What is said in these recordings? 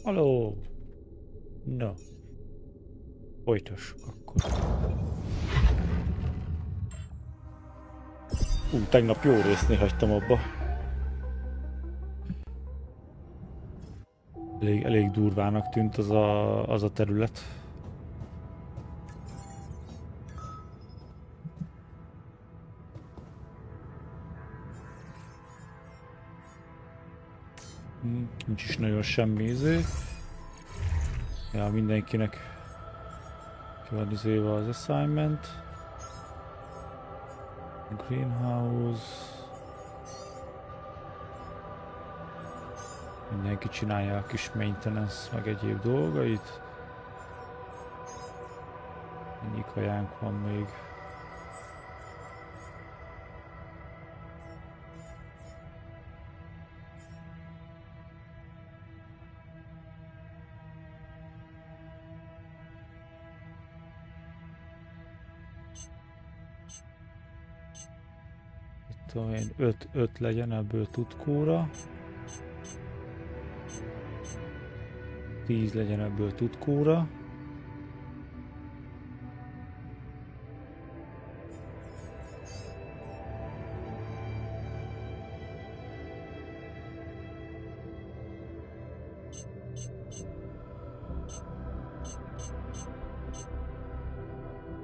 Halló! Na, folytassuk akkor. Tegnap jó résznél hagytam abba. Elég durvának tűnt az a terület. Nincs is nagyon semmi izé. Ja, mindenkinek van izéve az assignment. Greenhouse. Mindenki csinálja a kis maintenance meg egyéb dolgait. Ennyi kajánk van még. Tudom én, 5 legyen ebből tutkóra. 10 legyen ebből tutkóra.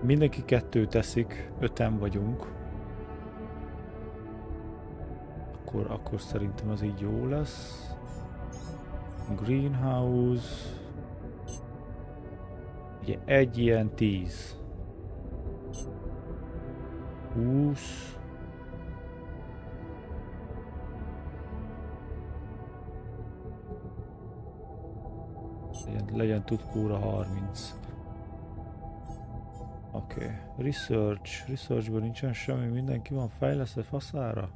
Mindenki 2 teszik, 5-en vagyunk. Akkor szerintem az így jó lesz. Greenhouse. Ugye egy ilyen 10. 20. Legyen tutkóra 30. Oké. Researchban nincsen semmi, mindenki van fejlesztve faszára.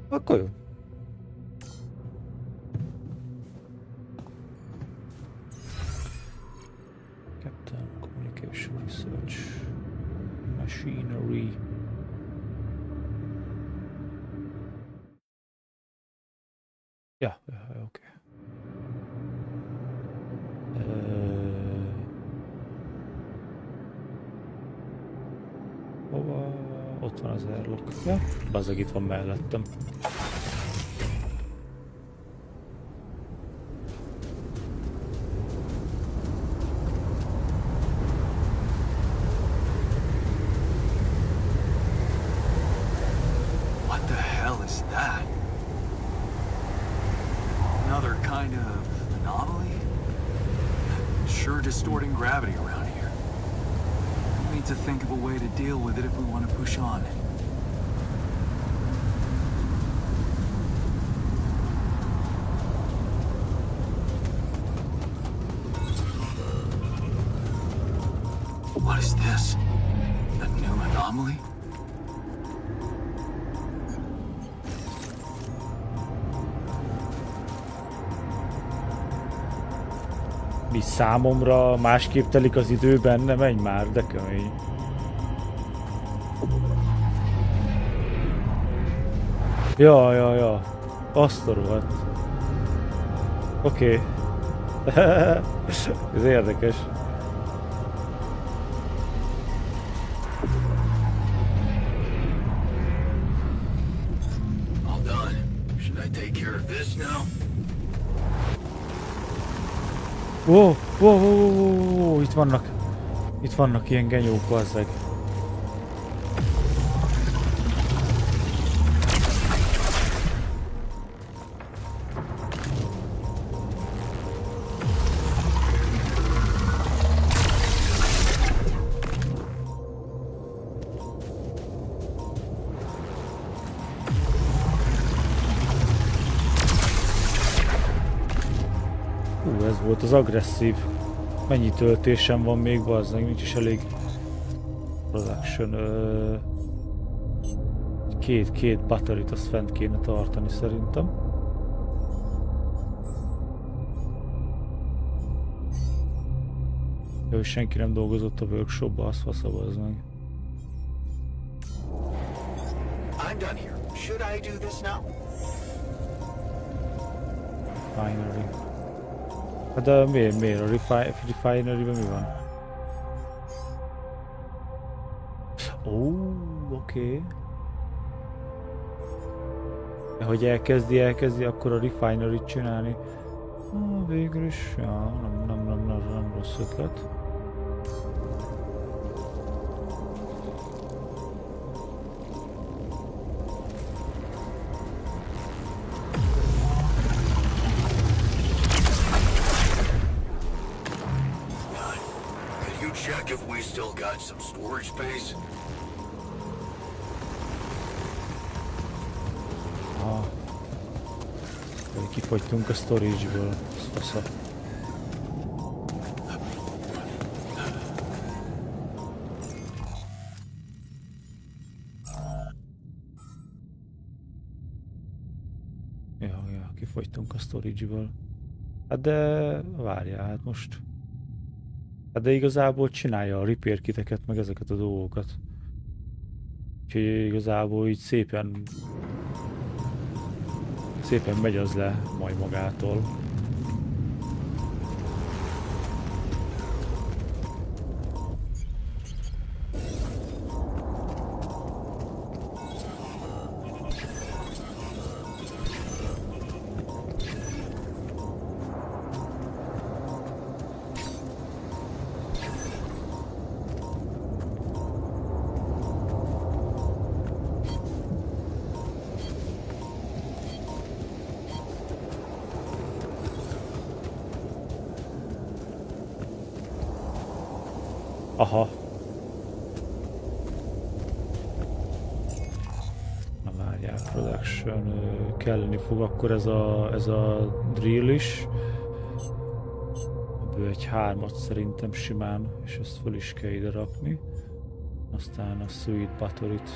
Akkor jó. Captain Communication Research Machinery. Ja, oké. Hova? Ott van az airlock. Ja, bazzeg itt van mellettem. Distorting gravity around here. We need to think of a way to deal with it if we want to push on. What is this? A new anomaly? Mi számomra másképp telik az idő benne, menj már, de kemény. Ja. Azt a rohadt. Oké. Ez érdekes. All done. Should I take care of this now? Wow, itt vannak ilyen genyók, bazzeg. Ez volt az agresszív. Mennyi töltésem van még, bazdmeg, nincs is elég production. Két batterit azt fent kéne tartani szerintem. Jó, és senki nem dolgozott a workshopba, azt faszavazd meg. I'm done here. Should I do this now? Refinery. Hát de miért? A refinery-ben mi van? Ó, oké. De hogy elkezdi akkor a refinery-t csinálni. Végül is, ja, nem rossz ötlet. Could you check if we still got some storage space? Kifogytunk a storage-ből. Ez fasza. Ja, kifogytunk a storage-ből. Hát de várjál, hát most. Hát de igazából csinálja a repair kiteket, meg ezeket a dolgokat. Úgyhogy igazából így szépen megy az le majd magától. Aha. Na várjál, production kelleni fog akkor ez a drill is. Ebből egy 3-at szerintem simán, és ezt föl is kell ide rakni. Aztán a sweet butterit.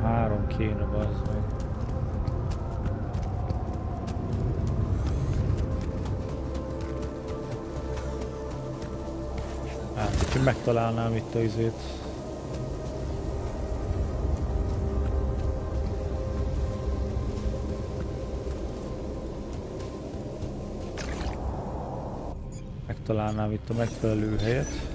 Három kéne, bazd meg. Hát, hogyha megtalálnám itt a izét. Megtalálnám itt a megfelelő helyet.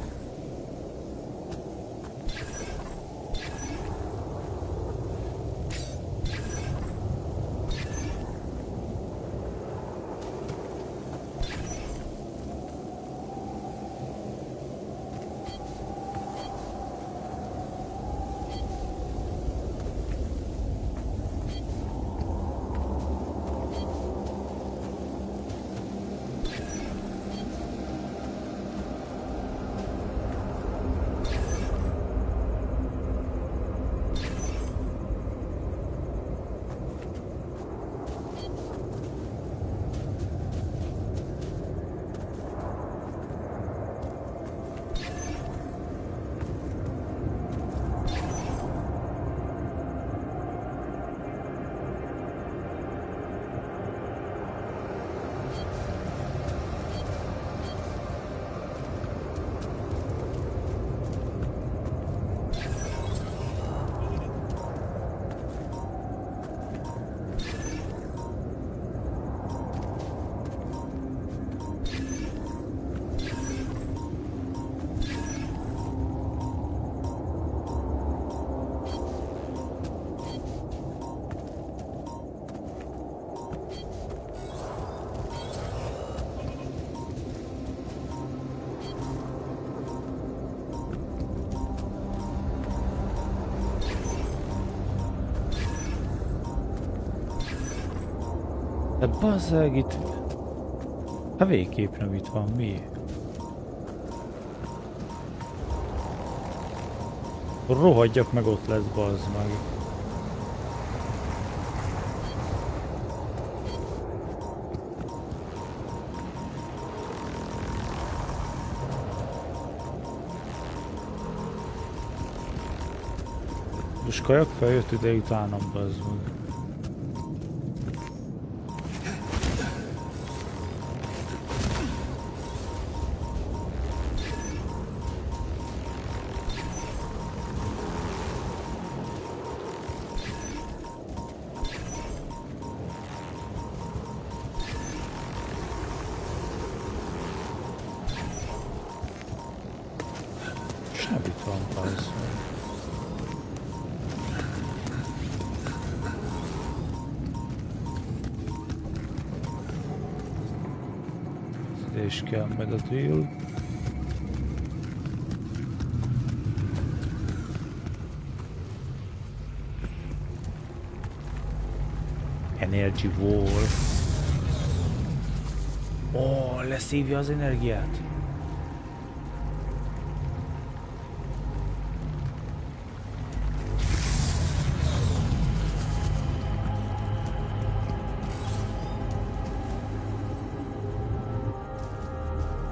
De bazzeg itt... Hát végképp nem itt van, mi? Rohadjak meg, ott lesz, bazd meg. Most kajak feljött ide utánam, bazd meg. És nem itt van, bazd meg. És kell meg a drill. Energy wall. Ó, leszívja az energiát.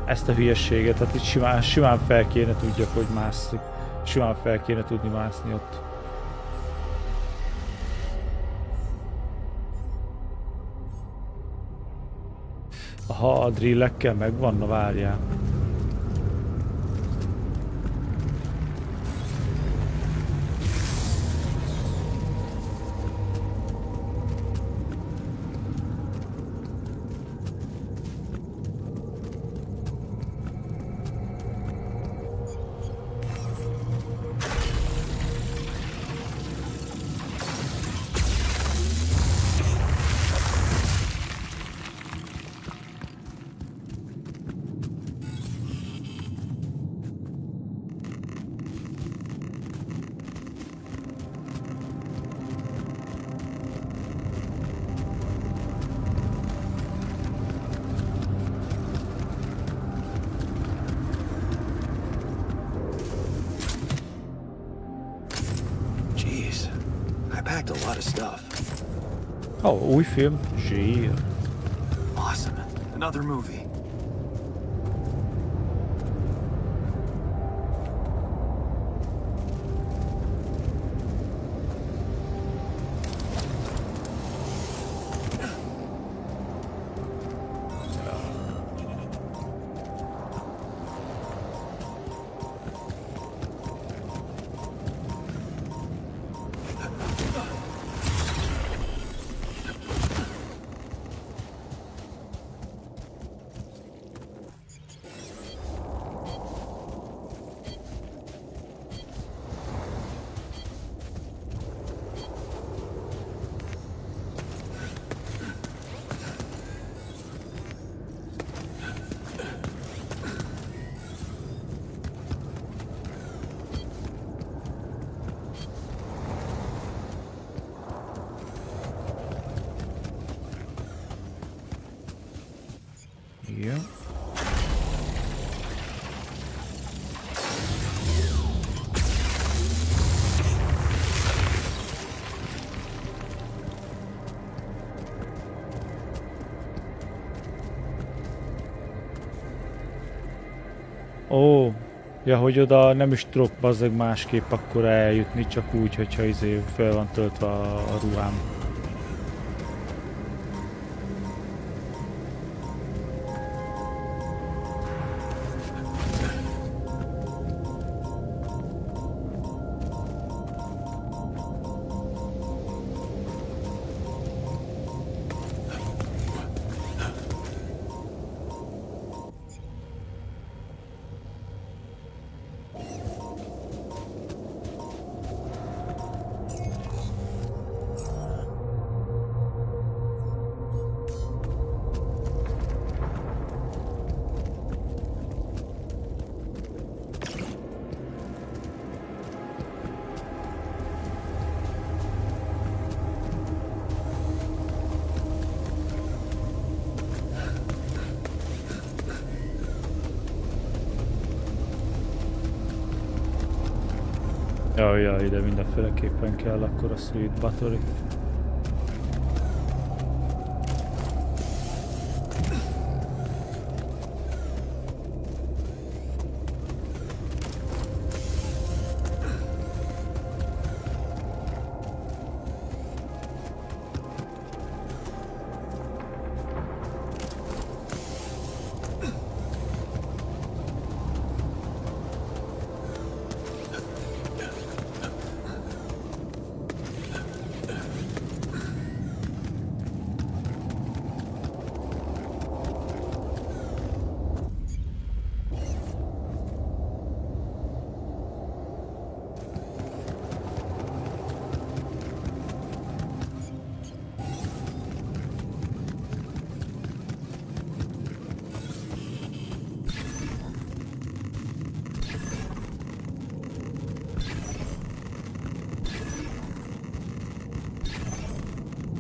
Ezt a hülyességet, hát itt simán fel kéne tudjak, hogy mászik. Simán fel kéne tudni mászni ott. Aha, a drillekkel megvan, na várjál. Jeez, I packed a lot of stuff. Ó, új film. Zsír. Awesome. Another movie. Ja. Ó, ja, hogy oda nem is tudok bazzeg másképp akkor eljutni, csak úgy, hogyha fel van töltve a ruhám. Jaj, ide mindenféleképpen kell akkor a Sweet Buttery.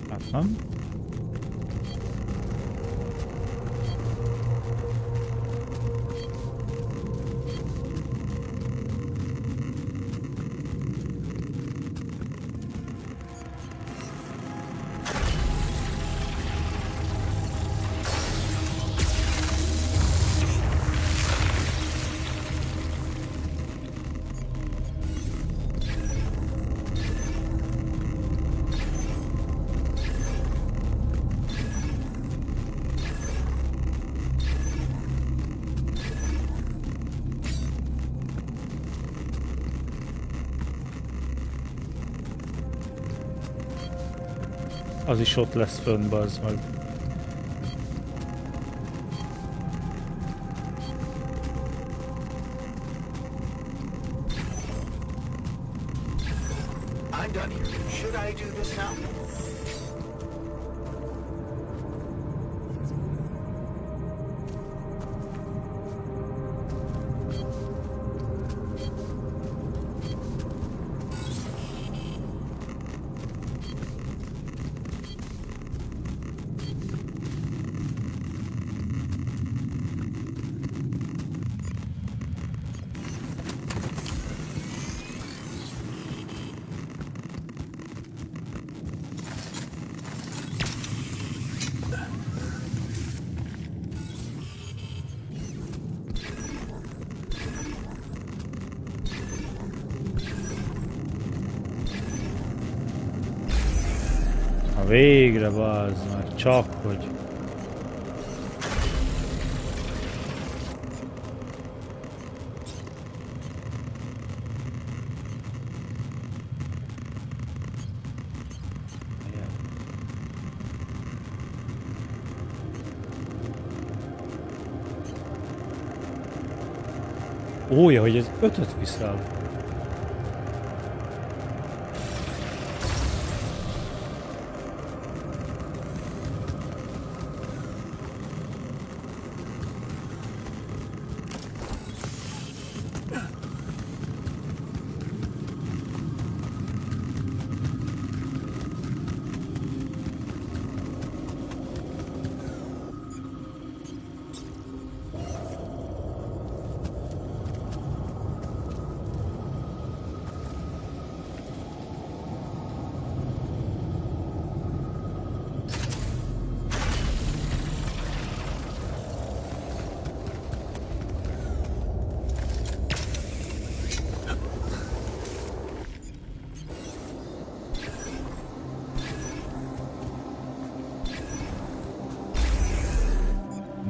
Hát nem? Az is ott lesz fönn, bazd meg. I'm done here. Should I do this now? Na végre, bazd meg, csak hogy. Ója, hogy ez 5-öt viszel.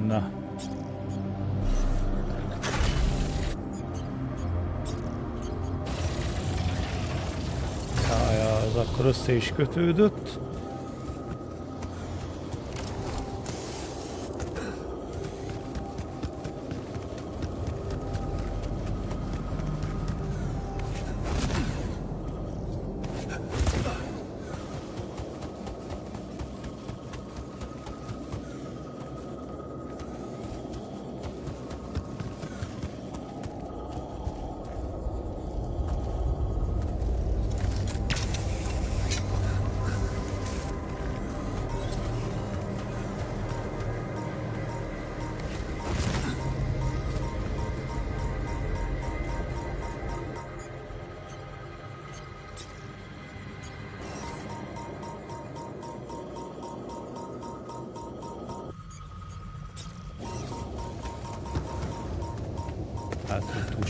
Na. Jaj, az akkor össze is kötődött.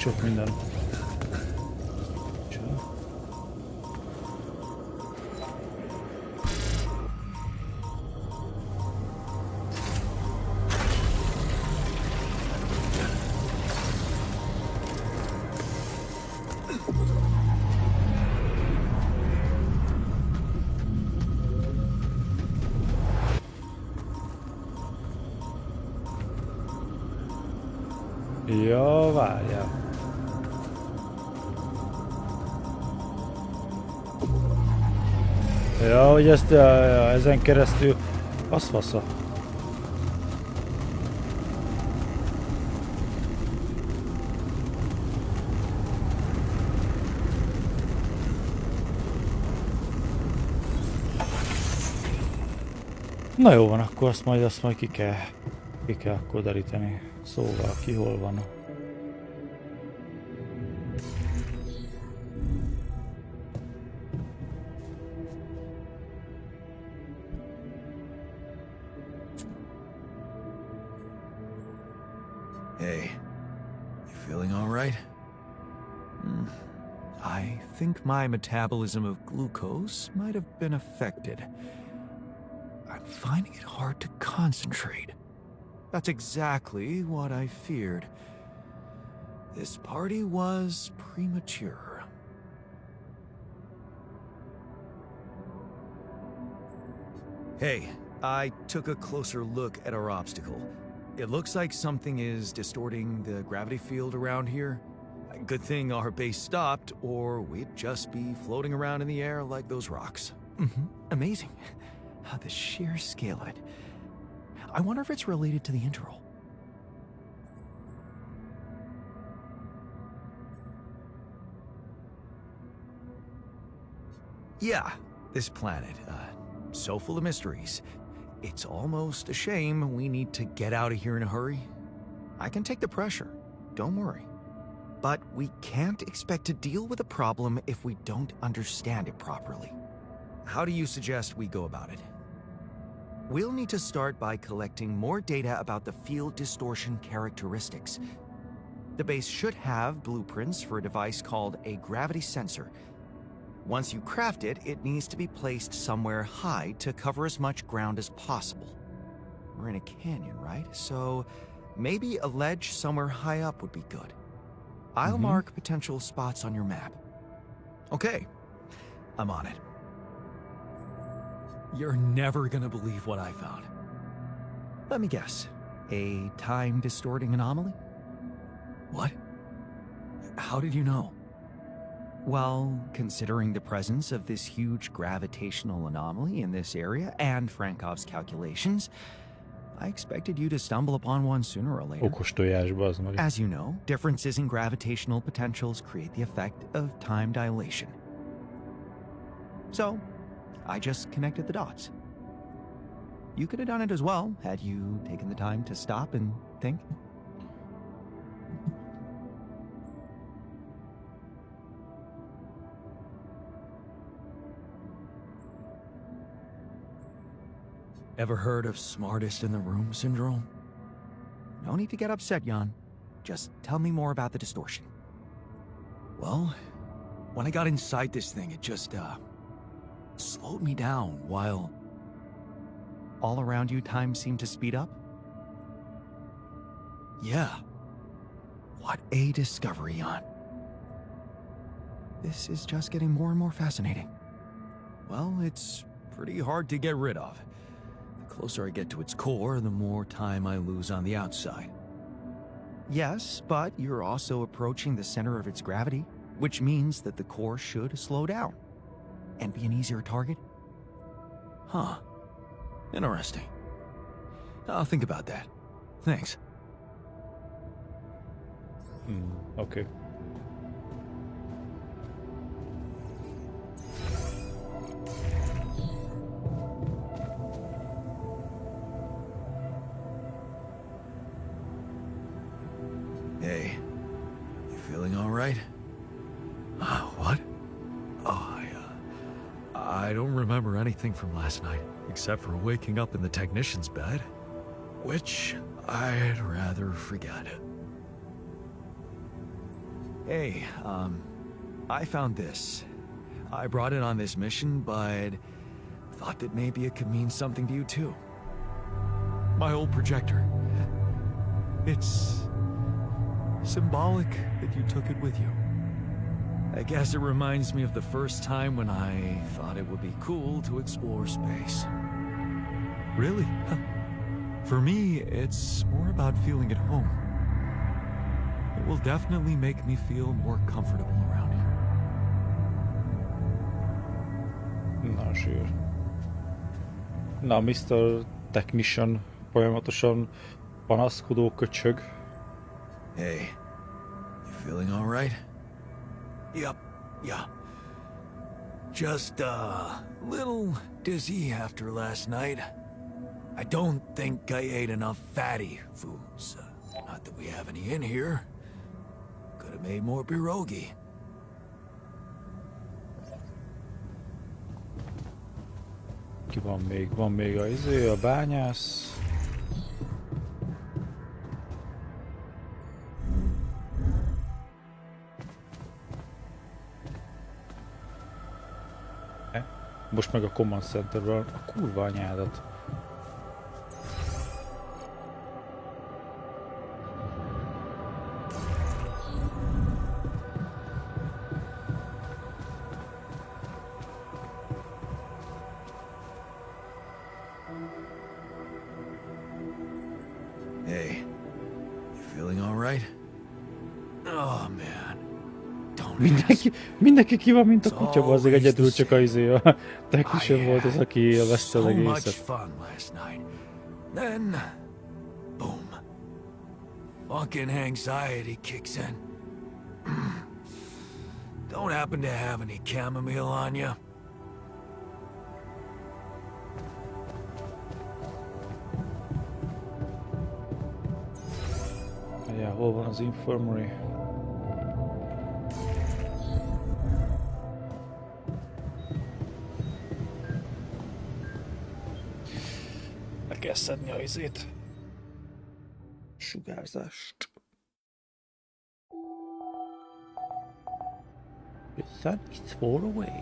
sok minden. Csak. Ja, várjál. Ja, hogy ezt ezen keresztül... Az fasza. Na jó van, akkor azt majd ki kell akkor deríteni. Szóval, ki hol van? Hey, you feeling all right? I think my metabolism of glucose might have been affected. I'm finding it hard to concentrate. That's exactly what I feared. This party was premature. Hey, I took a closer look at our obstacle. It looks like something is distorting the gravity field around here. Good thing our base stopped, or we'd just be floating around in the air like those rocks. Amazing. The sheer scale of it. I wonder if it's related to the interval. Yeah, this planet, so full of mysteries. It's almost a shame we need to get out of here in a hurry. I can take the pressure, don't worry. But we can't expect to deal with a problem if we don't understand it properly. How do you suggest we go about it? We'll need to start by collecting more data about the field distortion characteristics. The base should have blueprints for a device called a gravity sensor. Once you craft it, it needs to be placed somewhere high to cover as much ground as possible. We're in a canyon, right? So maybe a ledge somewhere high up would be good. I'll mark potential spots on your map. Okay, I'm on it. You're never gonna believe what I found. Let me guess. A time-distorting anomaly? What? How did you know? Well, considering the presence of this huge gravitational anomaly in this area and Frankov's calculations, I expected you to stumble upon one sooner or later. Okos tojás, bazd meg. As you know, differences in gravitational potentials create the effect of time dilation. So, I just connected the dots. You could have done it as well, had you taken the time to stop and think. Ever heard of smartest in the room syndrome? No need to get upset, Jan. Just tell me more about the distortion. Well, when I got inside this thing, it just, slowed me down while... All around you, time seemed to speed up? Yeah. What a discovery, Jan. This is just getting more and more fascinating. Well, it's pretty hard to get rid of. The closer I get to its core, the more time I lose on the outside. Yes, but you're also approaching the center of its gravity, which means that the core should slow down and be an easier target. Huh. Interesting. I'll think about that. Thanks. Okay. Hey, you feeling all right? What? Oh, I don't remember anything from last night, except for waking up in the technician's bed, which I'd rather forget. Hey, I found this. I brought it on this mission, but thought that maybe it could mean something to you too. My old projector. It's symbolic that you took it with you. I guess it reminds me of the first time when I thought it would be cool to explore space. Really? For me, it's more about feeling at home. It will definitely make me feel more comfortable around here. Na, sure. Na, Mr. Technician folyamatosan panaszkodó köcsög. Hey, you feeling all right? Yep, yeah. Just a little dizzy after last night. I don't think I ate enough fatty foods. Not that we have any in here. Could have made more pierogi. Ki van még? Van még a bányász. Most meg a Command Centerről a kurva anyádat. Hey, you feeling all right? Oh man, don't Mindenki ki van, mint a kutya, bazzeg, egyedül csak a Technician volt az, aki élvezte az so much egészet. fun last night. Then, boom. Fucking anxiety kicks in. Don't happen to have any chamomile on you? Ja, hol van az infirmary? Le kell szedni a izét. Sugárzást. The sun is far away.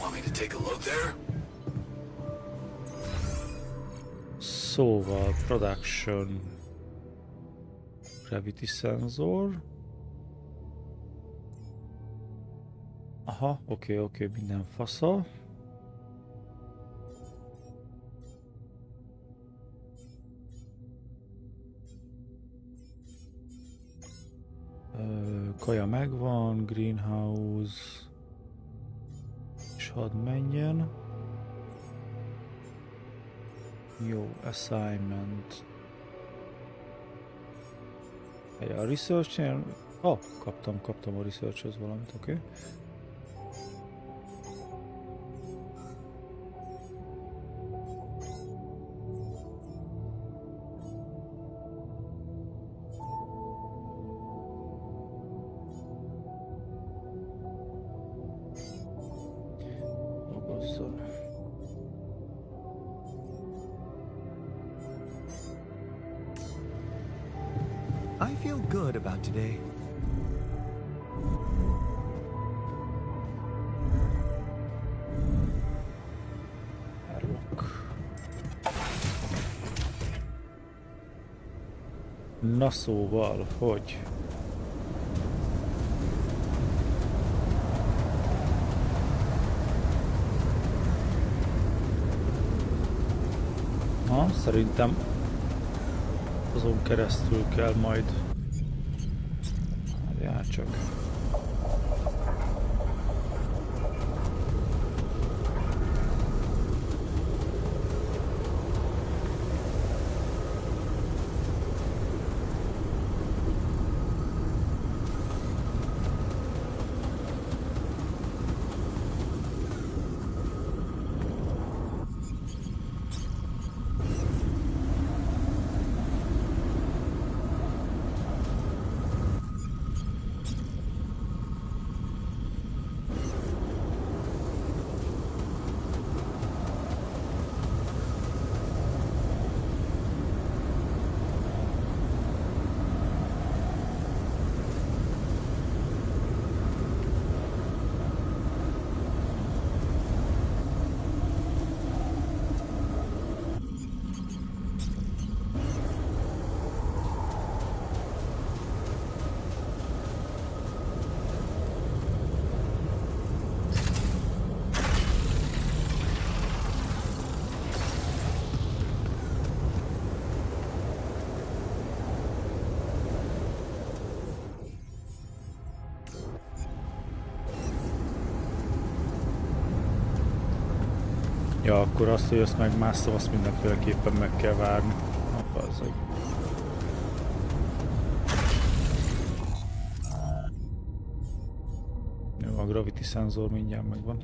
Want me to take a look there? Szóval, production, gravity sensor. Aha, oké, minden fasza. Kaja megvan, greenhouse. És hadd menjen. Jó, assignment. A research-nél... kaptam a research-hez valamit, oké. Dolgozzon. I feel good about today. Na szóval, hogy... Na, szerintem azon keresztül kell majd... Várjál csak. Ja, akkor azt, hogy azt megmászom, azt mindenféleképpen meg kell várni. Na, bazzeg. Jó, a gravity szenzor mindjárt megvan.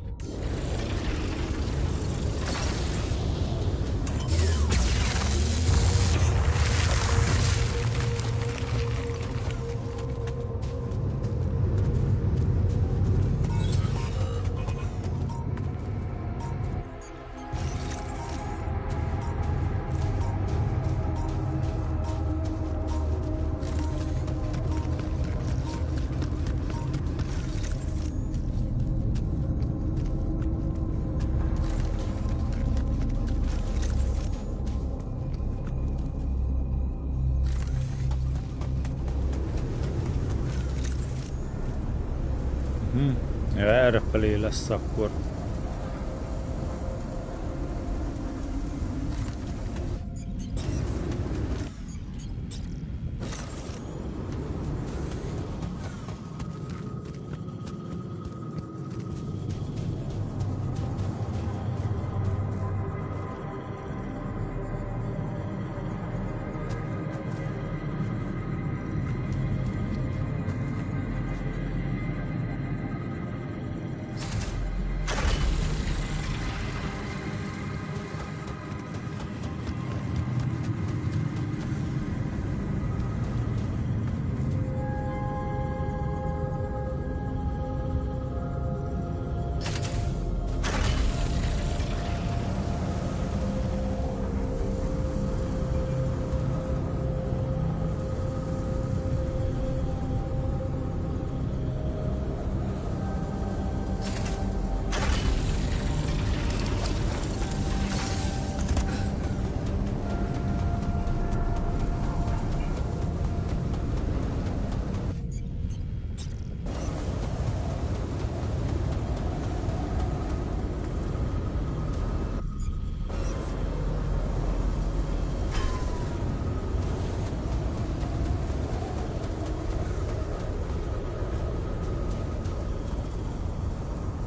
Ja, errefelé lesz akkor.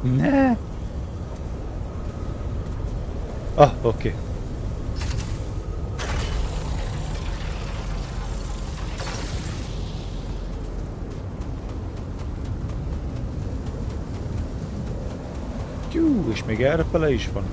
Ne! Ah, oké. Tyú, és még errefele is van.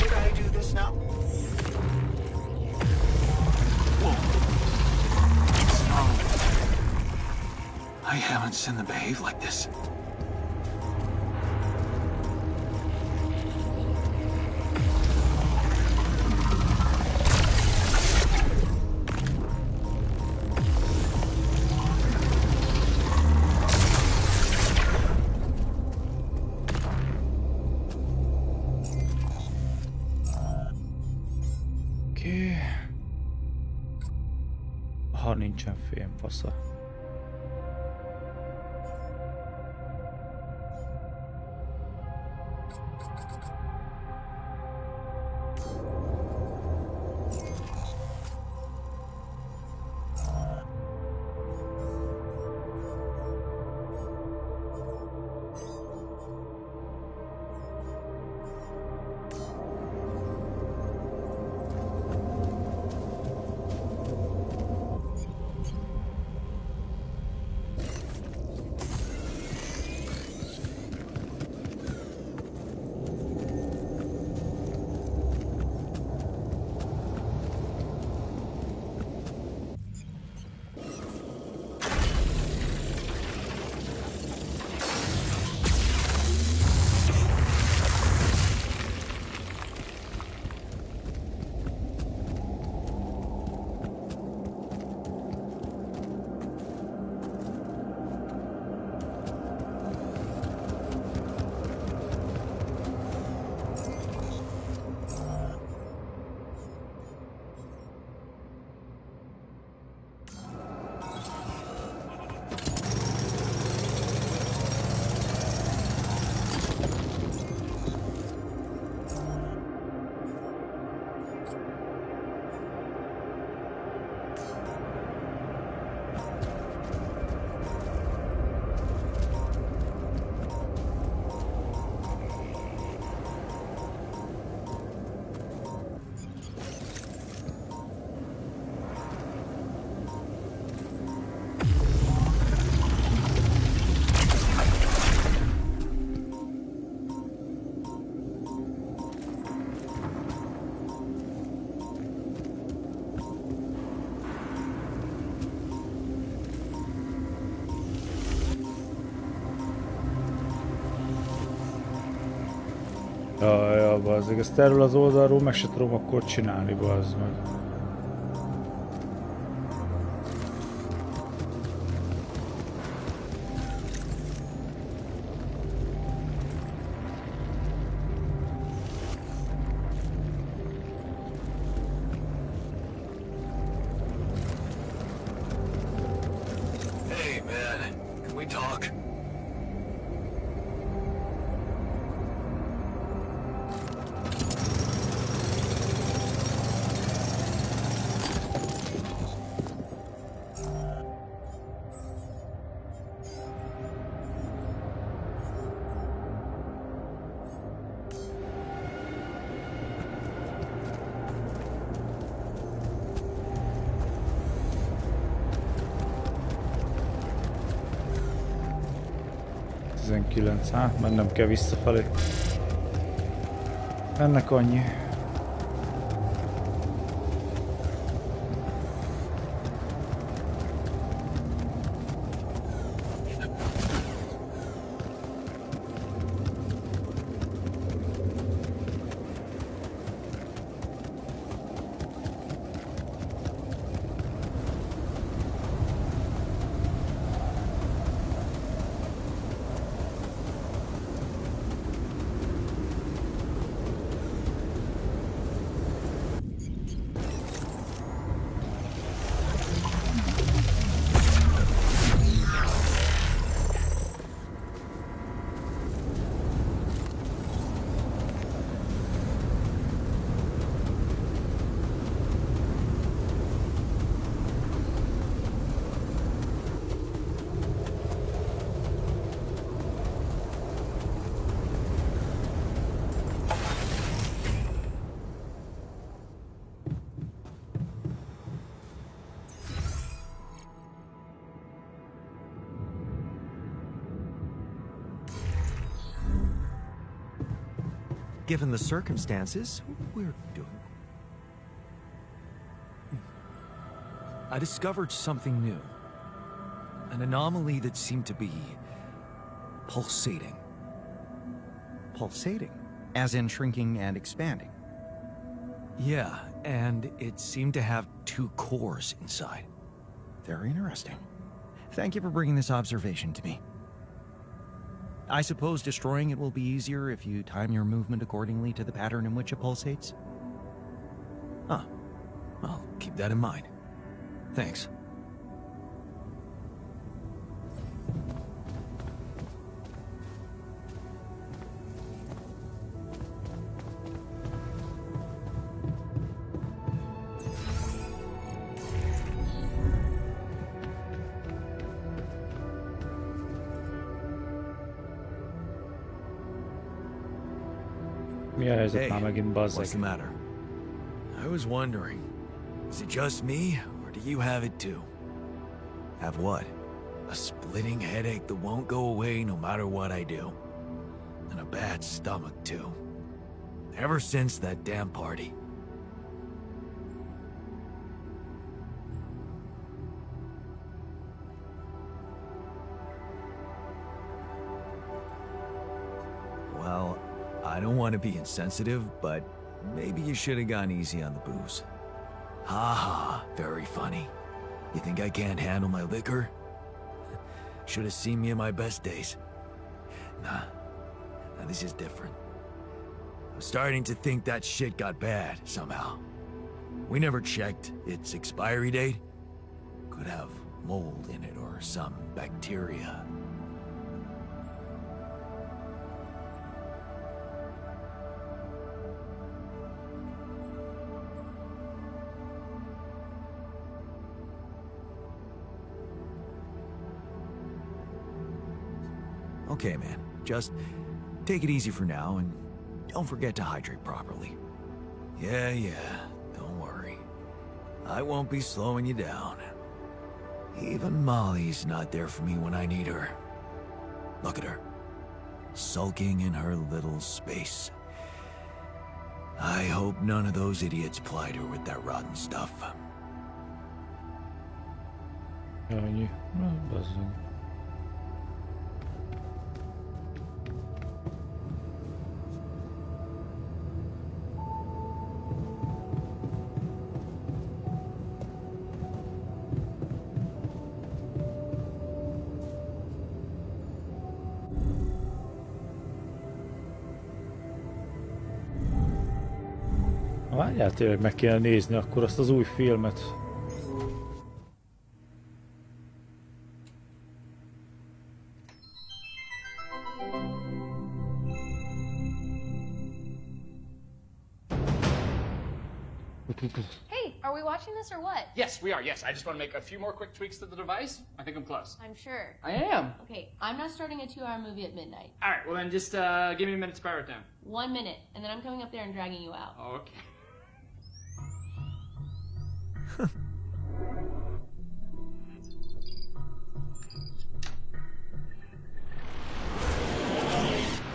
Should I do this now? Whoa. It's gnarly. I haven't seen them behave like this. Oké. Ha nincsen fém, fasza. Jaj, bazzeg, ezt erről az oldalról meg se tudom akkor csinálni, bazd meg. Hey, man. Can we talk? Mennem kell visszafelé. Ennek annyi. Given the circumstances, we're doing. I discovered something new. An anomaly that seemed to be pulsating. Pulsating? As in shrinking and expanding? Yeah, and it seemed to have two cores inside. Very interesting. Thank you for bringing this observation to me. I suppose destroying it will be easier if you time your movement accordingly to the pattern in which it pulsates? Huh. I'll keep that in mind. Thanks. Mi a helyzet már Hey, megint, what's the bazzeg? matter? I was wondering, is it just me, or do you have it too? Have what? A splitting headache that won't go away no matter what I do. And a bad stomach too. Ever since that damn party. Well, I don't want to be insensitive, but maybe you should have gone easy on the booze. Ha ha, very funny. You think I can't handle my liquor? Should have seen me in my best days. Nah, this is different. I'm starting to think that shit got bad, somehow. We never checked its expiry date. Could have mold in it or some bacteria. Okay, man. Just take it easy for now and don't forget to hydrate properly. Yeah, don't worry. I won't be slowing you down. Even Molly's not there for me when I need her. Look at her. Sulking in her little space. I hope none of those idiots plied her with that rotten stuff. Annyi. Na, bazzeg. Várjál, tényleg meg kéne nézni akkor azt az új filmet. Hey, are we watching this or what? Yes, we are. Yes, I just want to make a few more quick tweaks to the device. I think I'm close. I'm sure. I am. Okay, I'm not starting a 2-hour movie at midnight. All right. Well, then just give me a minute to power it down. 1 minute, and then I'm coming up there and dragging you out. Okay.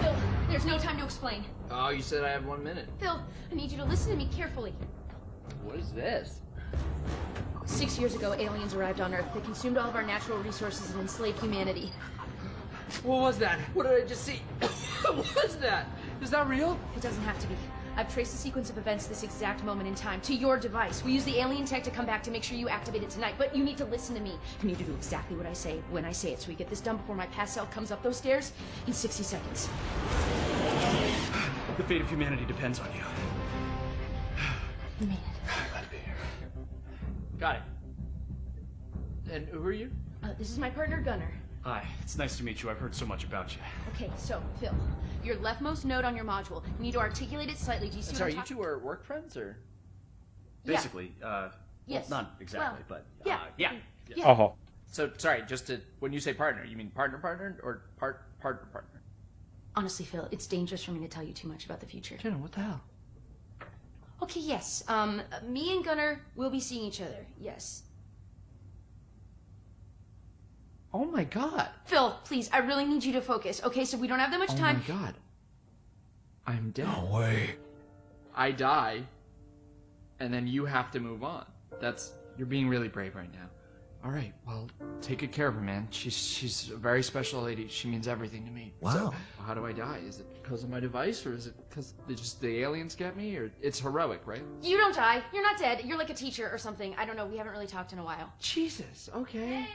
Phil, there's no time to explain. Oh, you said I have 1 minute. Phil, I need you to listen to me carefully. What is this? 6 years ago, aliens arrived on Earth. They consumed all of our natural resources and enslaved humanity. What was that? What did I just see? What was that? Is that real? It doesn't have to be. I've traced the sequence of events this exact moment in time to your device. We use the alien tech to come back to make sure you activate it tonight, but you need to listen to me. You need to do exactly what I say when I say it, so we get this done before my past self comes up those stairs in 60 seconds. The fate of humanity depends on you. You made it. Glad to be here. Got it. And who are you? This is my partner, Gunnar. Hi. It's nice to meet you. I've heard so much about you. Okay, so, Phil, your leftmost node on your module. You need to articulate it slightly. Do you see what Sorry, I'm you talking- two are work friends, or? Yeah. Basically, Yes. well, not exactly, Well, but, yeah. yeah. Yeah. Aha. So, sorry, just to, when you say partner, you mean partner, or partner? Honestly, Phil, it's dangerous for me to tell you too much about the future. Jenna, what the hell? Okay, yes. Me and Gunnar will be seeing each other. Yes. Oh my god. Phil, please, I really need you to focus. Okay, so we don't have that much time. Oh my god. I'm dead. No way. I die, and then you have to move on. You're being really brave right now. All right, well, take good care of her, man. She's a very special lady. She means everything to me. Wow. So, how do I die? Is it because of my device, or is it because the aliens get me, or it's heroic, right? You don't die. You're not dead. You're like a teacher or something. I don't know. We haven't really talked in a while. Jesus. Okay.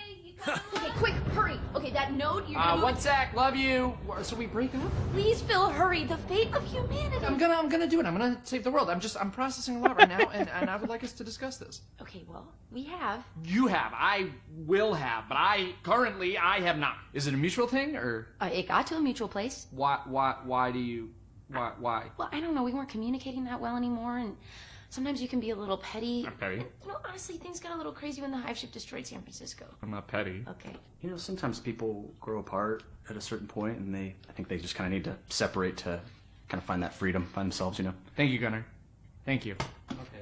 Okay, quick, hurry. Okay, that note, you're gonna move 1 sec. Love you. So we break up? Please, Phil, hurry. The fate of humanity. I'm gonna do it. I'm gonna save the world. I'm processing a lot right now, and I would like us to discuss this. Okay, well, we have. You have. I will have, but I have not. Is it a mutual thing, or It got to a mutual place. why do you, why? Well, I don't know. We weren't communicating that well anymore, and sometimes you can be a little petty. I'm petty. You know, honestly, things got a little crazy when the hive ship destroyed San Francisco. I'm not petty. Okay. You know, sometimes people grow apart at a certain point, and I think they just kind of need to separate to kind of find that freedom by themselves, you know? Thank you, Gunnar. Thank you.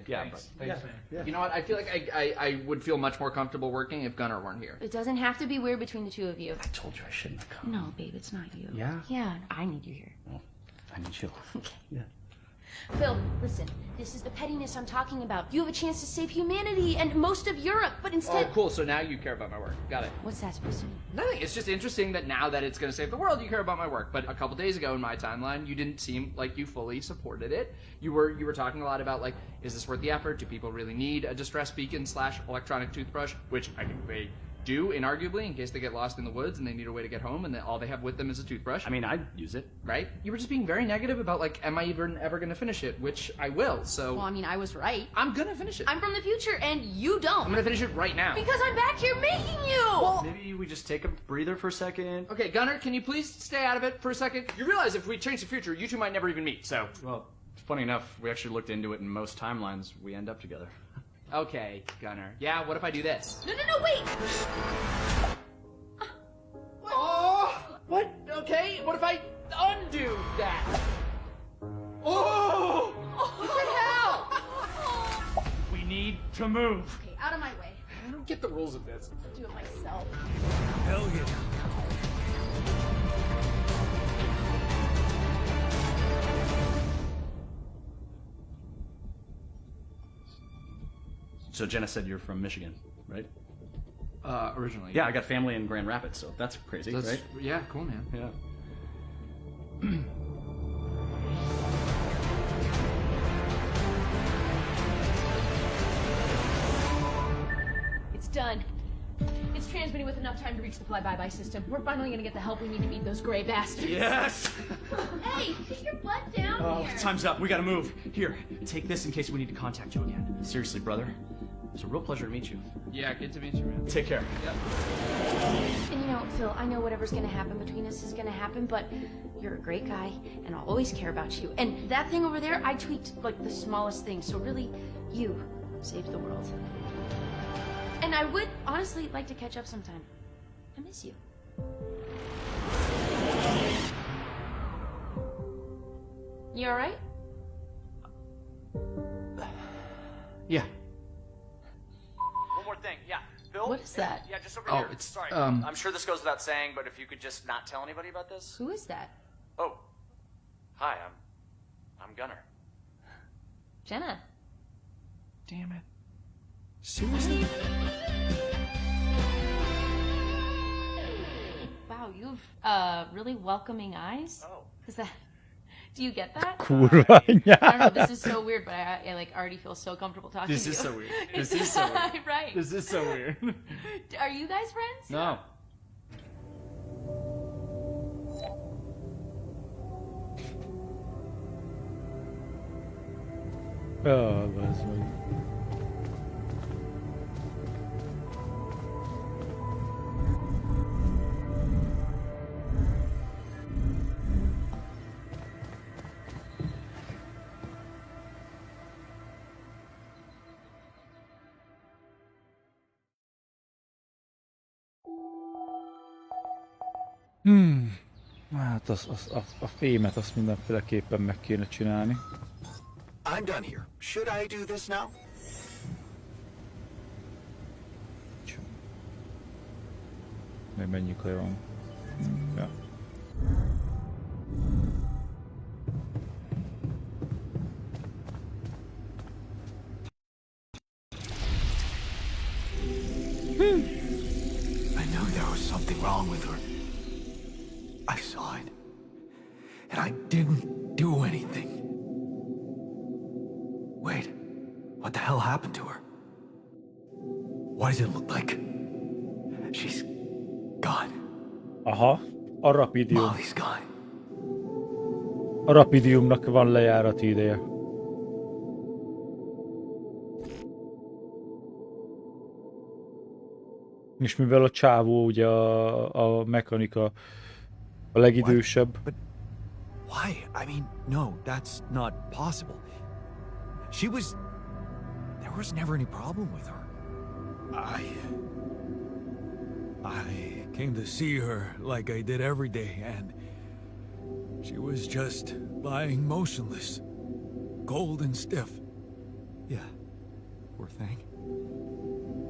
Yeah, Thanks, but, man. You know what? I feel like I would feel much more comfortable working if Gunnar weren't here. It doesn't have to be weird between the two of you. I told you I shouldn't have come. No, babe, it's not you. Yeah? Yeah, I need you here. Well, I need you. Okay. Yeah. Phil, listen. This is the pettiness I'm talking about. You have a chance to save humanity and most of Europe, but instead... Oh, cool. So now you care about my work. Got it. What's that supposed to mean? Nothing. It's just interesting that now that it's going to save the world, you care about my work. But a couple days ago in my timeline, you didn't seem like you fully supported it. You were talking a lot about, like, is this worth the effort? Do people really need a distress beacon / electronic toothbrush? Which I think they do, inarguably, in case they get lost in the woods and they need a way to get home and all they have with them is a toothbrush. I mean, I'd use it. Right? You were just being very negative about, like, am I even ever going to finish it? Which I will, so... Well, I mean, I was right. I'm going to finish it. I'm from the future, and you don't. I'm going to finish it right now. Because I'm back here making you! Maybe we just take a breather for a second. Okay, Gunnar, can you please stay out of it for a second? You realize if we change the future, you two might never even meet, so... Well, funny enough, we actually looked into it, and most timelines, we end up together. Okay, Gunnar. Yeah, what if I do this? No, wait! Oh! What? Okay, what if I undo that? Oh! What the hell? We need to move. Okay, out of my way. I don't get the rules of this. I'll do it myself. Hell yeah. So Jenna said you're from Michigan, right? Originally. Yeah, I got family in Grand Rapids, so that's crazy, That's, right? Yeah, cool, man. Yeah. It's done. It's transmitting with enough time to reach the fly-by-by system. We're finally gonna get the help we need to beat those gray bastards. Yes! Hey, get your butt down Oh, here. time's up. We gotta move. Here, take this in case we need to contact you again. Seriously, brother. It's a real pleasure to meet you. Yeah, good to meet you, man. Take care. And you know, Phil, I know whatever's gonna happen between us is gonna happen, but you're a great guy, and I'll always care about you. And that thing over there, I tweaked like the smallest thing, so really, you saved the world. And I would honestly like to catch up sometime. I miss you. You alright? Yeah. One more thing, yeah. Bill? What is that? Yeah, just over Oh, here. it's, Sorry. um, I'm sure this goes without saying, but if you could just not tell anybody about this. Who is that? Oh. Hi, I'm Gunnar. Jenna. Damn it. Seriously? Wow, you have really welcoming eyes. Oh. Is that? Do you get that? Kurwa, I don't know. nie. This is so weird, but I like already feel so comfortable talking This to you. is so weird. This is so weird. Right. This is so weird. Are you guys friends? No. Bazd meg. Hát a fémet azt mindenféleképpen meg kéne csinálni. I'm done here. Should I do this now? Még mennyi kaja van? Ja. I knew there was something wrong with her. I saw it. And I didn't do anything. Wait, what the hell happened to her? What does it look like? She's gone. Aha, a rapidium. Molly's gone. A rapidiumnak van lejárati ideje. És mivel a csávó ugye a mechanika a legidősebb. But why? I mean, no, that's not possible. There was never any problem with her. I came to see her like I did every day, and she was just lying motionless, cold and stiff. Yeah, poor thing.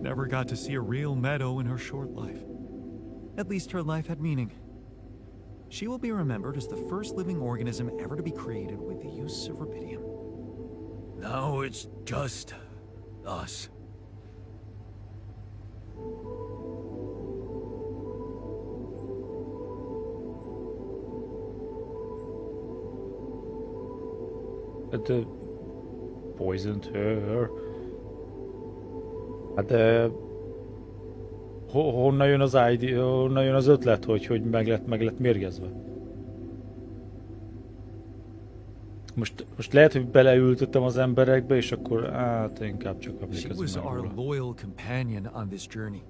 Never got to see a real meadow in her short life. At least her life had meaning. She will be remembered as the first living organism ever to be created with the use of rubidium. Now it's just us. The poisoned her. Hát de honnan jön az honnan jön az ötlet, hogy meg lett mérgezve? Most lehet, hogy beleültöttem az emberekbe, és akkor hát inkább csak She was emlékezem meg our róla. loyal companion on this journey.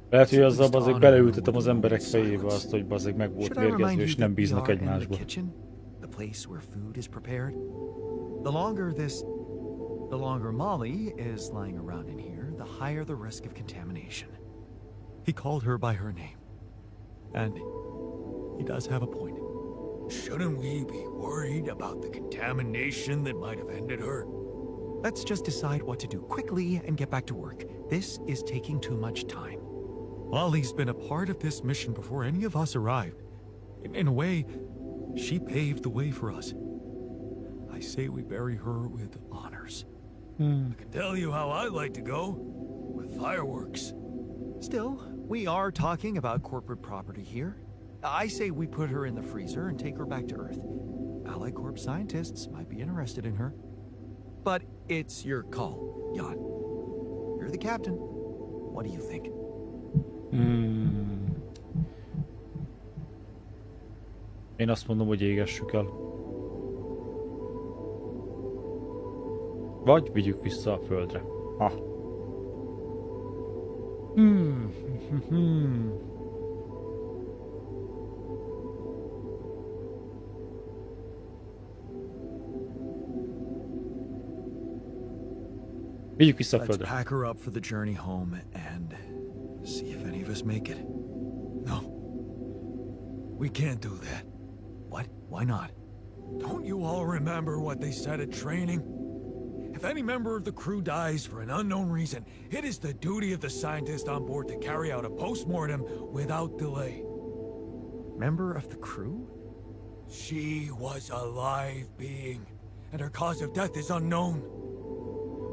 Lehet, hogy azzal bazeg beleültettem az emberek fejébe azt, hogy bazeg meg volt Should I remind mérgezve, you és that nem we bíznak are in the egymásba. kitchen, the place where food is prepared? The longer Molly is lying around in here, the higher the risk of contamination. He called her by her name. And he does have a point. Shouldn't we be worried about the contamination that might have ended her? Let's just decide what to do quickly and get back to work. This is taking too much time. Molly's been a part of this mission before any of us arrived. In a way, she paved the way for us. I say we bury her with honors. I can tell you how I like to go. With fireworks. Still, we are talking about corporate property here. I say we put her in the freezer and take her back to Earth. Allied Corp scientists might be interested in her. But it's your call, Jan. You're the captain. What do you think? Hmm. Én azt mondom, hogy égessük el. Vagy vigyük vissza a földre. Ha. Vigyük vissza a Let's földre. pack her up for the journey home and see if any of us make it. No. We can't do that. What? Why not? Don't you all remember what they said at training? If any member of the crew dies for an unknown reason, it is the duty of the scientist on board to carry out a post-mortem without delay. Member of the crew? She was a live being, and her cause of death is unknown.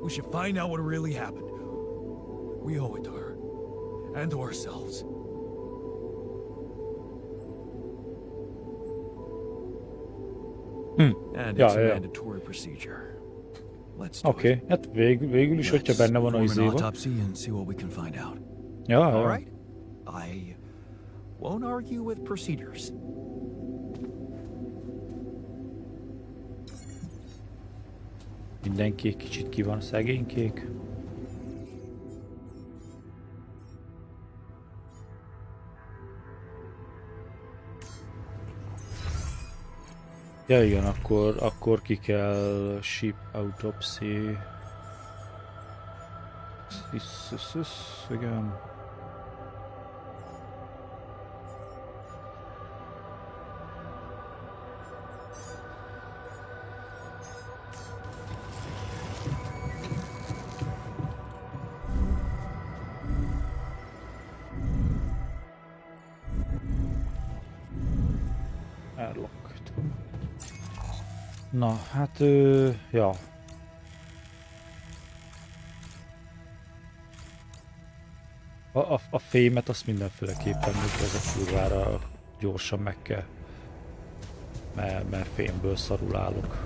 We should find out what really happened. We owe it to her, and to ourselves. And Ja, it's a ja. mandatory procedure. Let's do Oké, it. hát végül is, hogyha Let's benne van a perform an izéba. autopsy and see what we can find out. Ja, All ja. right? I won't argue with procedures. Mindenki egy kicsit ki van szegénykék. Ja igen, akkor ki kell ship autopsy. Igen. Airlocked. Na, hát ja. A fémet azt mindenféleképpen még ez a kurvára gyorsan meg kell. Mert fémből szarul állok.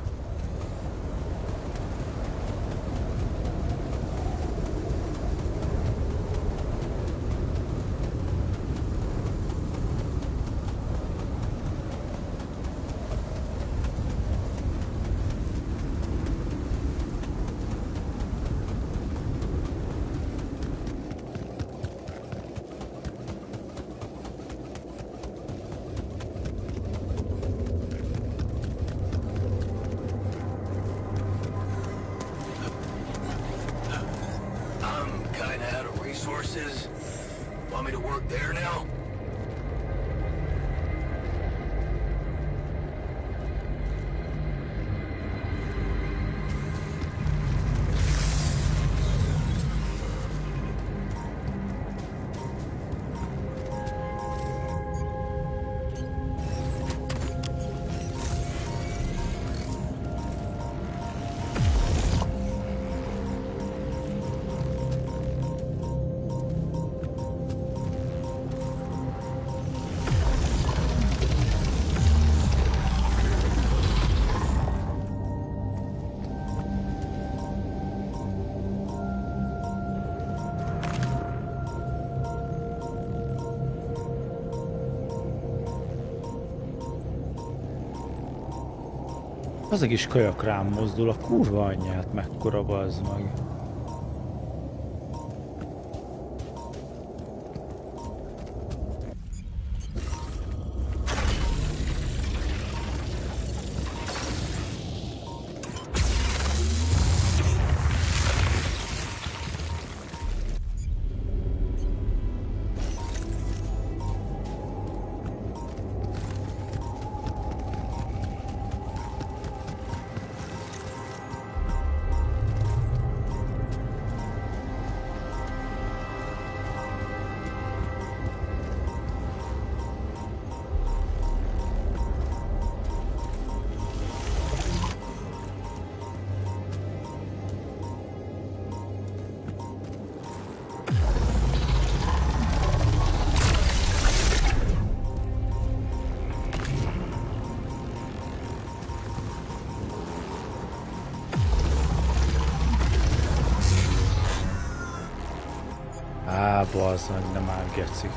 I'm kinda out of resources. Want me to work there now? Az a kis kajak rám mozdul, a kurva anyját, mekkora bazd meg. az meg nem áll, geci.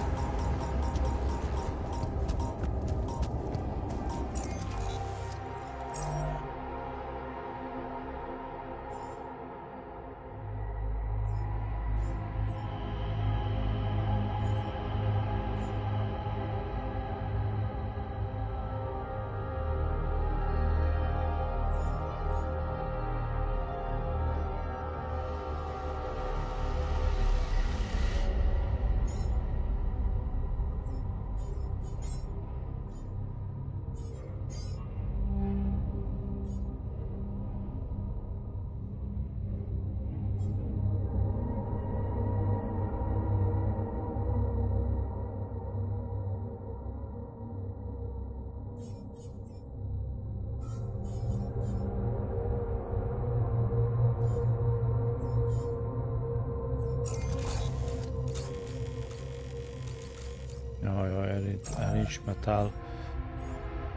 Jaj, el nincs metál.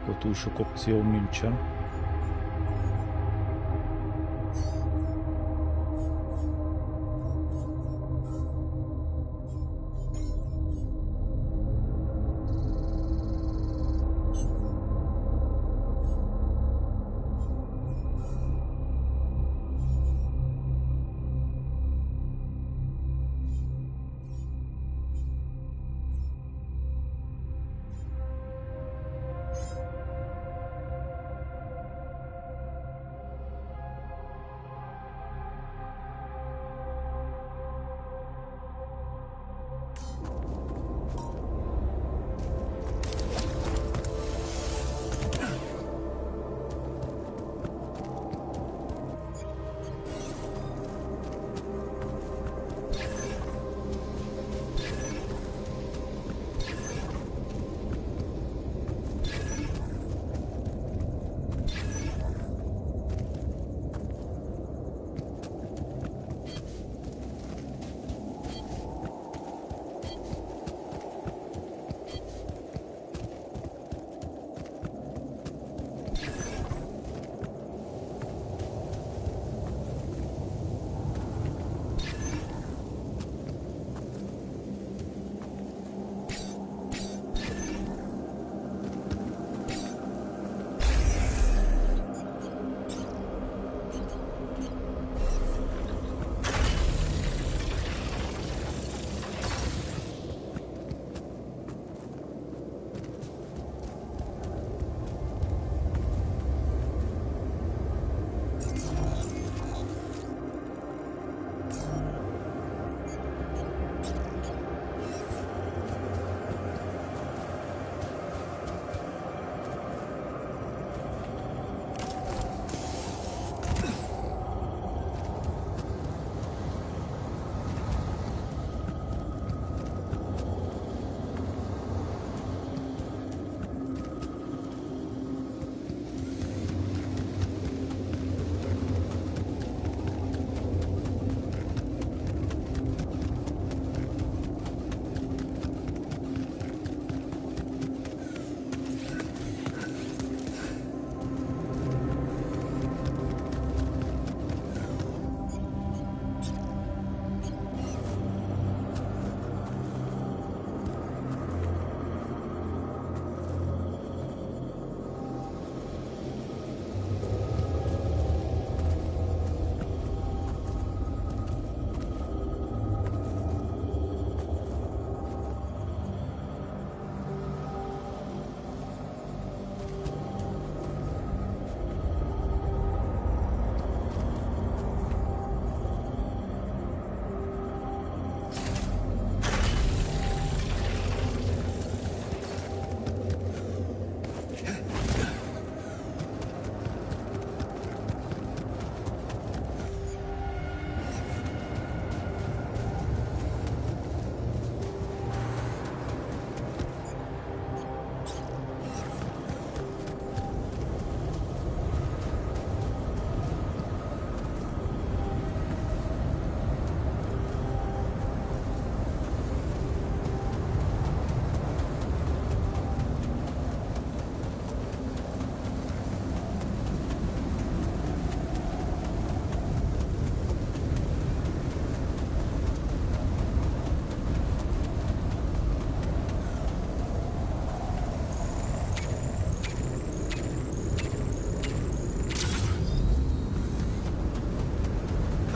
Akkor túl sok opcióm nincsen.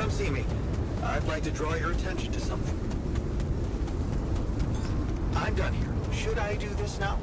Come see me. I'd like to draw your attention to something. I'm done here. Should I do this now?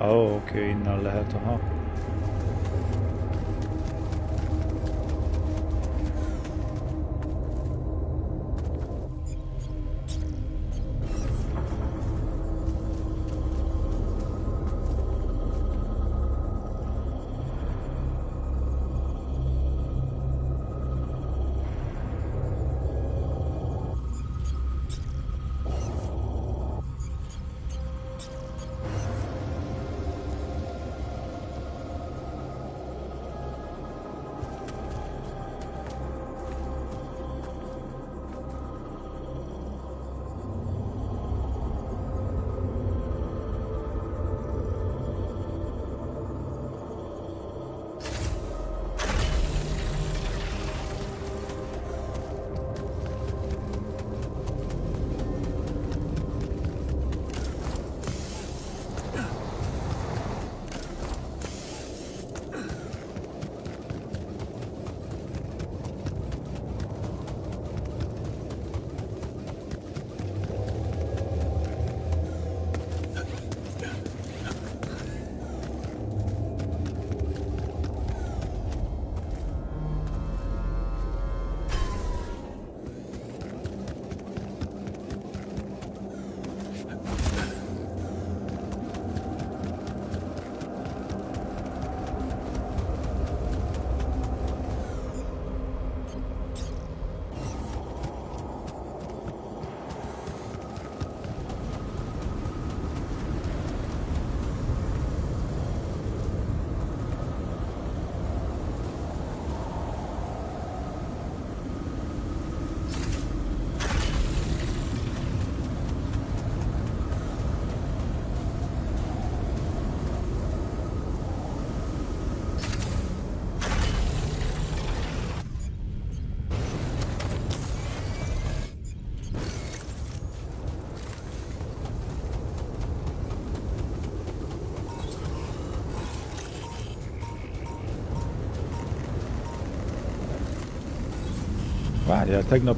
Ó, oké, innen lehet, aha. Várjál, tegnap...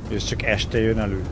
És csak este jön elő.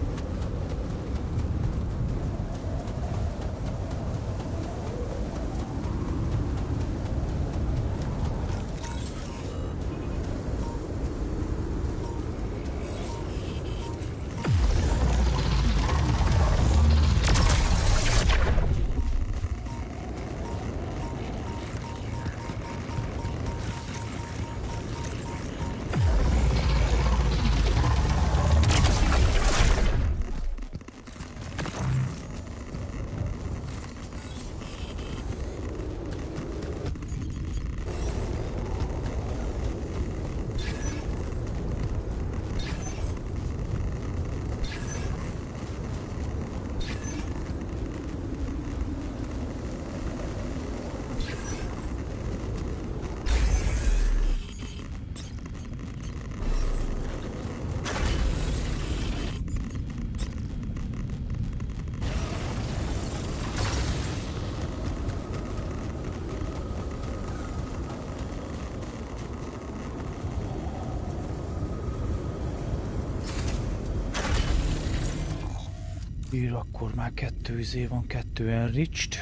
Ír, akkor már 2 izé van, 2 enriched.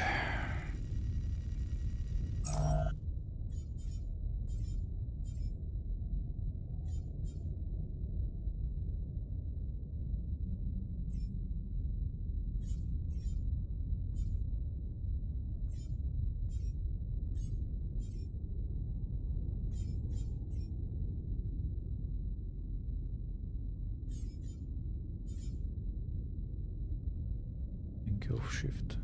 Of shift.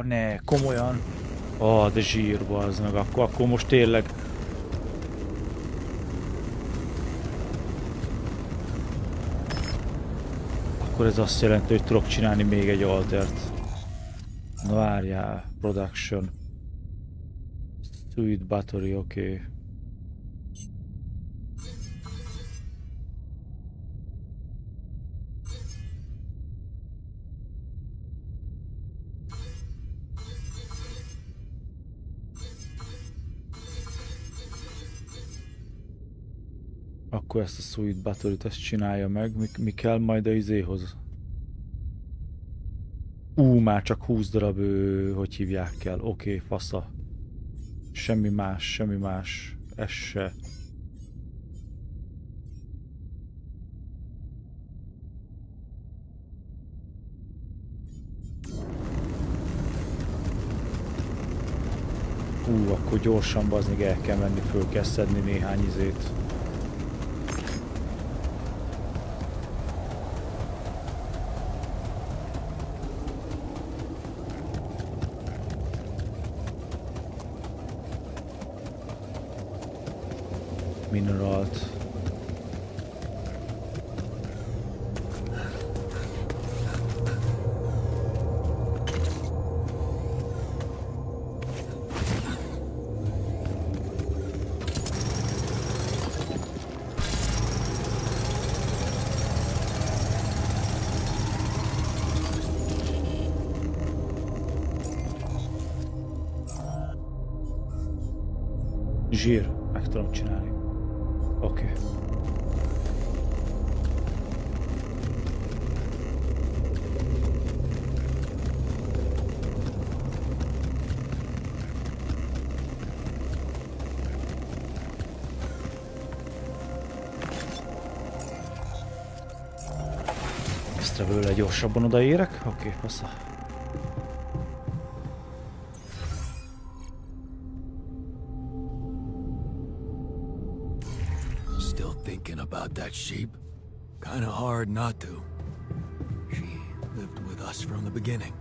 Ne, komolyan. De zsírba az meg, akkor most tényleg. Akkor ez azt jelenti, hogy tudok csinálni még egy altert. Na várjál, production. Sweet battery, oké. Akkor ezt a Sweet Battery-t ezt csinálja meg. Mi kell majd a izéhoz? Már csak 20 darab, hogy hívják el. Oké, fasza. Semmi más. Ez se. Akkor gyorsan baznig el kell menni, föl kell szedni néhány izét. Mineralt. Zsír, meg tudom csinálni. Oké. Ezt vele gyorsabban odaérek? Oké, passza. About that sheep? Kinda hard not to. She lived with us from the beginning.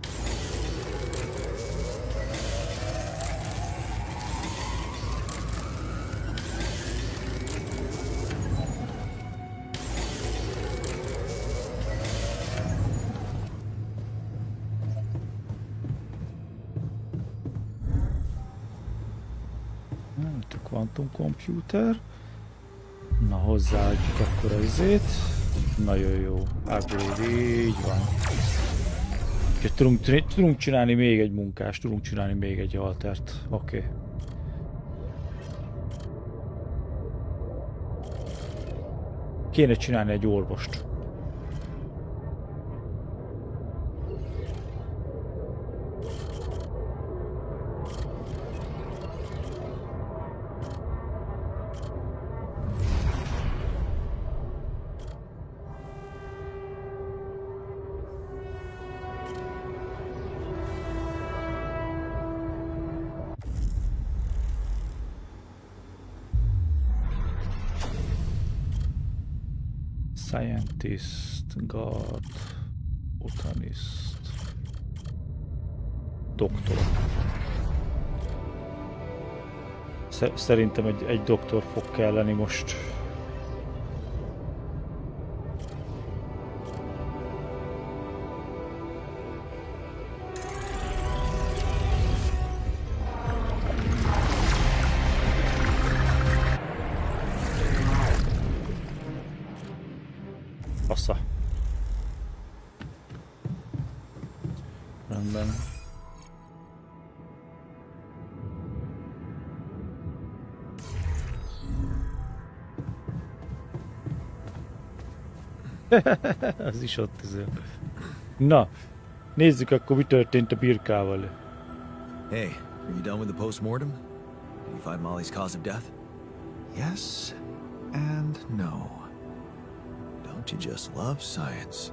Itt a quantum computer. Na, hozzáadjuk akkor az izét. Nagyon jó. Upgrade, így van. Úgyhogy tudunk csinálni még egy munkást, tudunk csinálni még egy altert. Oké. Kéne csinálni egy orvost. Scientist, guard, botanist, doktor. Szerintem egy doktor fog kelleni most. Passza. Rendben. Az is ott izé. Na, nézzük akkor, mi történt a birkával. Hey, are you done with the post-mortem? Did you find Molly's cause of death? Yes and no. Don't you just love science?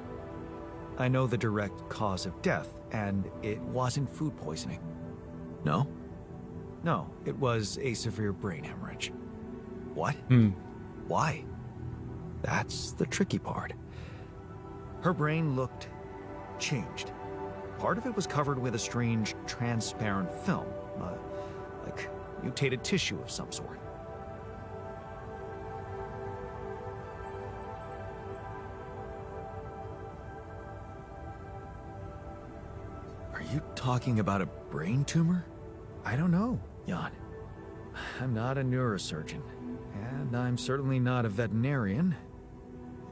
I know the direct cause of death, and it wasn't food poisoning. No? No, it was a severe brain hemorrhage. What? Why? That's the tricky part. Her brain looked changed. Part of it was covered with a strange, transparent film, like mutated tissue of some sort. Are you talking about a brain tumor? I don't know, Jan. I'm not a neurosurgeon, and I'm certainly not a veterinarian.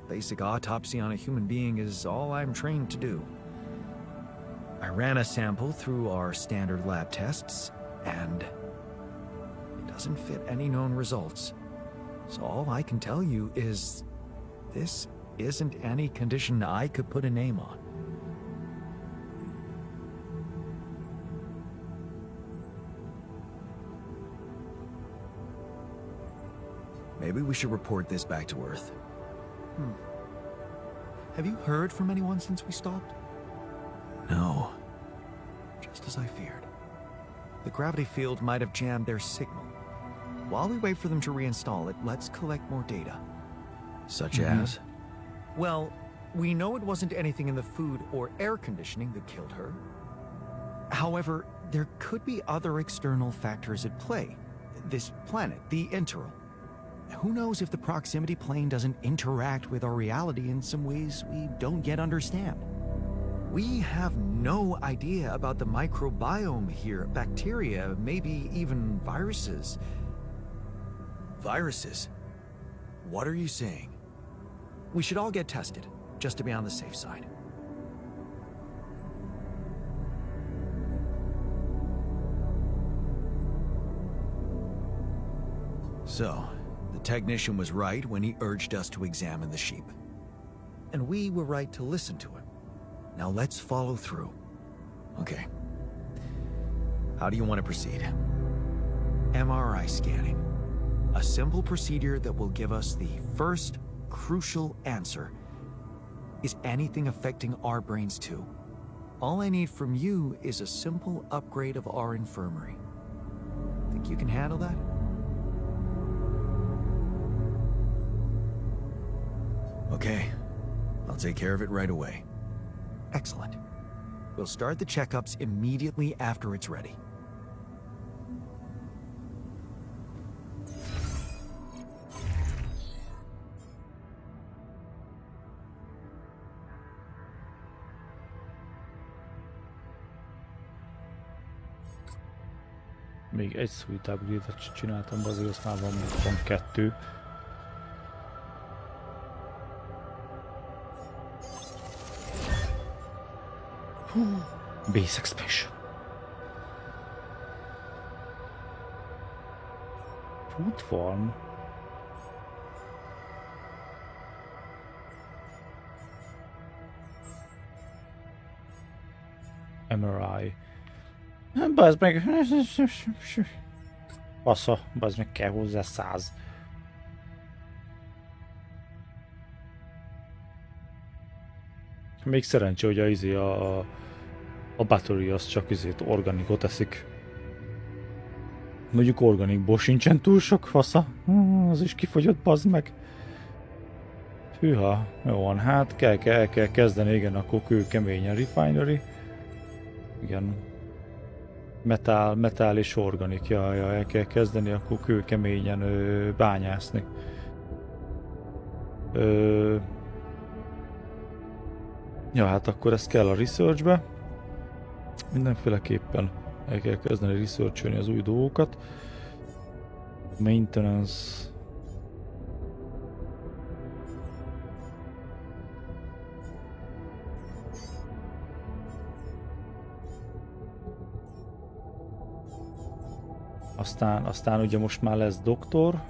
Basic autopsy on a human being is all I'm trained to do. I ran a sample through our standard lab tests, and it doesn't fit any known results. So all I can tell you is this isn't any condition I could put a name on. Maybe we should report this back to Earth. Have you heard from anyone since we stopped? No. Just as I feared. The gravity field might have jammed their signal. While we wait for them to reinstall it, let's collect more data. Such as? Well, we know it wasn't anything in the food or air conditioning that killed her. However, there could be other external factors at play. This planet, the Enteral. Who knows if the proximity plane doesn't interact with our reality in some ways we don't yet understand? We have no idea about the microbiome here, bacteria, maybe even viruses. Viruses? What are you saying? We should all get tested, just to be on the safe side. So, the technician was right when he urged us to examine the sheep. And we were right to listen to him. Now let's follow through. Okay. How do you want to proceed? MRI scanning. A simple procedure that will give us the first crucial answer. Is anything affecting our brains too? All I need from you is a simple upgrade of our infirmary. Think you can handle that? Okay. I'll take care of it right away. Excellent. We'll start the checkups immediately after it's ready. Még egy sweet upgrade-et csináltam, de azért azt már van még pont 2. Base expansion. Food farm. MRI. Bazd meg. Passza, bazd meg, kell hozzá 100. Még szerencsé, hogy a battery az csak organikot eszik. Mondjuk organikból sincsen túl sok fasza. Az is kifogyott, bazd meg. Hűha, jó van, hát kell kezdeni, igen, akkor kőkeményen refinery. Igen. Metál és organik, ja, el kell kezdeni, akkor kőkeményen bányászni. Ja, hát akkor ez kell a researchbe. Mindenféleképpen el kell kezdeni researcholni az új dolgokat. Maintenance. Aztán ugye most már lesz doktor.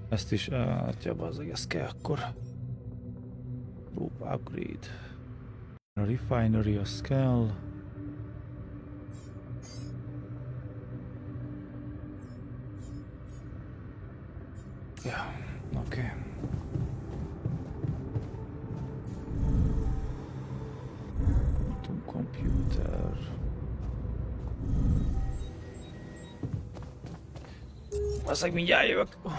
Ezt is, hát bazzeg, ez kell akkor. Upgrade. A refinery, az kell. Ja, Oké. Quantum computer. Aztán mindjárt jövök. Na.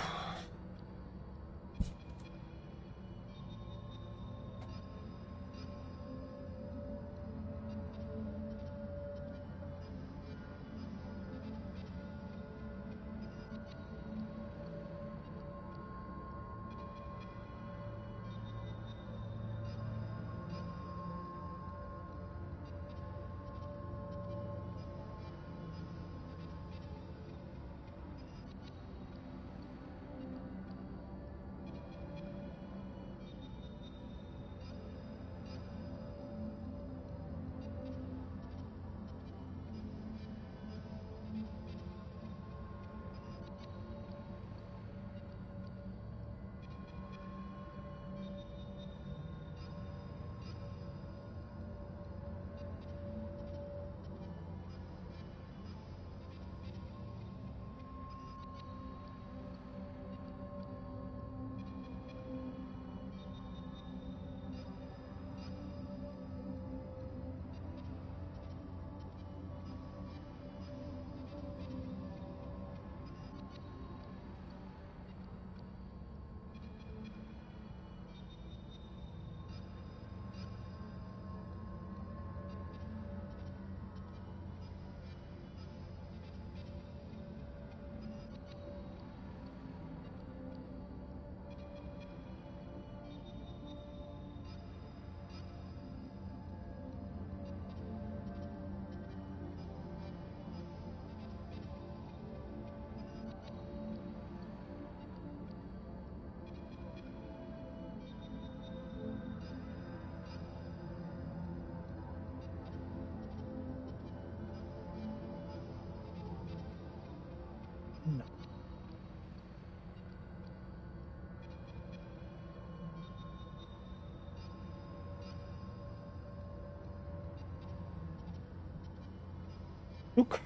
Look.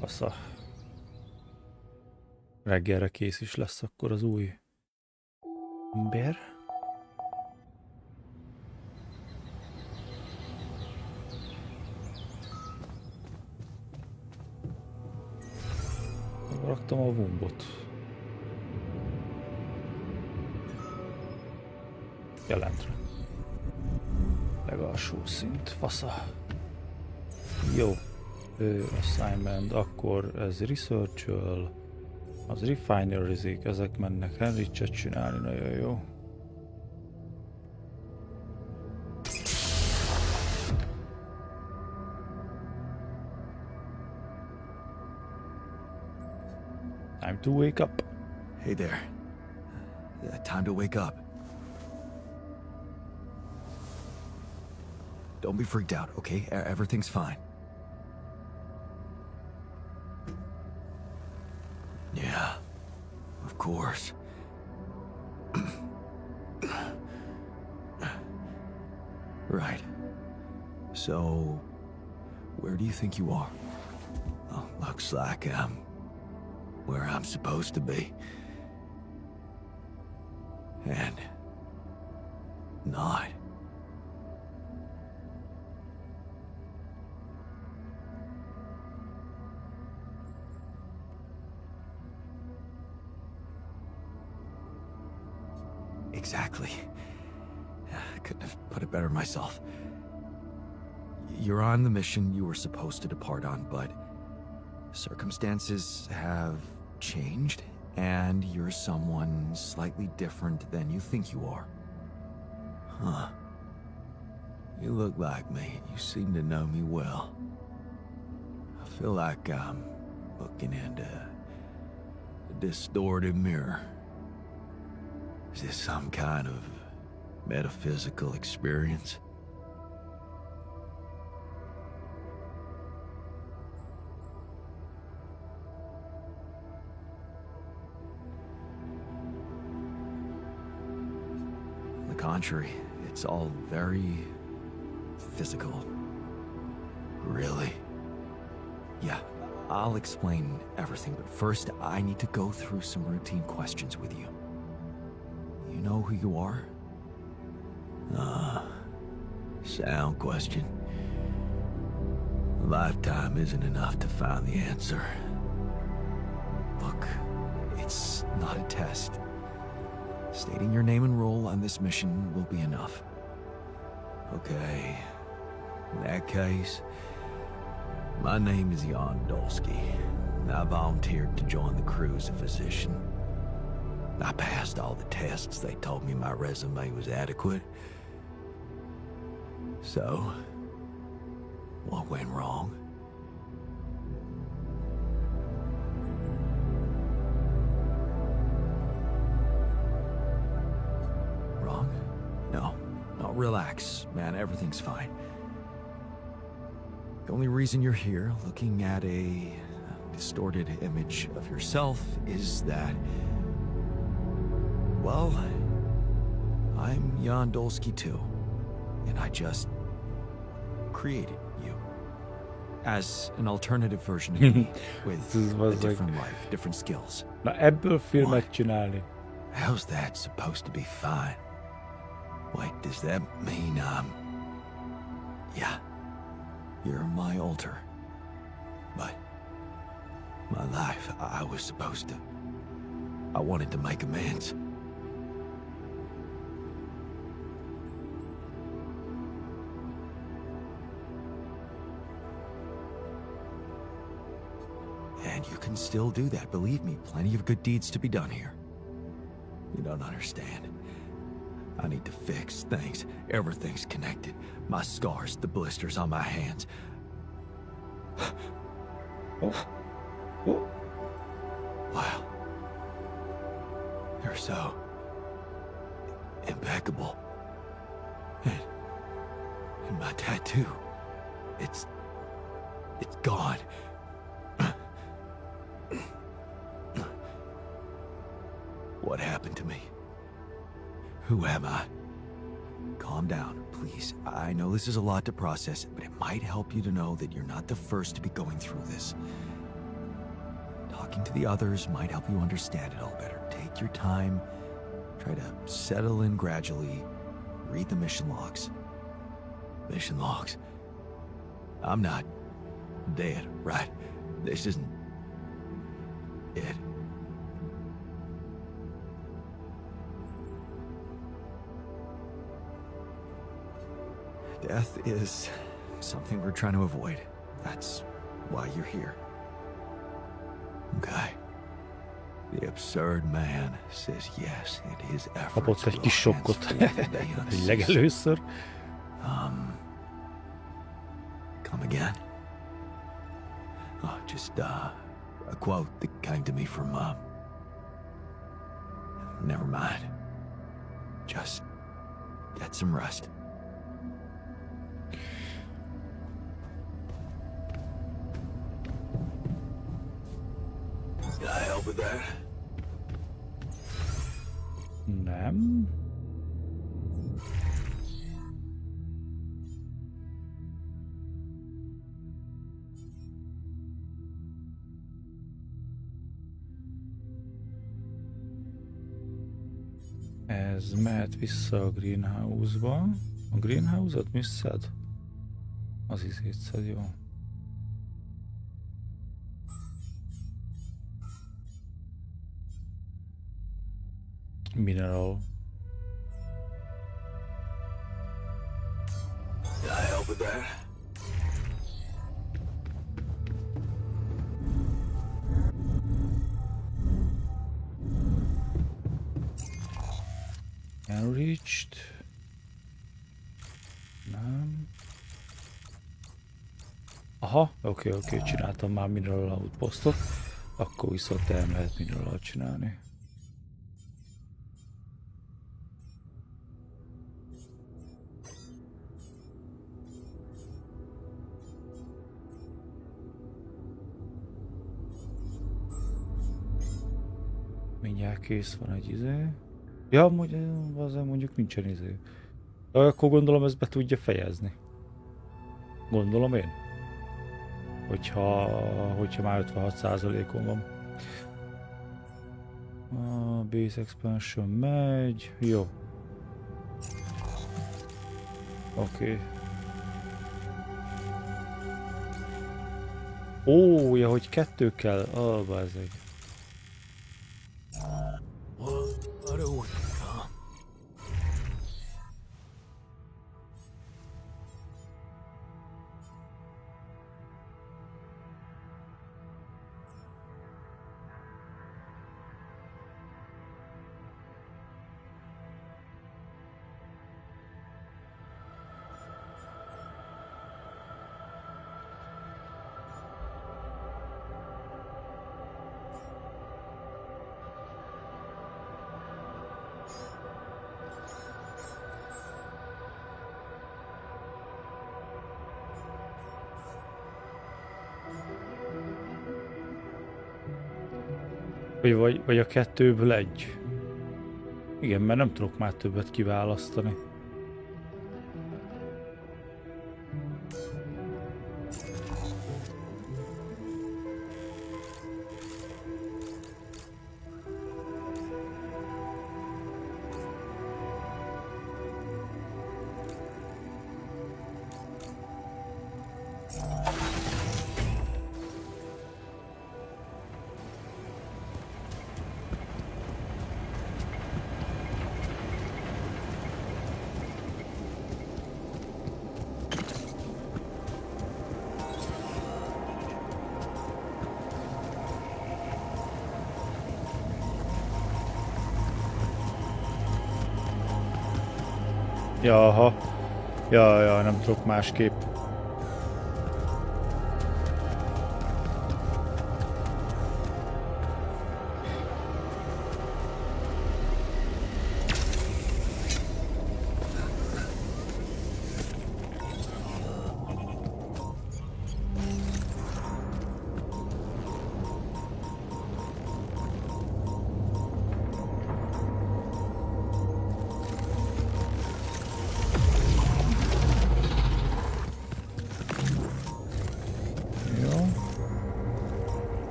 Assza. Reggelre kész is lesz akkor az új ember. Raktam a Wumbot. Jelentre. Legalsó szint. Fasza. Jó. Assignment. Akkor ez research-öl. Az refinery-zik. Ezek mennek Henricset csinálni. Nagyon jó. Time to wake up. Hey there. Time to wake up. Don't be freaked out, okay? Everything's fine. Yeah, of course. Right. So, where do you think you are? Oh, looks like where I'm supposed to be. And not. Exactly. I couldn't have put it better myself. You're on the mission you were supposed to depart on, but circumstances have changed, and you're someone slightly different than you think you are. Huh. You look like me. You seem to know me well. I feel like I'm looking into a distorted mirror. Is this some kind of metaphysical experience? On the contrary, it's all very physical. Really? Yeah, I'll explain everything, but first I need to go through some routine questions with you. You know who you are? Sound question. A lifetime isn't enough to find the answer. Look, it's not a test. Stating your name and role on this mission will be enough. Okay. In that case, my name is Jan Dolsky. I volunteered to join the crew as a physician. I passed all the tests. They told me my resume was adequate. So, what went wrong? Wrong? No, relax, man. Everything's fine. The only reason you're here, looking at a distorted image of yourself, is that, well, I'm Jan Dolsky too, and I just created you as an alternative version of me with This was a like- different life, different skills. Na ebből filmet csinálni. How's that supposed to be fine? Wait, does that mean Yeah, you're my alter, but my life, I was supposed to... I wanted to make amends. and you can still do that. Believe me, plenty of good deeds to be done here. You don't understand. I need to fix things. Everything's connected. My scars, the blisters on my hands. Oh. Oh. Wow. You're so impeccable. And my tattoo. It's gone. What happened to me? Who am I? Calm down, please. I know this is a lot to process, but it might help you to know that you're not the first to be going through this. Talking to the others might help you understand it all better. Take your time. Try to settle in gradually. Read the mission logs. Mission logs. I'm not dead, right? This isn't it. Death is something we're trying to avoid. That's why you're here. Okay. The absurd man says yes, and his efforts Kapott egy will kis sokkot. henceforth be unceasing. Legelőször. Come again? Oh, just a quote that came to me from Never mind. Just get some rest. Can I help with that? Nem. Ez mehet vissza a greenhouse-ba. A greenhouse-ot mi szed? Az izét szed, jó. Mineral. Can I help with that? Enriched. Nem. Aha, oké, csináltam már mineral outpostot. Akkor viszont el lehet mineral csinálni. Mindjárt kész van egy izé. Ja, amúgy azért mondjuk nincsen izé. Akkor gondolom ezt be tudja fejezni. Gondolom én. hogyha már 56%-on van. A base expansion megy, jó. Oké. Ó, ja, hogy 2 kell. Ó, bazzeg. What do we come? Vagy a 2-ből 1. Igen, mert nem tudok már többet kiválasztani. Jaha. Ja, nem tudok másképp.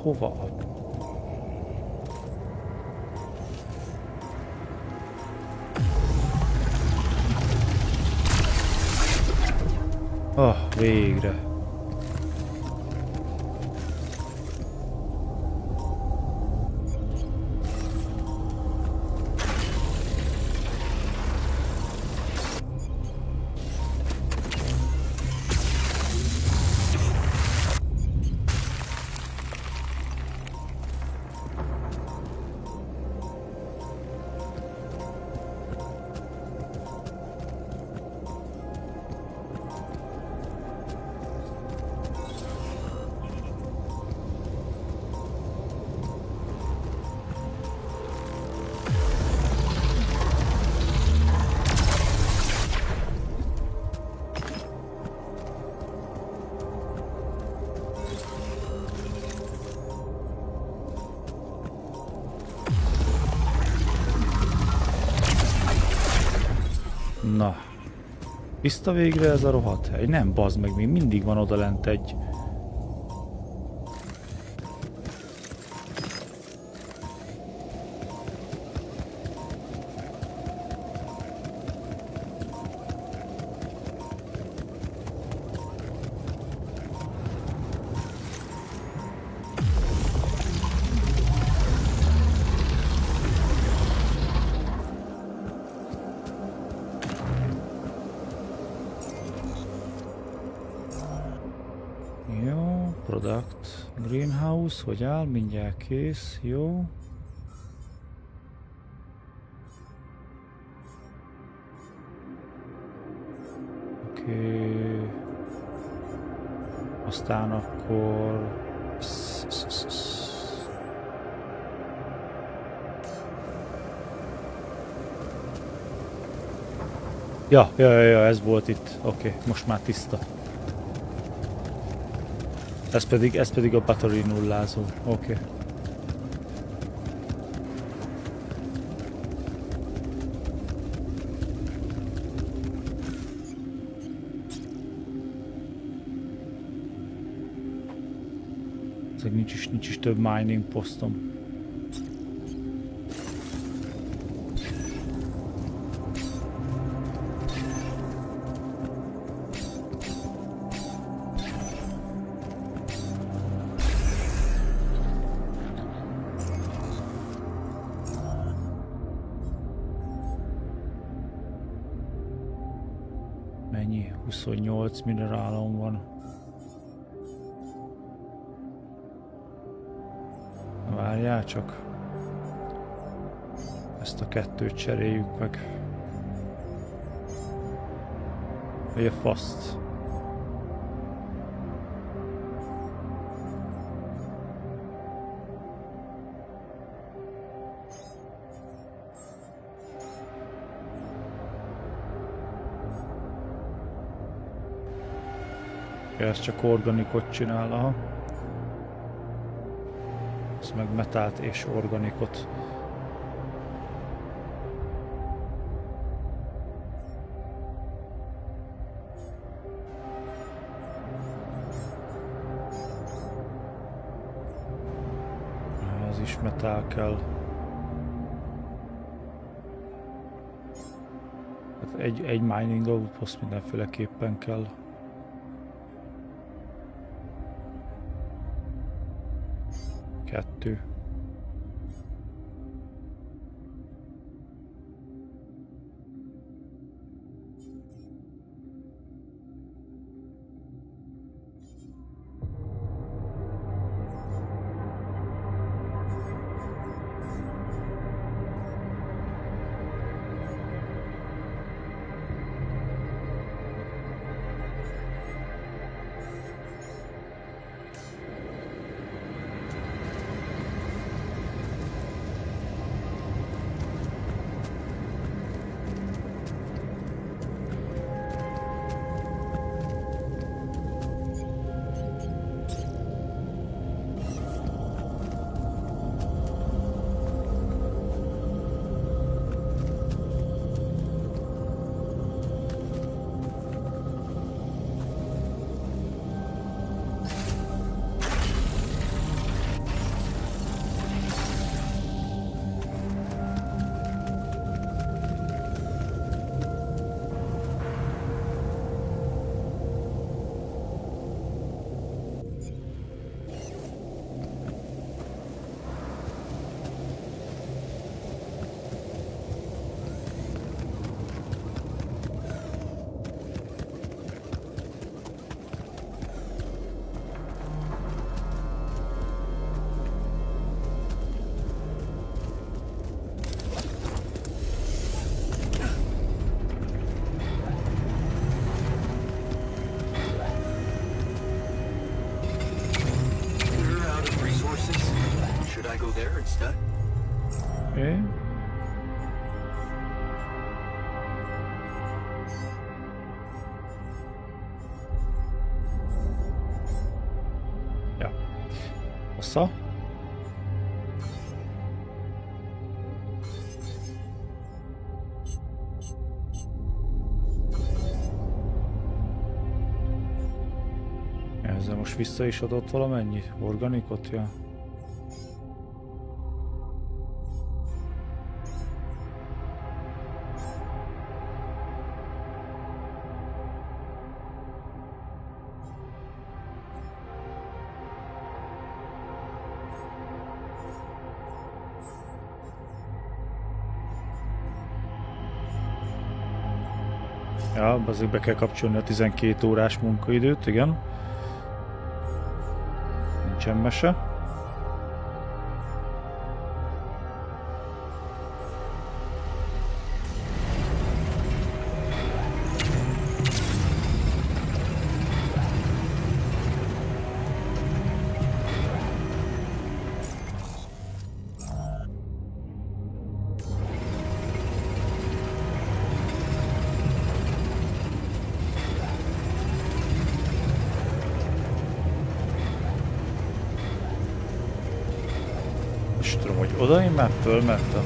Hova? Ah, végre. Na. Tiszta végre ez a rohadt hely? Nem, bazd meg, még mindig van odalent egy... Jó, product, greenhouse, hogy áll, mindjárt kész, jó. Oké. Aztán akkor... Ja, ez volt itt. Oké, most már tiszta. Ez pedig a battery nullázó. Oké. Ezek nincs is több mining posztom. Mennyi? 28 minerálom van. Várjál csak. Ezt a kettőt cseréljük meg. Vagy a faszt. Ez csak organikot csinál, aha. Ez meg metált és organikot. Ez is metál kell. Hát egy mining outpost mindenféleképpen kell. Kettő. Okay. Ja. Passza. Ezzel most vissza is adott valamennyi organikot, ja. Ja, azért be kell kapcsolni a 12 órás munkaidőt, igen. Nincsen mese. És tudom, hogy oda én már fölmentem.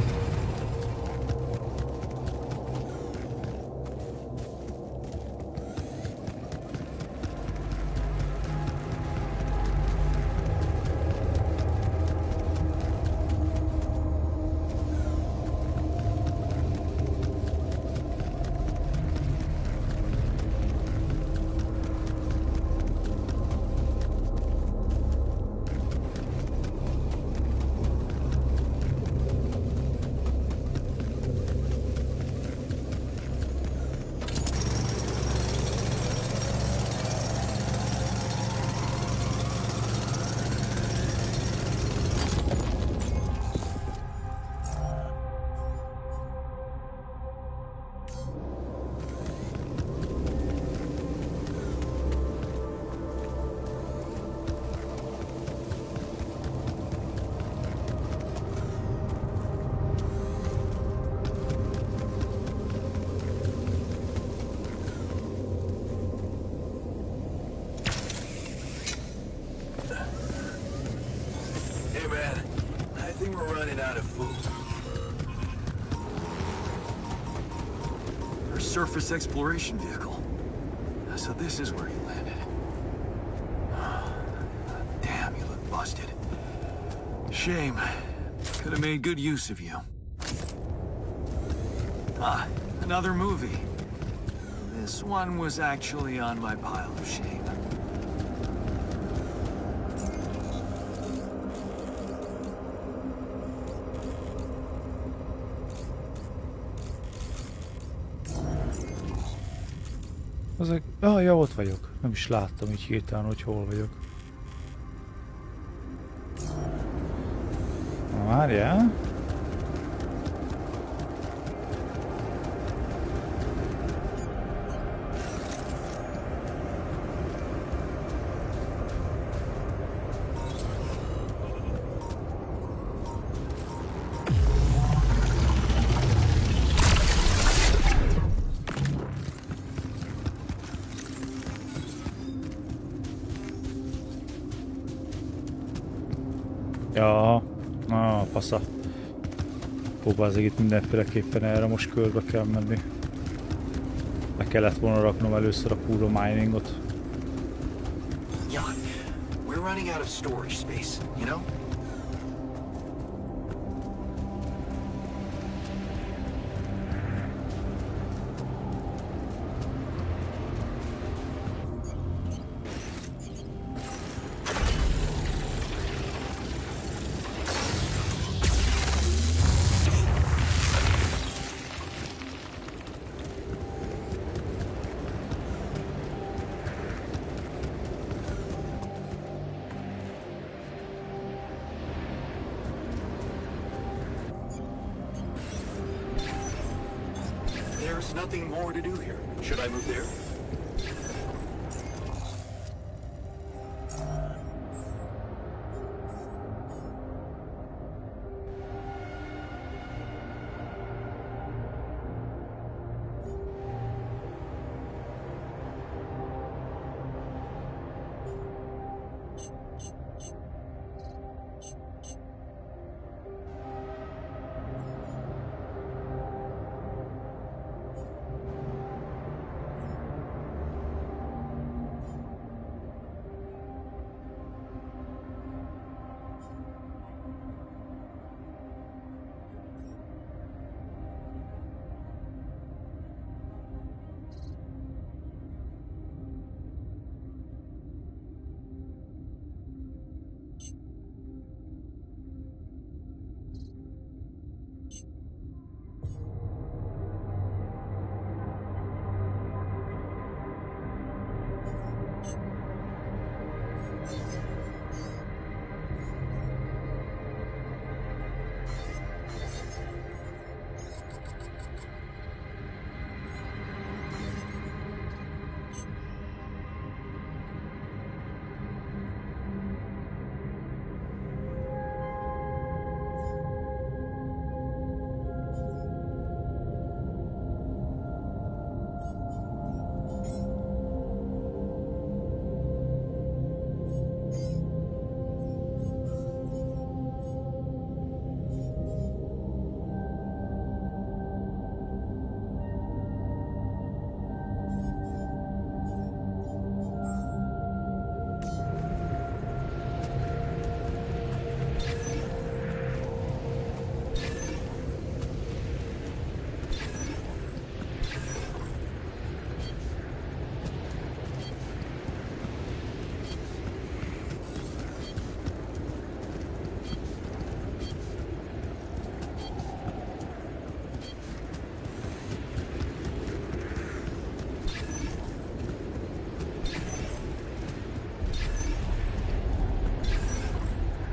kind of fool. Her surface exploration vehicle. So this is where he landed. Damn, you look busted. Shame. Could have made good use of you. Ah, another movie. This one was actually on my pile of shame. Azok... ja, ott vagyok. Nem is láttam így hirtelen, hogy hol vagyok. Na, várjál. Ja, fasza. Próbálzik itt mindenféleképpen erre most körbe kell menni. Le kellett volna raknom először a kurva miningot. Jan, we're running out of storage space, you know? There's nothing more to do here. Should I move there?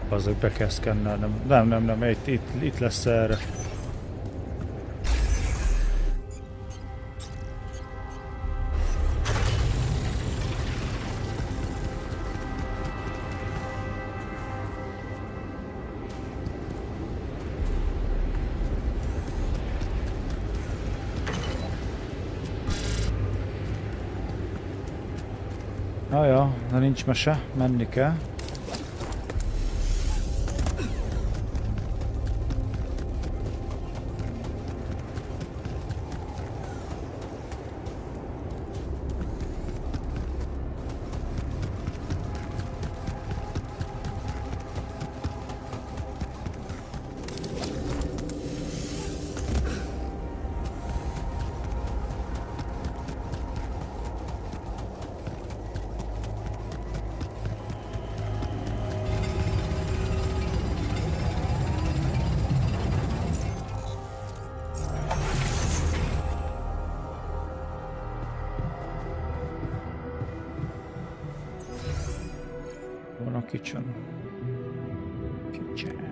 Azok be kell szkennelnem. Nem, itt lesz erre. Ja, de nincs mese, menni kell. kitchen. Kitchen.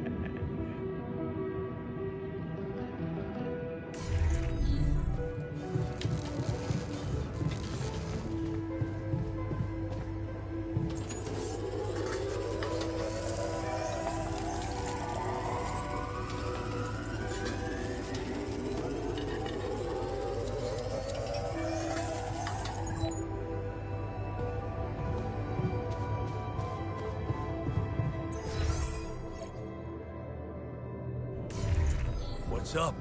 What's up?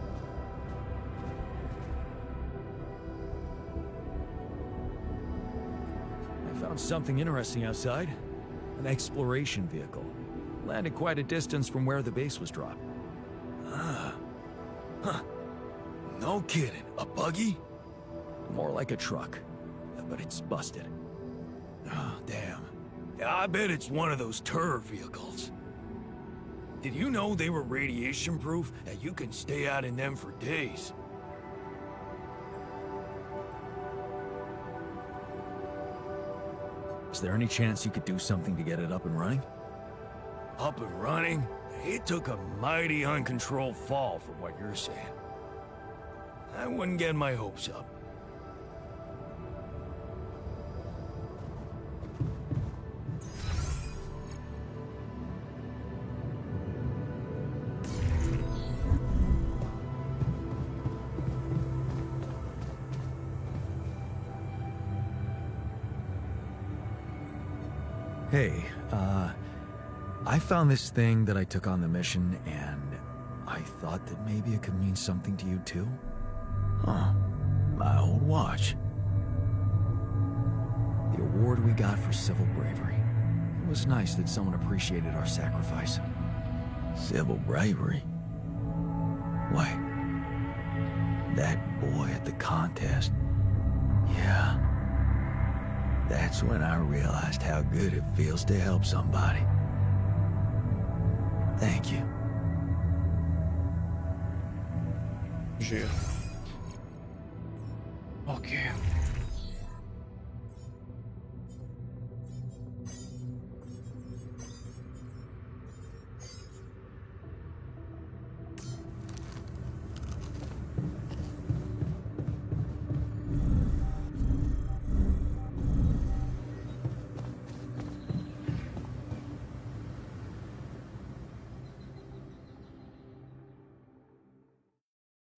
I found something interesting outside. An exploration vehicle. Landed quite a distance from where the base was dropped. Ah. Huh. No kidding. A buggy? More like a truck. But it's busted. Oh, damn. Yeah, I bet it's one of those turret vehicles. Did you know they were radiation proof and you can stay out in them for days? Is there any chance you could do something to get it up and running? Up and running? It took a mighty uncontrolled fall from what you're saying. I wouldn't get my hopes up. Hey, I found this thing that I took on the mission, and I thought that maybe it could mean something to you too. Huh. My old watch. The award we got for civil bravery. It was nice that someone appreciated our sacrifice. Civil bravery? Why? That boy at the contest. Yeah. That's when I realized how good it feels to help somebody. Thank you. Zsír. Oké.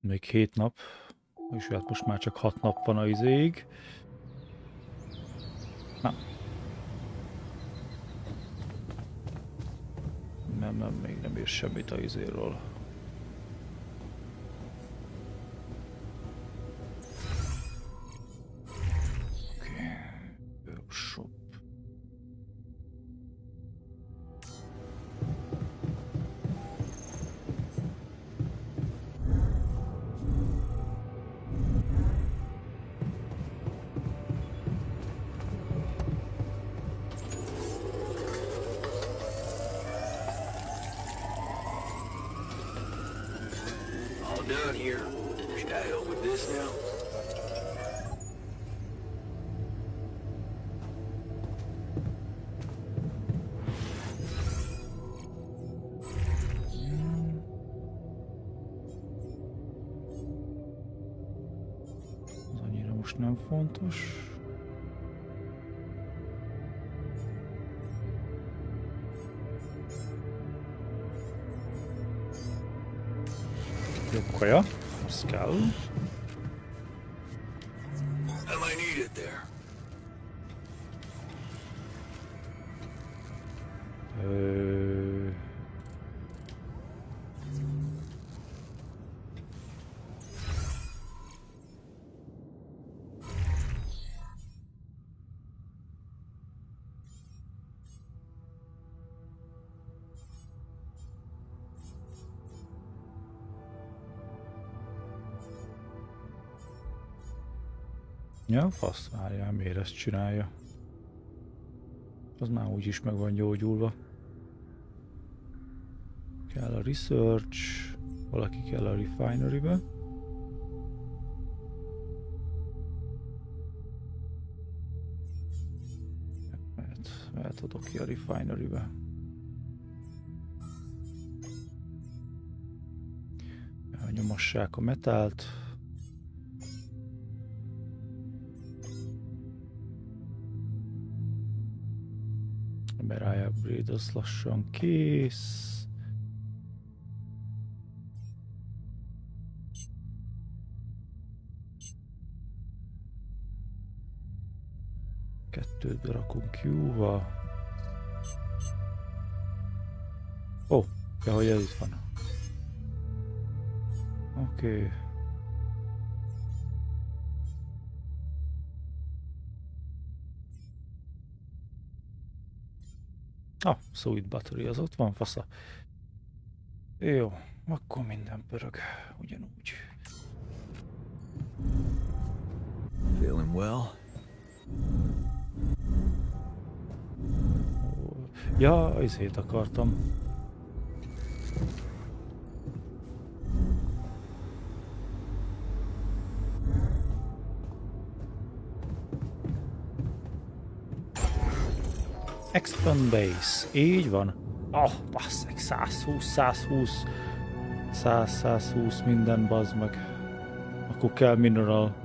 Még 7 nap, és hát most már csak 6 nap van a izéig. Nem. Nem, még nem ír semmit a izéről. Oké. Workshop. Done here. Should I help with this now? Az annyira most nem fontos. Jobb kaja, az kell. I might need it there. Ja, fasz, várjál, miért ezt csinálja? Az már úgyis meg van gyógyulva. Kell a research, valaki kell a refinery-be. Mehet oda ki a refinery-be. Nyomassák a metált. Berája upgrade az lassan kész. Kettőt berakunk Q-ba. Ó, ja, hogy ez itt van. Oké. Ah, Sweet Battery az ott van, fasza. Jó, akkor minden pörög, ugyanúgy. Feeling well? Ja, izét akartam. Expand base. Így van. Oh, basszeg, 120 minden, bazd meg. Akkor kell mineral.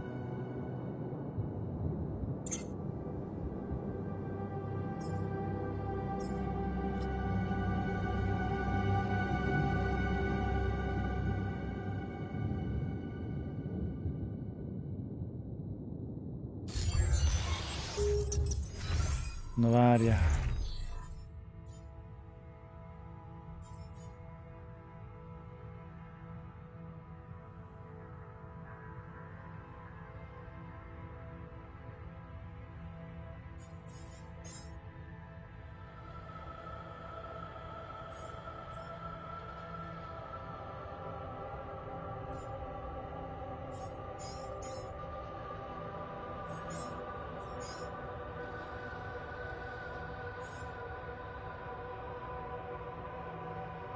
Na várjál.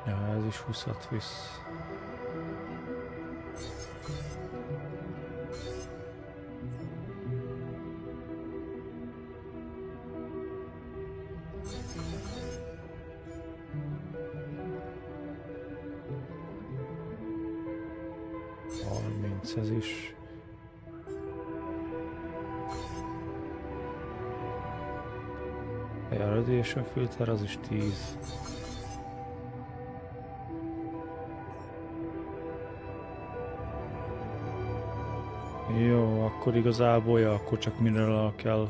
Ja, ez is 20-at visz. Ez is. A radiation filter az is 10. Jó, akkor igazából, ja, akkor csak mineral kell.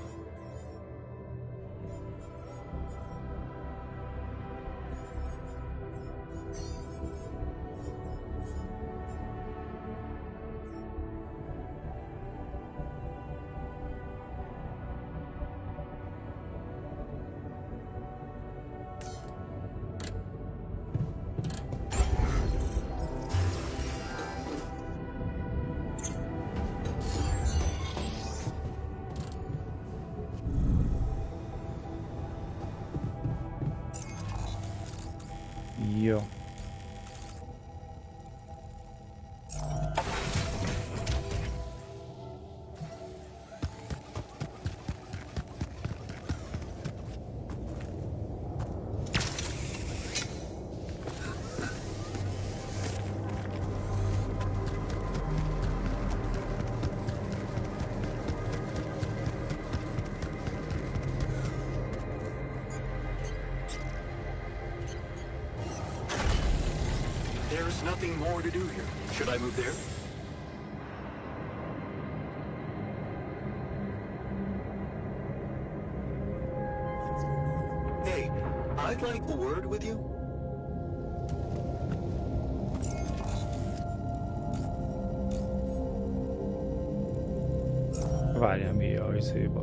Jó. There's nothing more to do here. Should I move there? Hey, I'd like a word with you. Várjál, mi a izéba?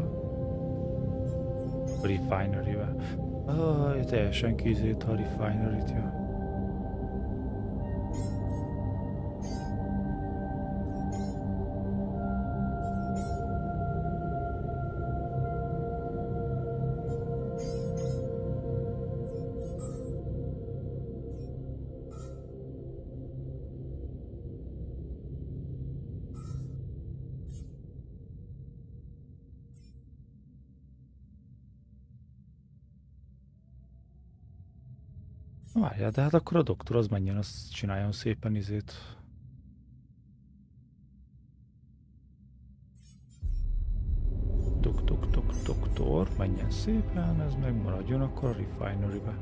A refinery-be. Teljesen kizét a refinery-t, ja. Várjál, de hát akkor a doktor az menjen, azt csináljon szépen izét. Doktor, menjen szépen, ez megmaradjon akkor a refinery-be.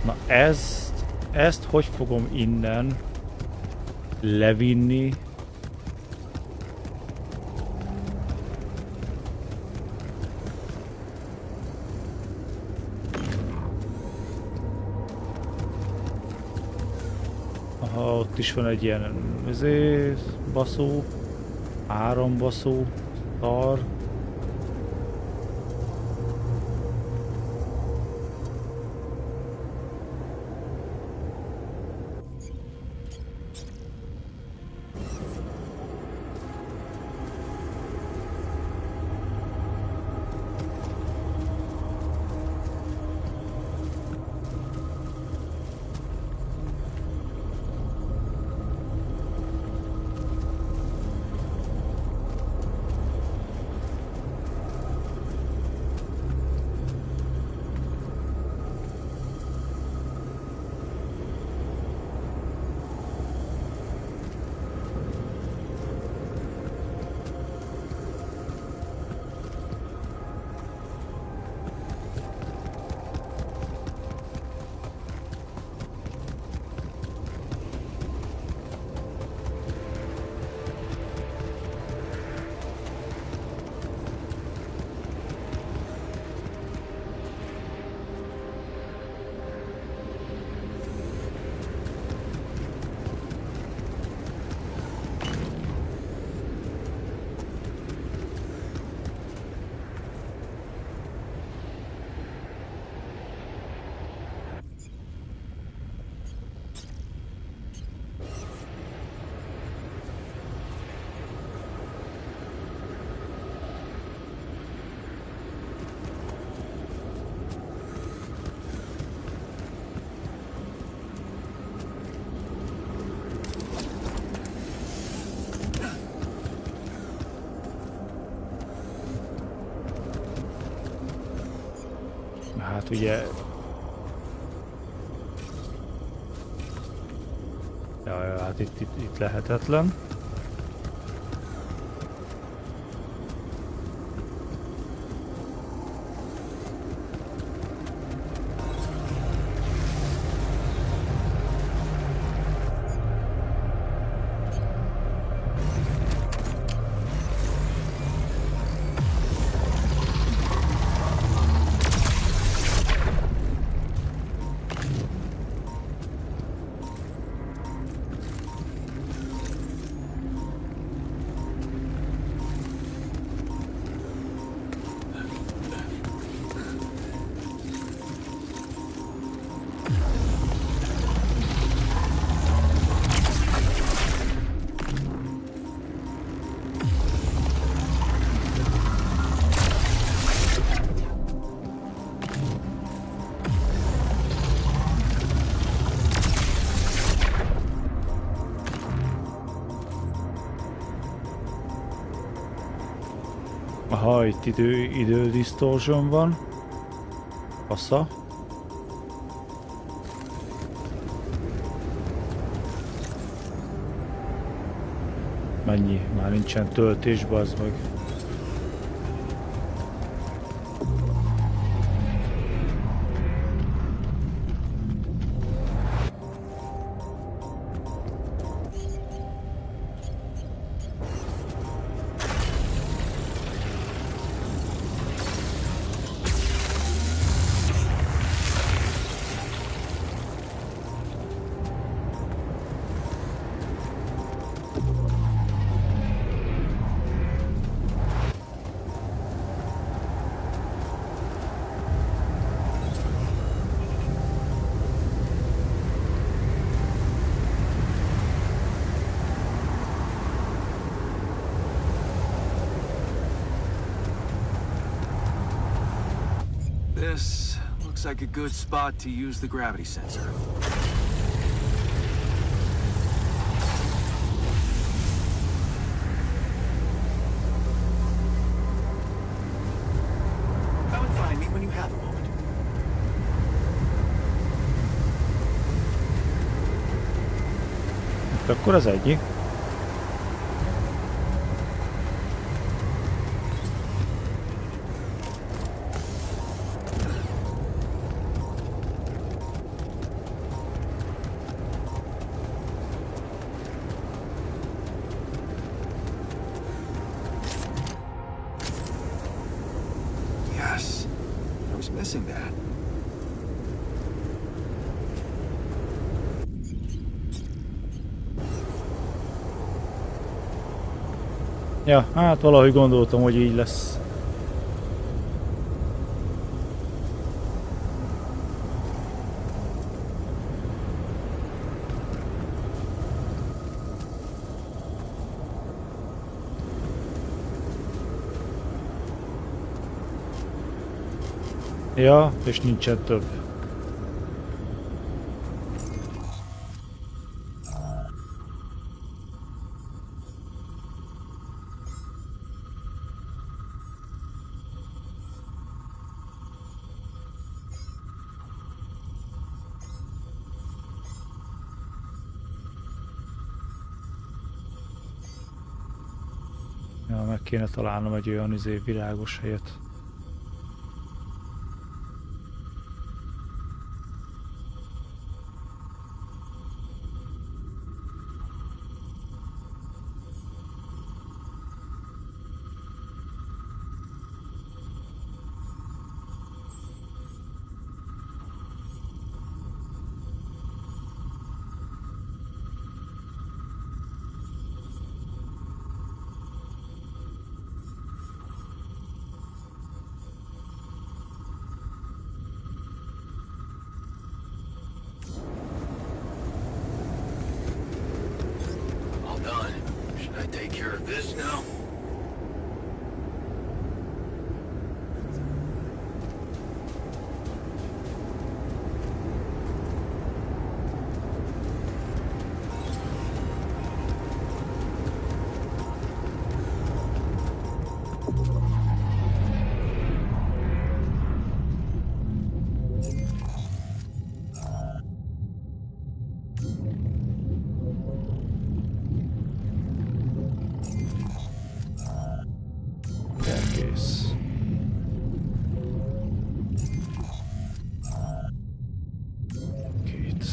Na ezt hogy fogom innen levinni? Aha, ott is van egy ilyen baszó, árambaszó, szar. Hát ugye... Jaj, hát itt lehetetlen. Aha, itt idő distortion van. Passza. Mennyi? Már nincsen töltés, bazd meg. This looks like a good spot to use the gravity sensor. Come and find me when you have a moment. Akkor az egyik. Yes, I was missing that. Ja, hát valahogy gondoltam, hogy így lesz. Ja, és nincsen több. Ja, meg kéne találnom egy olyan virágos helyet. All done. Should I take care of this now? Kész. Két.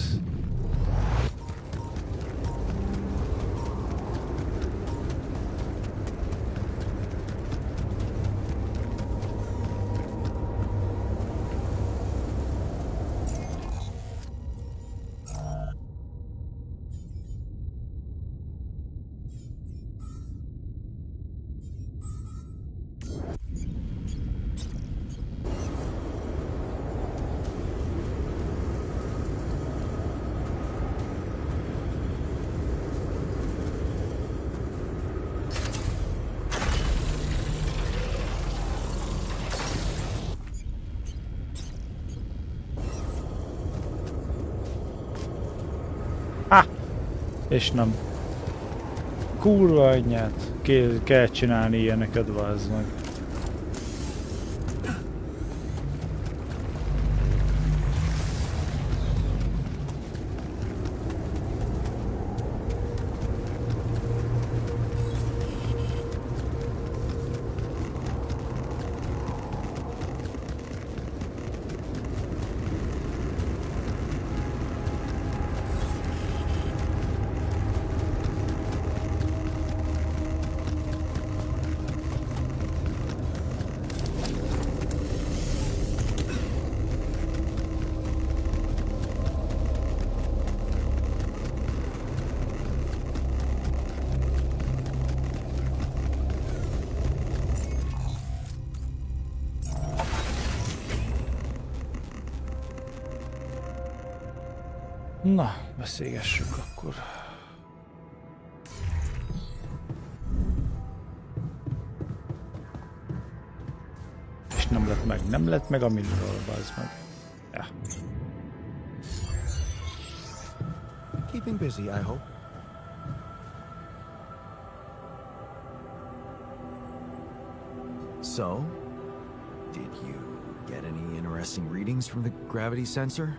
És nem. Kurva anyját. Kell csinálni ilyeneket, vázd meg. Na, beszélgessünk akkor. És nem lett meg a milliról, bazd meg. Ja. Keeping busy, I hope. So, did you get any interesting readings from the gravity sensor?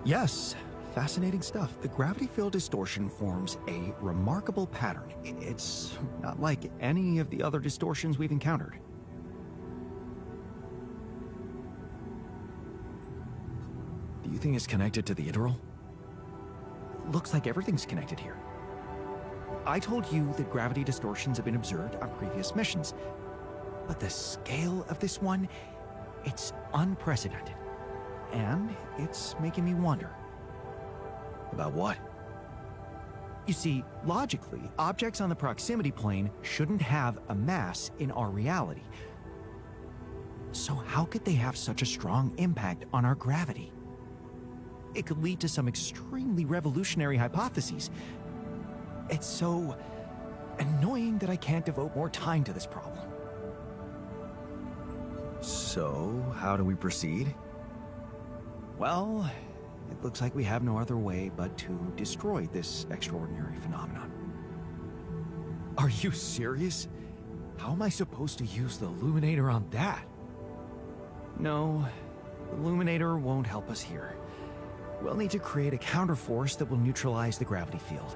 Yes, fascinating stuff. The gravity field distortion forms a remarkable pattern. It's not like any of the other distortions we've encountered. Do you think it's connected to the Iteral? Looks like everything's connected here. I told you that gravity distortions have been observed on previous missions, but the scale of this one, it's unprecedented. And it's making me wonder. About what? You see, logically, objects on the proximity plane shouldn't have a mass in our reality. So how could they have such a strong impact on our gravity? It could lead to some extremely revolutionary hypotheses. It's so annoying that I can't devote more time to this problem. So, how do we proceed? Well, it looks like we have no other way but to destroy this extraordinary phenomenon. Are you serious? How am I supposed to use the Illuminator on that? No, the Illuminator won't help us here. We'll need to create a counterforce that will neutralize the gravity field.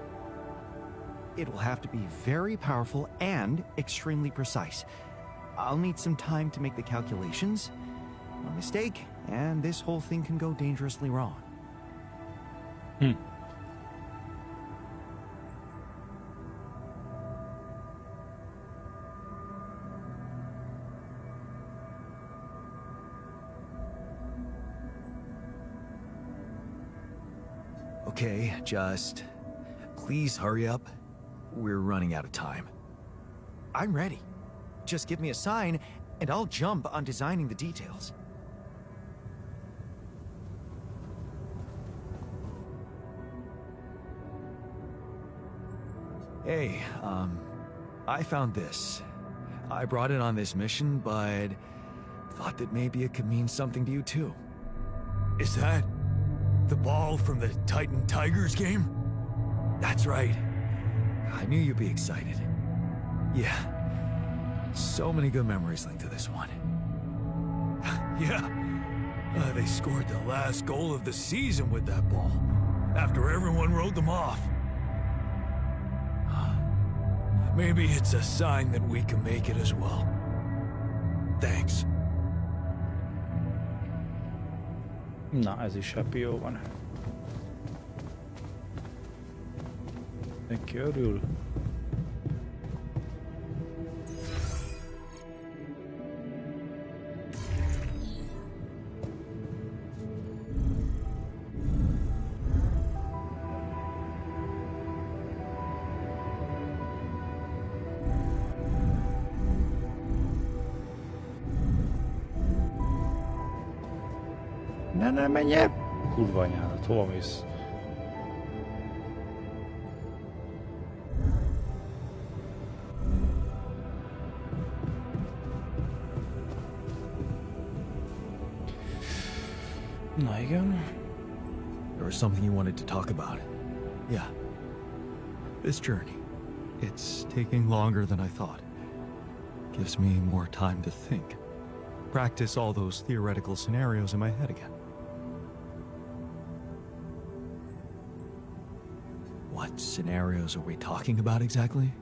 It will have to be very powerful and extremely precise. I'll need some time to make the calculations. One mistake, and this whole thing can go dangerously wrong. Okay, just please hurry up. We're running out of time. I'm ready. Just give me a sign, and I'll jump on designing the details. Hey, I found this. I brought it on this mission, but thought that maybe it could mean something to you too. Is that the ball from the Titan Tigers game? That's right. I knew you'd be excited. Yeah. So many good memories linked to this one. Yeah. They scored the last goal of the season with that ball, after everyone wrote them off. Maybe it's a sign that we can make it as well. Thanks. Na, ez is happy, jó van. Neki örül. Ne menjél! Kurva anyádat, hova mész? Na igen. There was something you wanted to talk about. Yeah. This journey. It's taking longer than I thought. Gives me more time to think. Practice all those theoretical scenarios in my head again. What scenarios are we talking about exactly?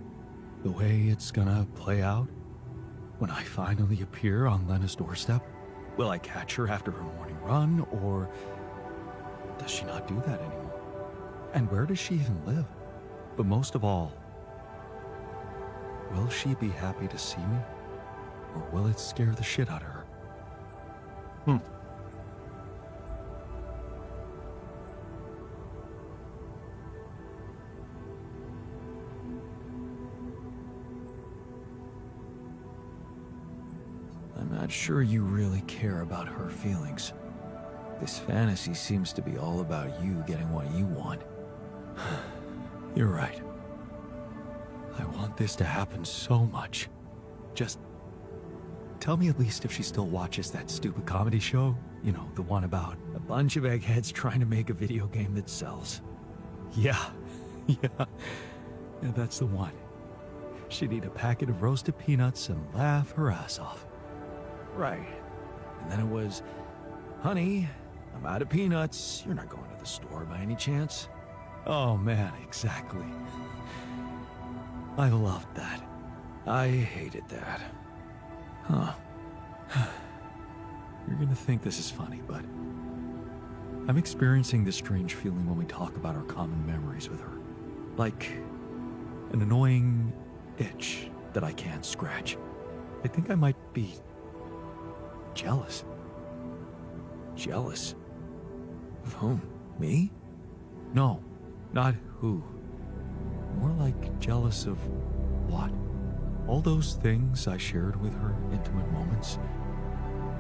The way it's gonna play out? When I finally appear on Lena's doorstep? Will I catch her after her morning run, or does she not do that anymore? And where does she even live? But most of all, will she be happy to see me? Or will it scare the shit out of her? I'm not sure you really care about her feelings. This fantasy seems to be all about you getting what you want. You're right. I want this to happen so much. Just tell me at least if she still watches that stupid comedy show. You know, the one about a bunch of eggheads trying to make a video game that sells. Yeah, yeah, that's the one. She'd eat a packet of roasted peanuts and laugh her ass off. Right. And then it was, honey, I'm out of peanuts. You're not going to the store by any chance? Oh man, exactly. I loved that. I hated that. Huh. You're gonna think this is funny, but I'm experiencing this strange feeling when we talk about our common memories with her. Like an annoying itch that I can't scratch. I think I might be jealous. Jealous? Of whom? Me? No, not who. More like jealous of what? All those things I shared with her, intimate moments,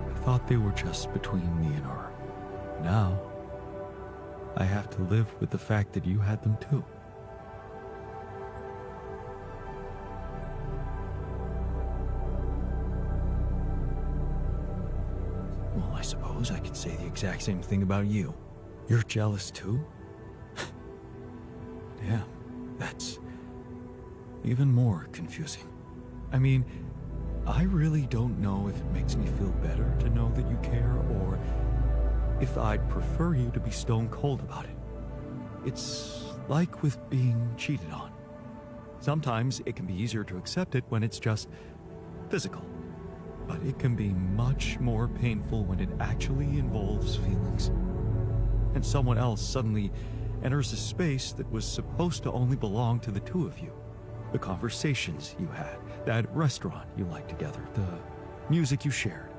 I thought they were just between me and her. Now, I have to live with the fact that you had them too. Well, I suppose I could say the exact same thing about you. You're jealous too? Damn, that's even more confusing. I mean, I really don't know if it makes me feel better to know that you care, or if I'd prefer you to be stone cold about it. It's like with being cheated on. Sometimes it can be easier to accept it when it's just physical, but it can be much more painful when it actually involves feelings. And someone else suddenly enters a space that was supposed to only belong to the two of you. The conversations you had, that restaurant you liked together, the music you shared.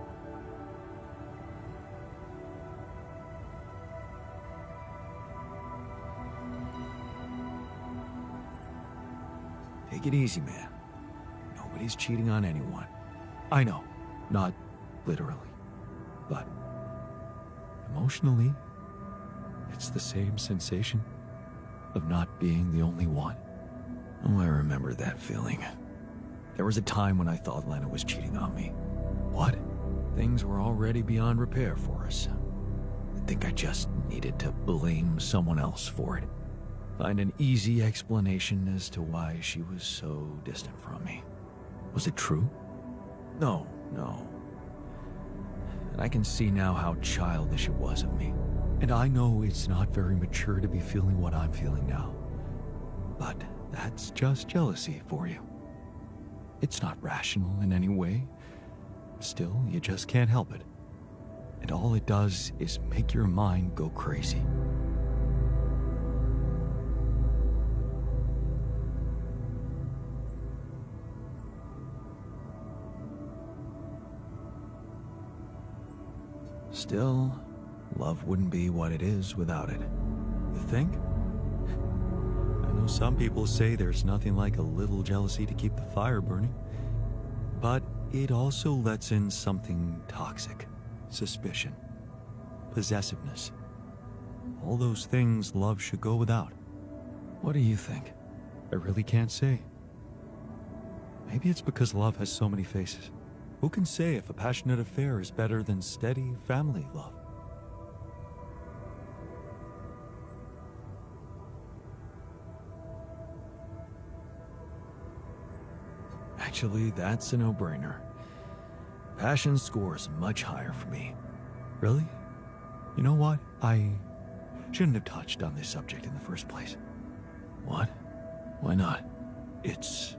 Take it easy, man. Nobody's cheating on anyone. I know, not literally, but emotionally, it's the same sensation of not being the only one. Oh, I remember that feeling. There was a time when I thought Lena was cheating on me. What? Things were already beyond repair for us. I think I just needed to blame someone else for it. Find an easy explanation as to why she was so distant from me. Was it true? No. And I can see now how childish it was of me. And I know it's not very mature to be feeling what I'm feeling now. But that's just jealousy for you. It's not rational in any way. Still, you just can't help it. And all it does is make your mind go crazy. Still, love wouldn't be what it is without it. You think? I know some people say there's nothing like a little jealousy to keep the fire burning. But it also lets in something toxic. Suspicion. Possessiveness. All those things love should go without. What do you think? I really can't say. Maybe it's because love has so many faces. Who can say if a passionate affair is better than steady family love? Actually, that's a no-brainer. Passion scores much higher for me. Really? You know what? I shouldn't have touched on this subject in the first place. What? Why not? It's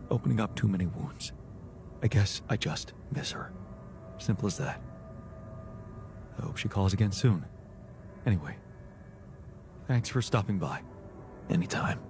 opening up too many wounds. I guess I just miss her. Simple as that. I hope she calls again soon. Anyway, thanks for stopping by. Anytime.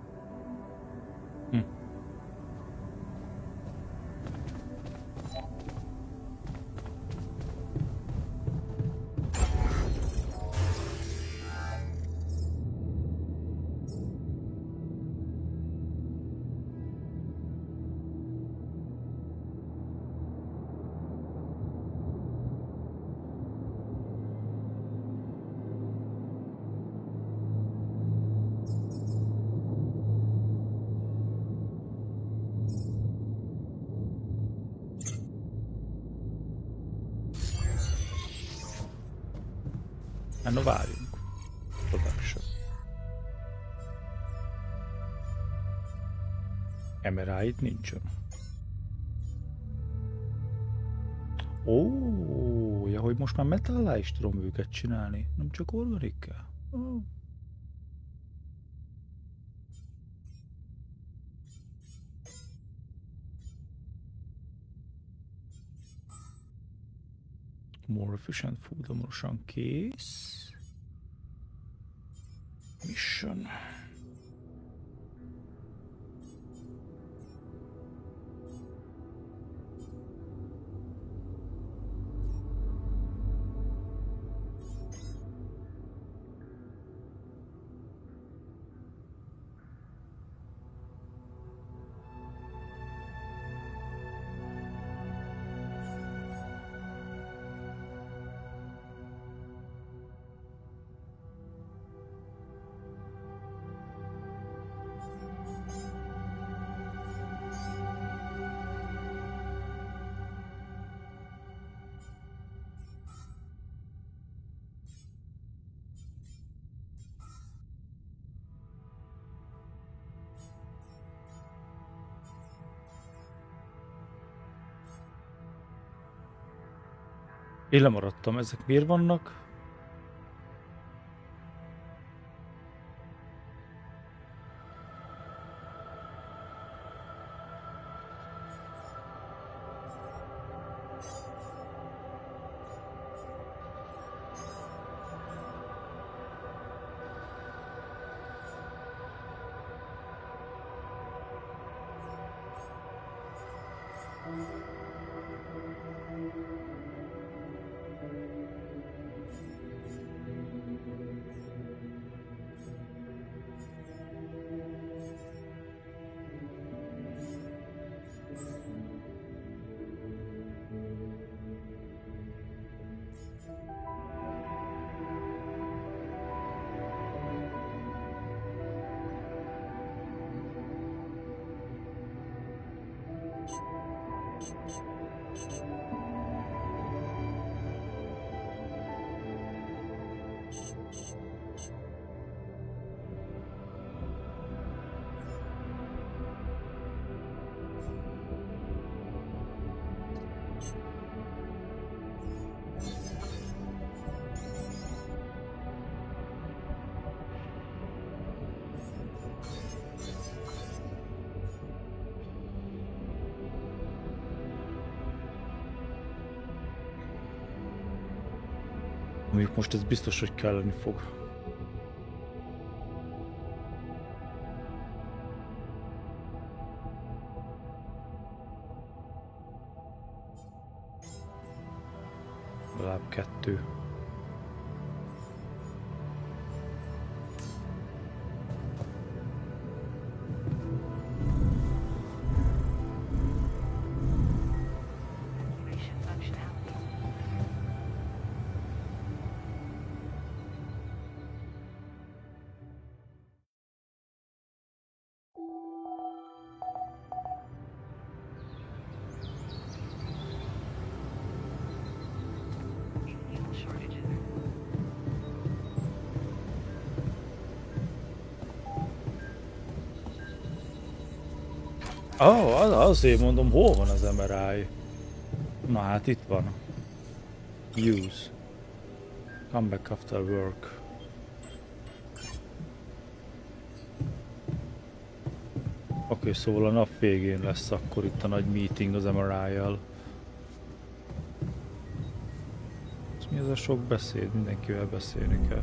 No várjunk. Production. Emerald nincsen. Ó, ja, hogy most már metallá is tudom őket csinálni, nem csak organikkel. Ó. More efficient food, hamarosan kész. Mission. Én lemaradtam, ezek miért vannak? Mondjuk most ez biztos, hogy kelleni fog. Legalább 2. Azért mondom, hol van az MRI? Na hát itt van. Use. Come back after work. Oké, szóval a nap végén lesz akkor itt a nagy meeting az MRI-jal. Mi ez a sok beszéd? Mindenkivel beszélni kell.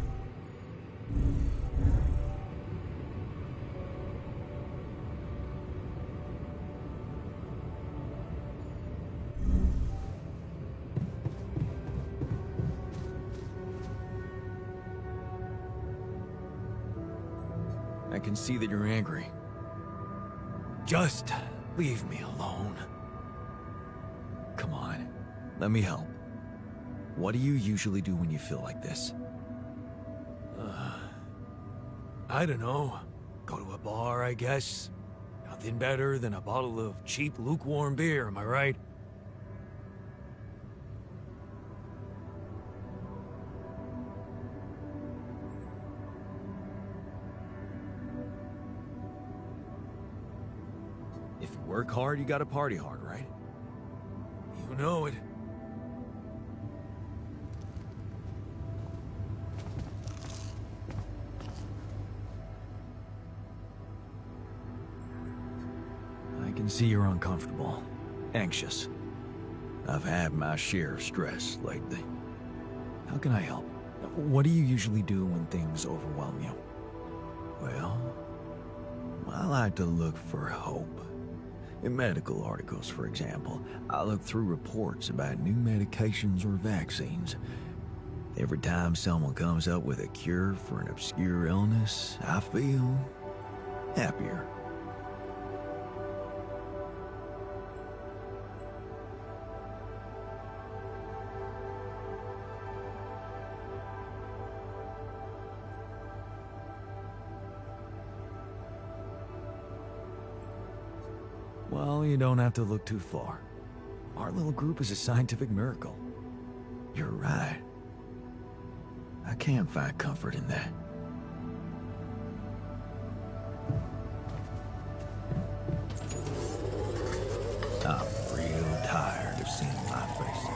I can see that you're angry. Just leave me alone. Come on, let me help. What do you usually do when you feel like this? I don't know. Go to a bar, I guess. Nothing better than a bottle of cheap, lukewarm beer, am I right? work hard, you gotta party hard, right? You know it. I can see you're uncomfortable, anxious. I've had my share of stress lately. How can I help? What do you usually do when things overwhelm you? Well, I like to look for hope. In medical articles, for example, I look through reports about new medications or vaccines. Every time someone comes up with a cure for an obscure illness, I feel happier. Well, you don't have to look too far. Our little group is a scientific miracle. You're right. I can't find comfort in that. I'm real tired of seeing my face.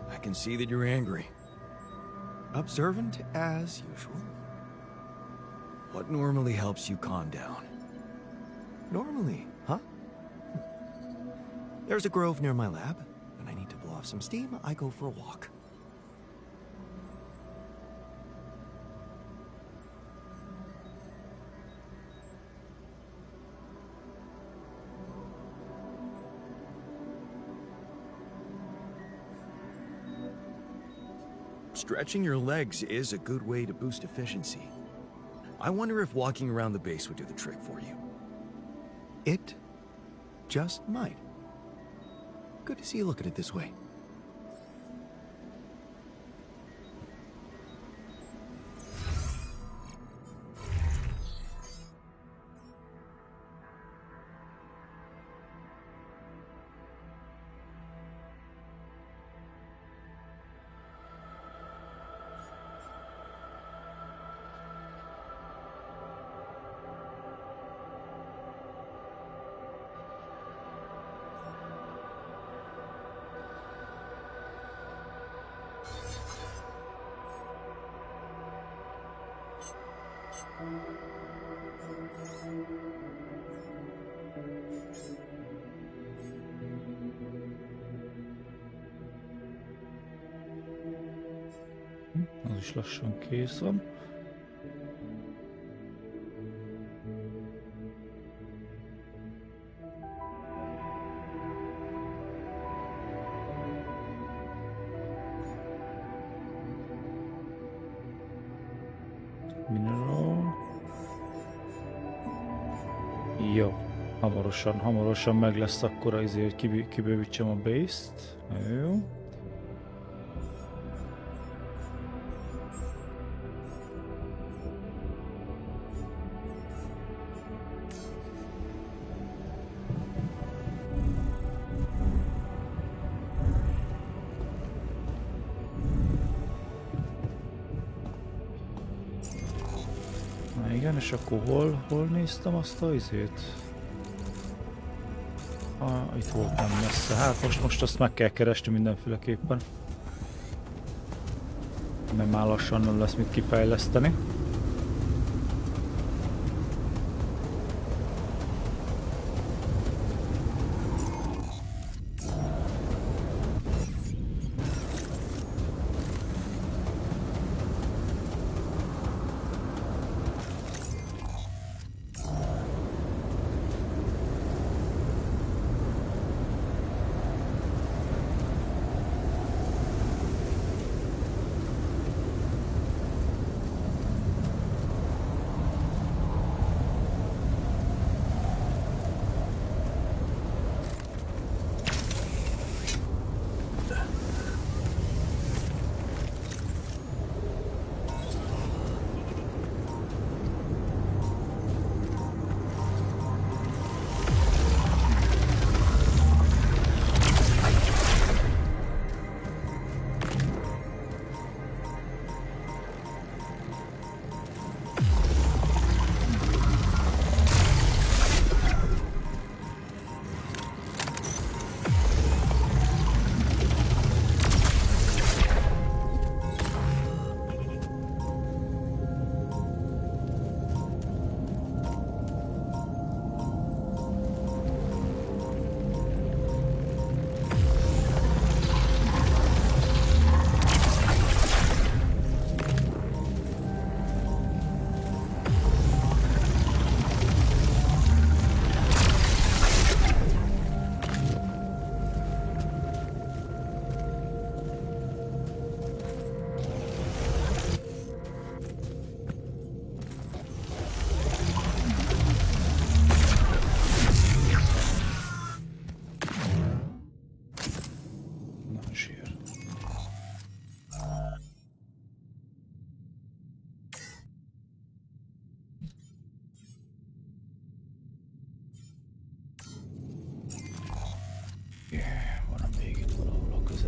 I can see that you're angry. Observant as usual. What normally helps you calm down? Normally, huh? There's a grove near my lab. When I need to blow off some steam, I go for a walk. Stretching your legs is a good way to boost efficiency. I wonder if walking around the base would do the trick for you. It just might. Good to see you look at it this way. Az is lassan kész van. Mineral. Jó. Hamarosan meg lesz akkora hogy kibővítsem a base-t. Jó. Igen, és akkor hol néztem azt a izét? Itt volt nem messze. Hát most azt meg kell keresni mindenféleképpen. Mert már lassan nem lesz mit kifejleszteni.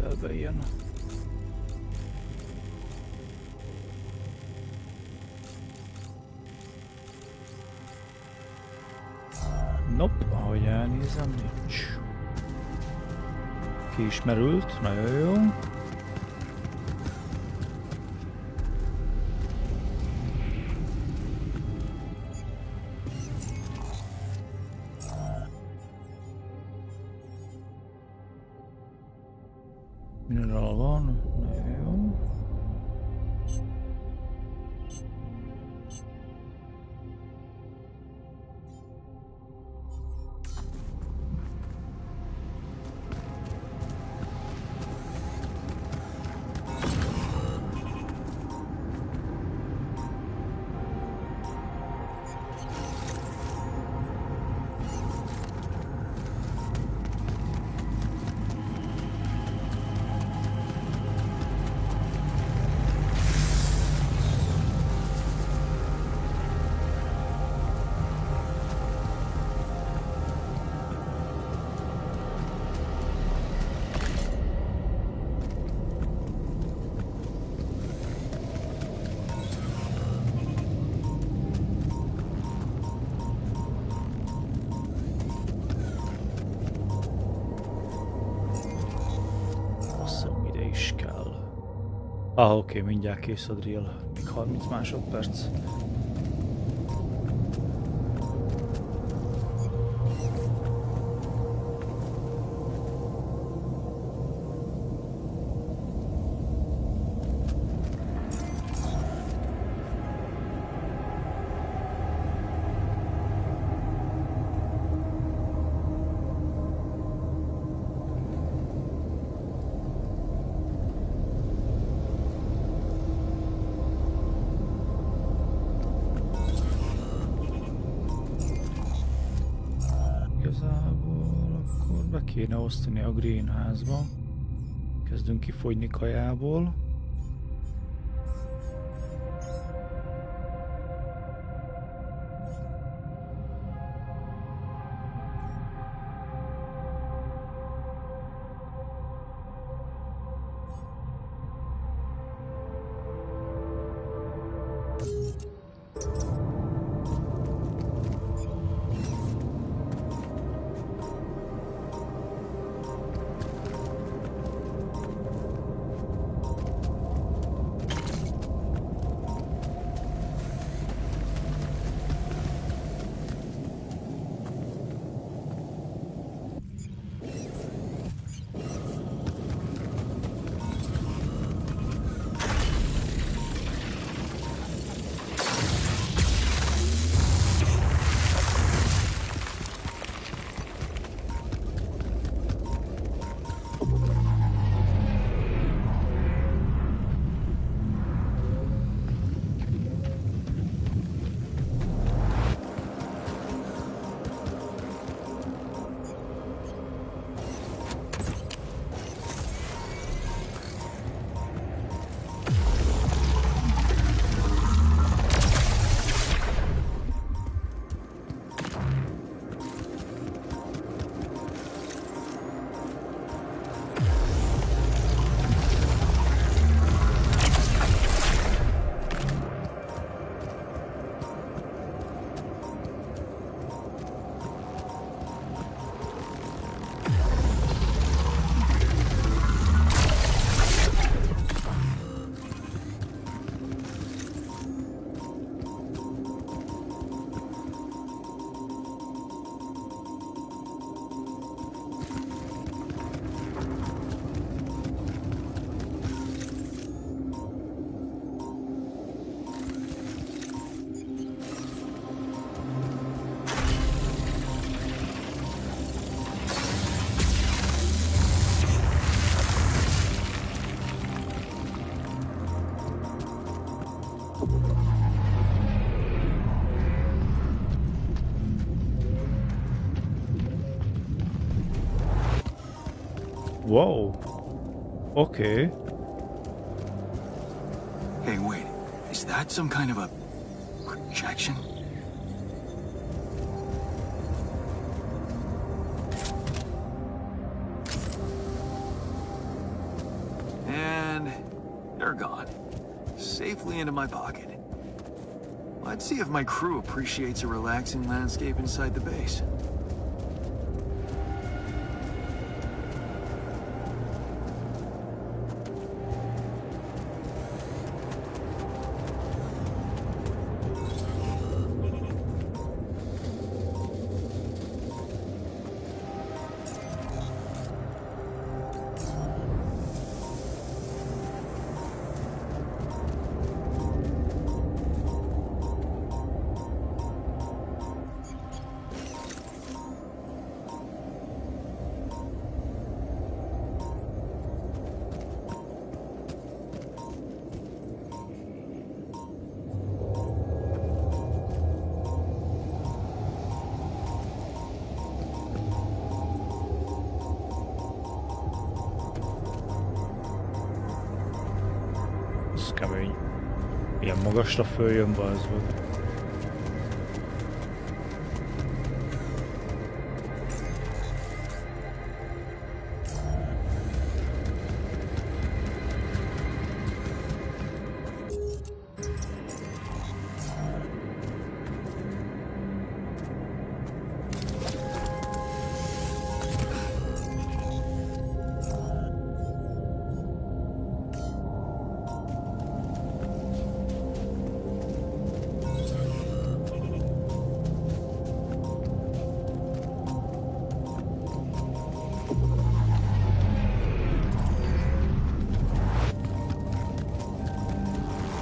közelbe ilyen. Nope, ahogy elnézem, nincs. Kiismerült, nagyon jó. Mineral van, nagyon jó. Oké, mindjárt kész a drill. Még 30 másodperc. Kéne osztani a greenhouse-ba. Kezdünk kifogyni kajából. Whoa. Okay. Hey, wait. Is that some kind of a projection? gone. Safely into my pocket. Let's see if my crew appreciates a relaxing landscape inside the base. Ez kemény. Ilyen magasra följön, bazd meg.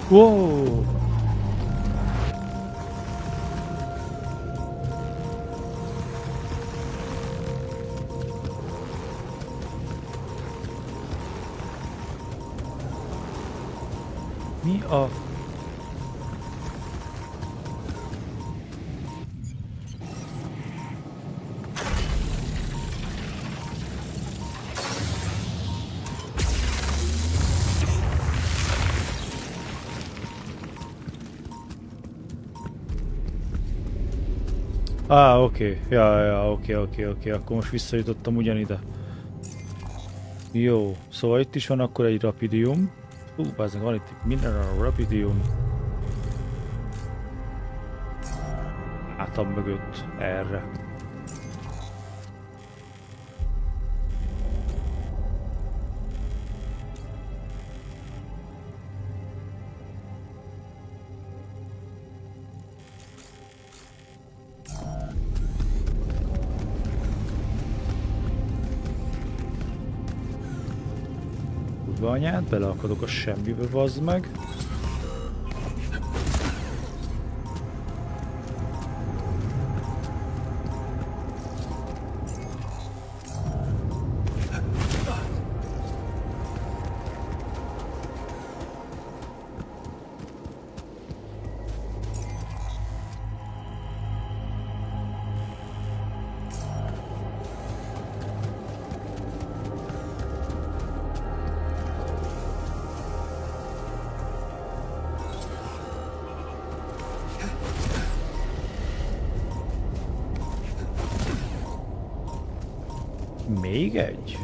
Wow! Mi a... Oké. Ja, oké. Akkor most visszajutottam ugyanide. Jó, szóval itt is van akkor egy rapidium. Báznak, van itt mineral rapidium. Hátam mögött, erre. Anyát, beleakadok a semmibe, bazd meg. Még egy?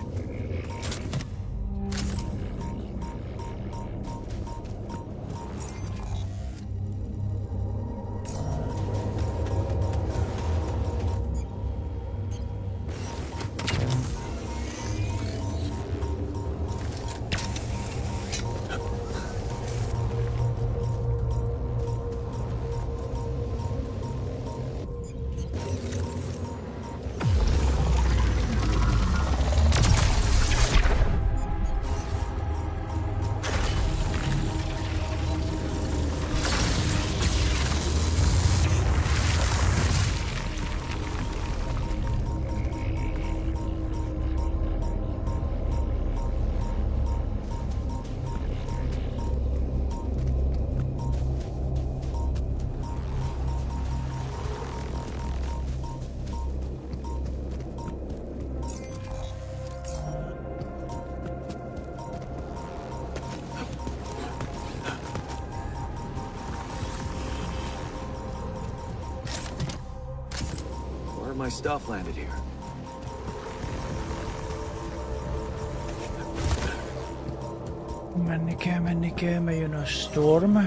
My stuff landed here. Menni kell, mert jön a Storm.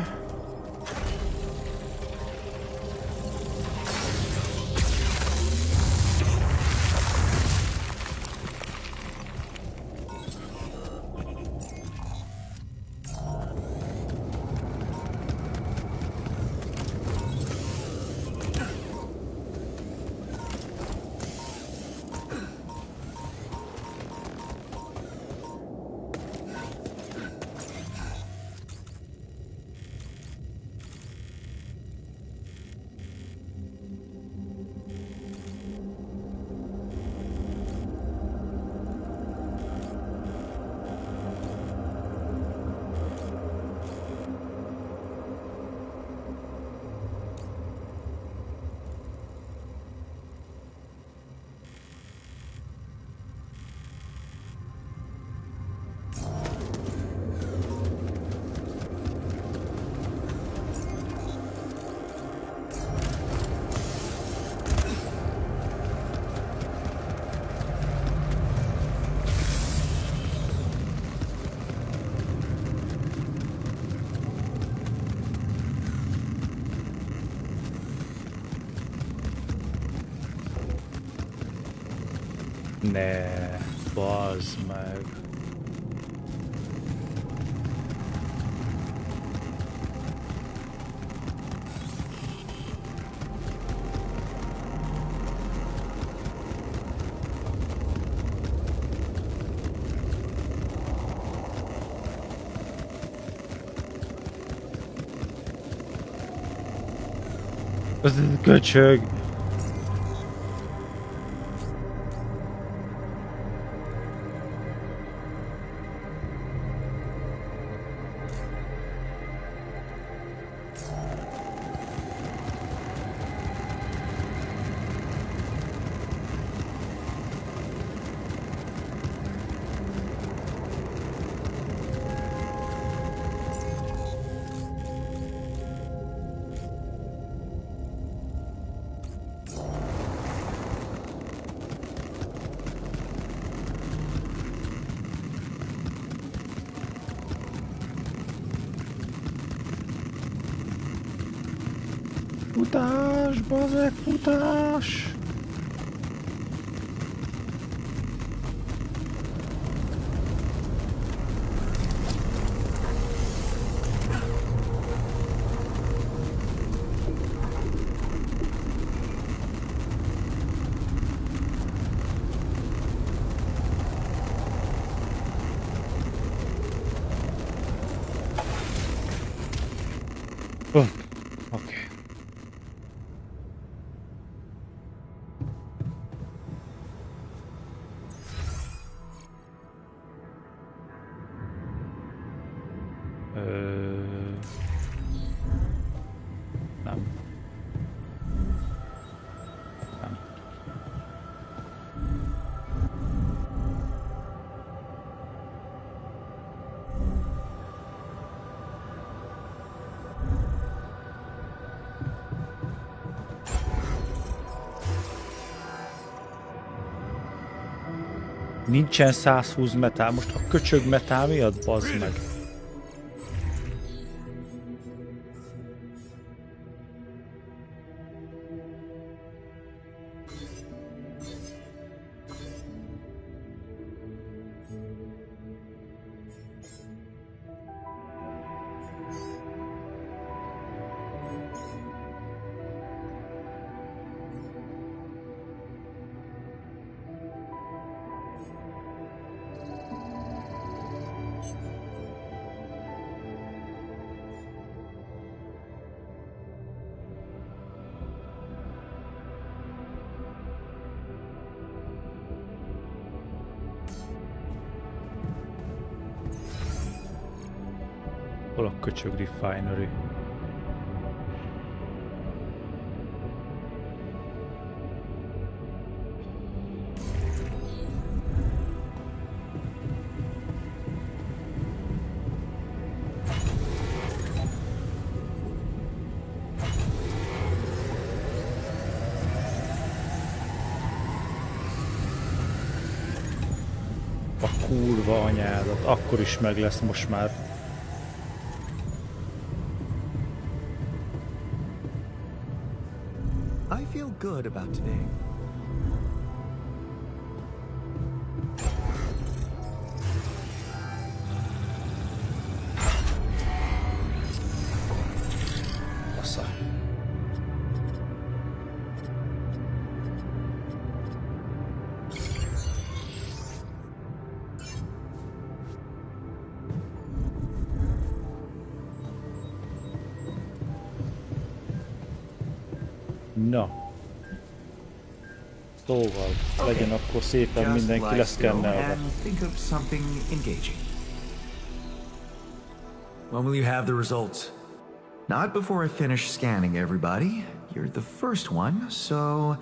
Ne, bazd meg. Ez köcsög. Futás, bazeg, futás! Oh, oké. Nem. Nem. Nincsen 120 metál, most a köcsög metál miatt, bazd meg. Hol a köcsög refinery? A kurva anyádat, akkor is meg lesz most már. I feel good about today. Fasza. Na. Szóval, legyen akkor szépen Just mindenki lie still leszkennelve. and think of something engaging. When will you have the results? Not before I finish scanning everybody. You're the first one, so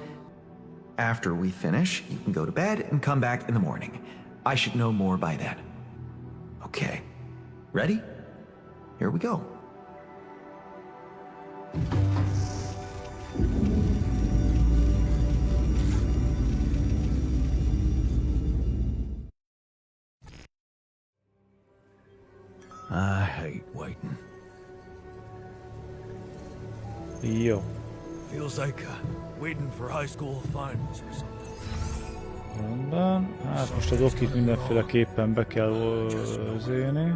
after we finish, you can go to bed and come back in the morning. I should know more by then. Okay. Ready? Here we go. I hate waiting. Jó. Feels like waiting for high school finals or something. Rendben. Hát most az okit mindenféleképpen be kell zélni.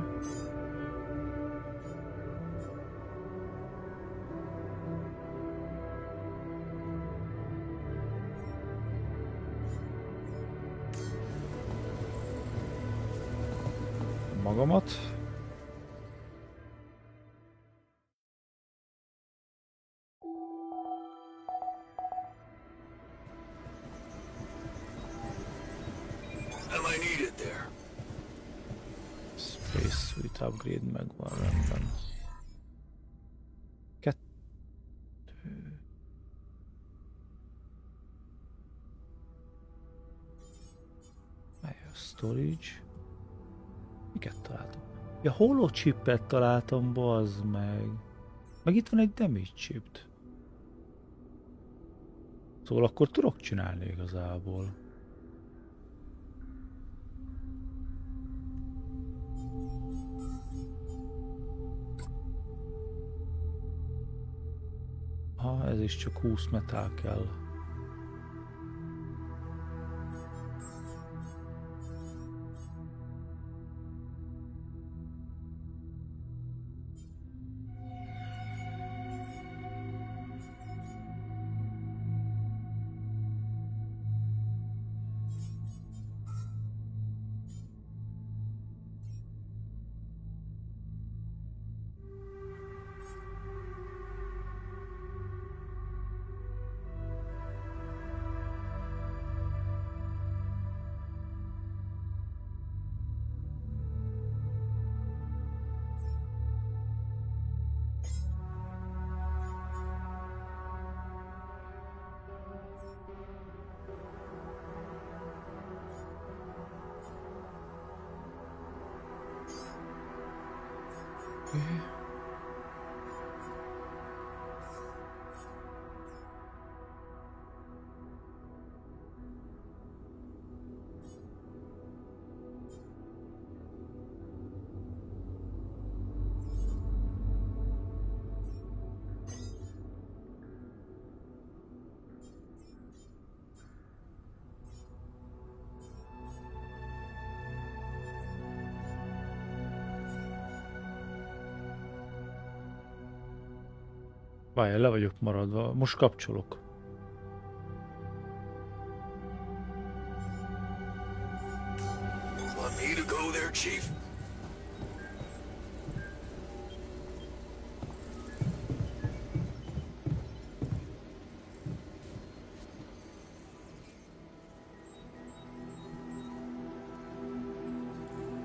Magamat. Am I needed there? Space Suite upgrade megvan, rendben. 2. Storage. Miket találtam? Ja, holochipet találtam, bazd meg. Meg itt van egy damage chip. Szóval akkor tudok csinálni igazából. Ha, ez is csak 20 metál kell. Várjál, le vagyok maradva. Most kapcsolok. Want me to go there, Chief?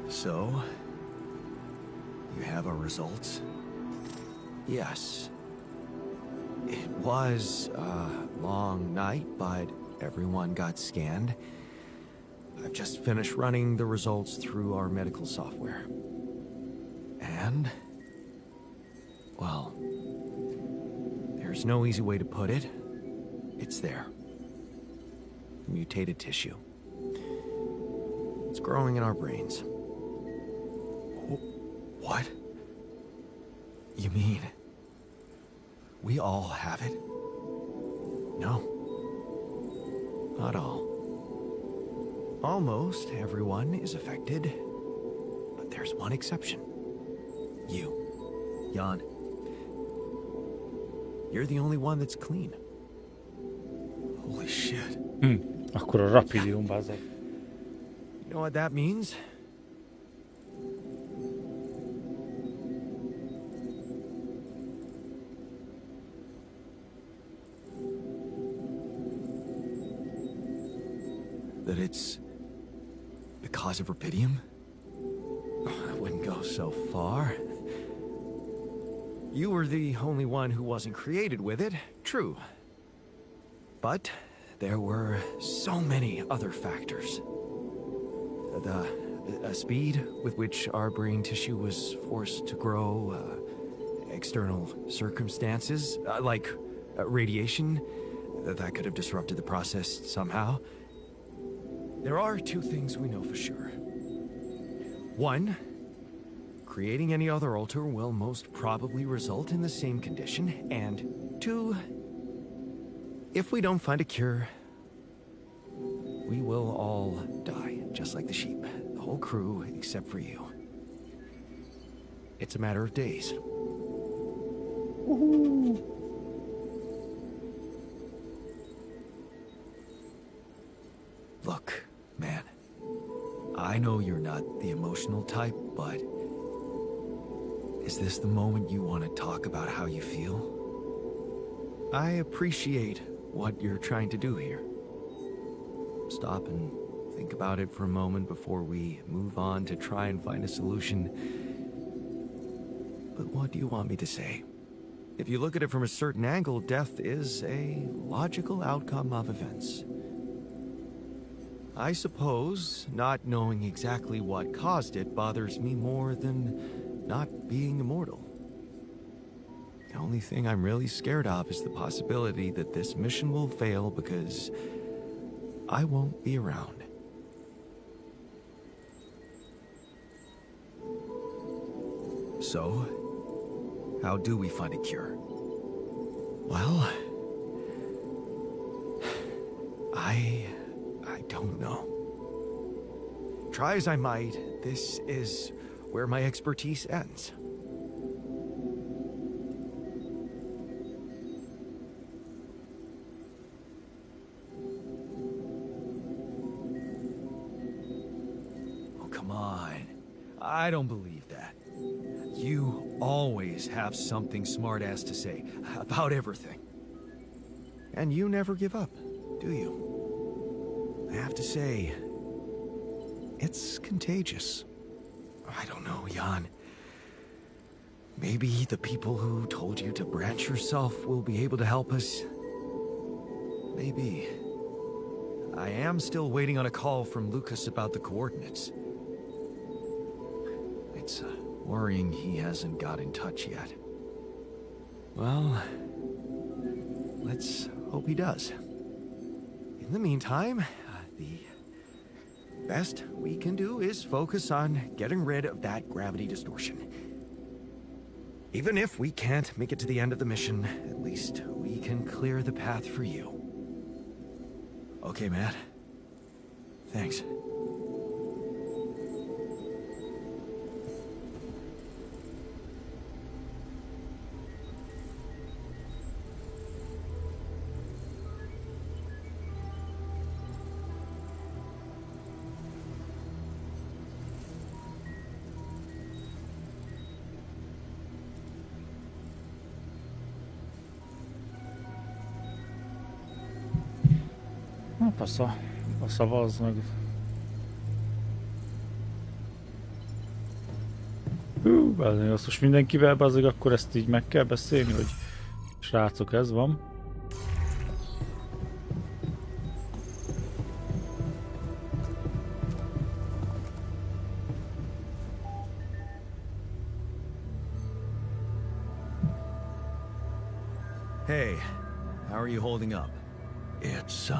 So, you have our results? Yes. It was a long night, but everyone got scanned. I've just finished running the results through our medical software. And, well, there's no easy way to put it. It's there. Mutated tissue. It's growing in our brains. What? You mean we all have it? No. Not all. Almost everyone is affected, but there's one exception. You, Jan. You're the only one that's clean. Holy shit. Akkor a Rapidium, bazeg. You know what that means? That it's because of Rapidium? I wouldn't go so far. You were the only one who wasn't created with it, true. But there were so many other factors. The speed with which our brain tissue was forced to grow, external circumstances, like radiation, that could have disrupted the process somehow. There are two things we know for sure. One, creating any other altar will most probably result in the same condition. And two, if we don't find a cure, we will all die, just like the sheep. The whole crew, except for you. It's a matter of days. Look, man. I know you're not the emotional type, but is this the moment you want to talk about how you feel? I appreciate what you're trying to do here. Stop and think about it for a moment before we move on to try and find a solution. But what do you want me to say? If you look at it from a certain angle, death is a logical outcome of events. I suppose not knowing exactly what caused it bothers me more than not being immortal. The only thing I'm really scared of is the possibility that this mission will fail because I won't be around. So, how do we find a cure? Well, I don't know. Try as I might, this is where my expertise ends. Oh, come on. I don't believe that. You always have something smart-ass to say about everything. And you never give up, do you? I have to say, it's contagious. I don't know, Jan. Maybe the people who told you to branch yourself will be able to help us. Maybe. I am still waiting on a call from Lucas about the coordinates. It's worrying he hasn't got in touch yet. Well, let's hope he does. In the meantime, the best we can do is focus on getting rid of that gravity distortion. Even if we can't make it to the end of the mission, at least we can clear the path for you. Okay, Matt. Thanks. Fasza. A szavazz meg. Azt most mindenkivel bazeg, akkor ezt így meg kell beszélni, hogy srácok, ez van. Hey, how are you holding up? It's,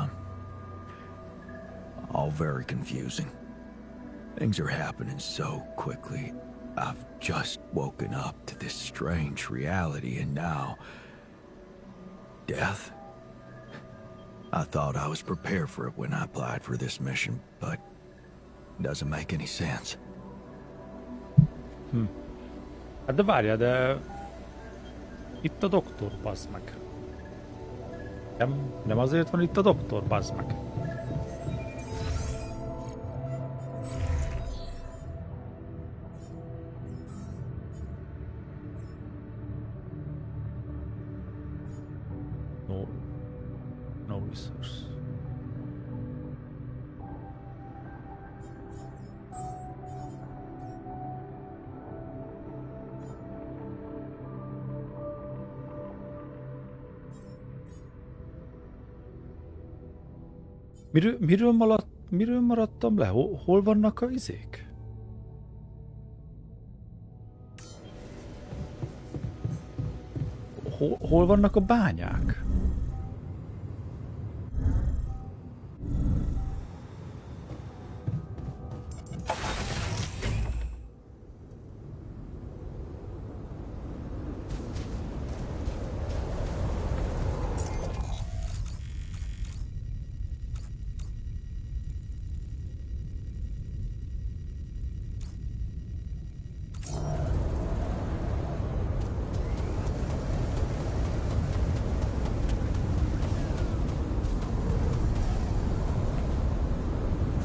all very confusing. Things are happening so quickly. I've just woken up to this strange reality, and now... death? I thought I was prepared for it when I applied for this mission, but it doesn't make any sense. Hát de várjál, de... Itt a doktor, bazd meg. Nem azért van itt a doktor, bazd meg. No resource. Miről maradtam le? Hol vannak a izék? Hol vannak a bányák?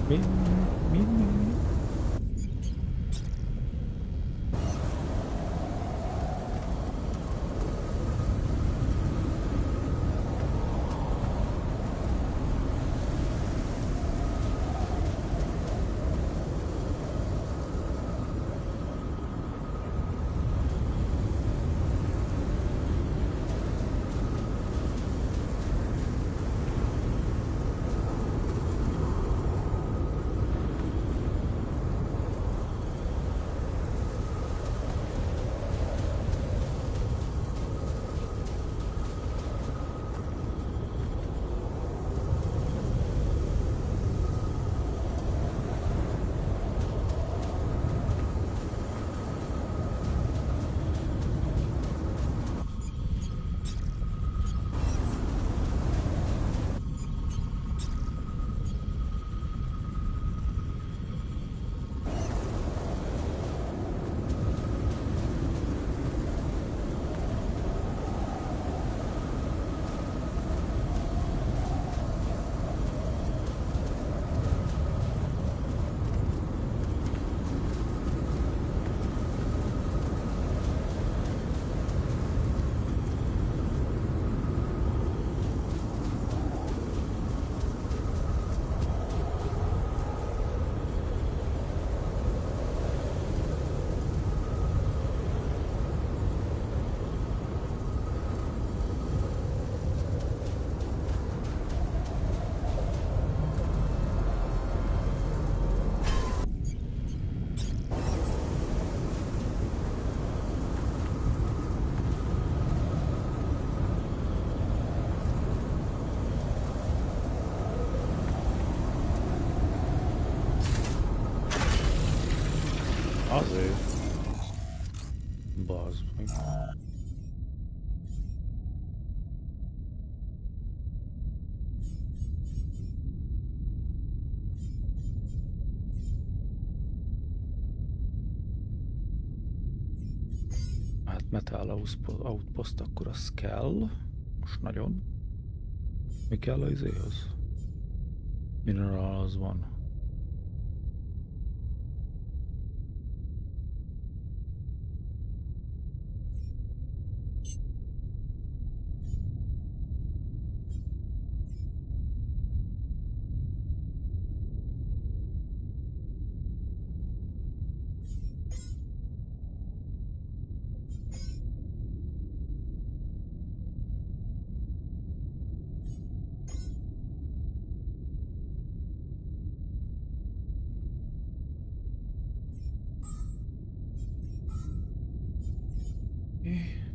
Mi? Azért. Bazd meg. Hát Metal Outpost, akkor az kell. Most nagyon. Mi kell az izéhoz? Mineral az van.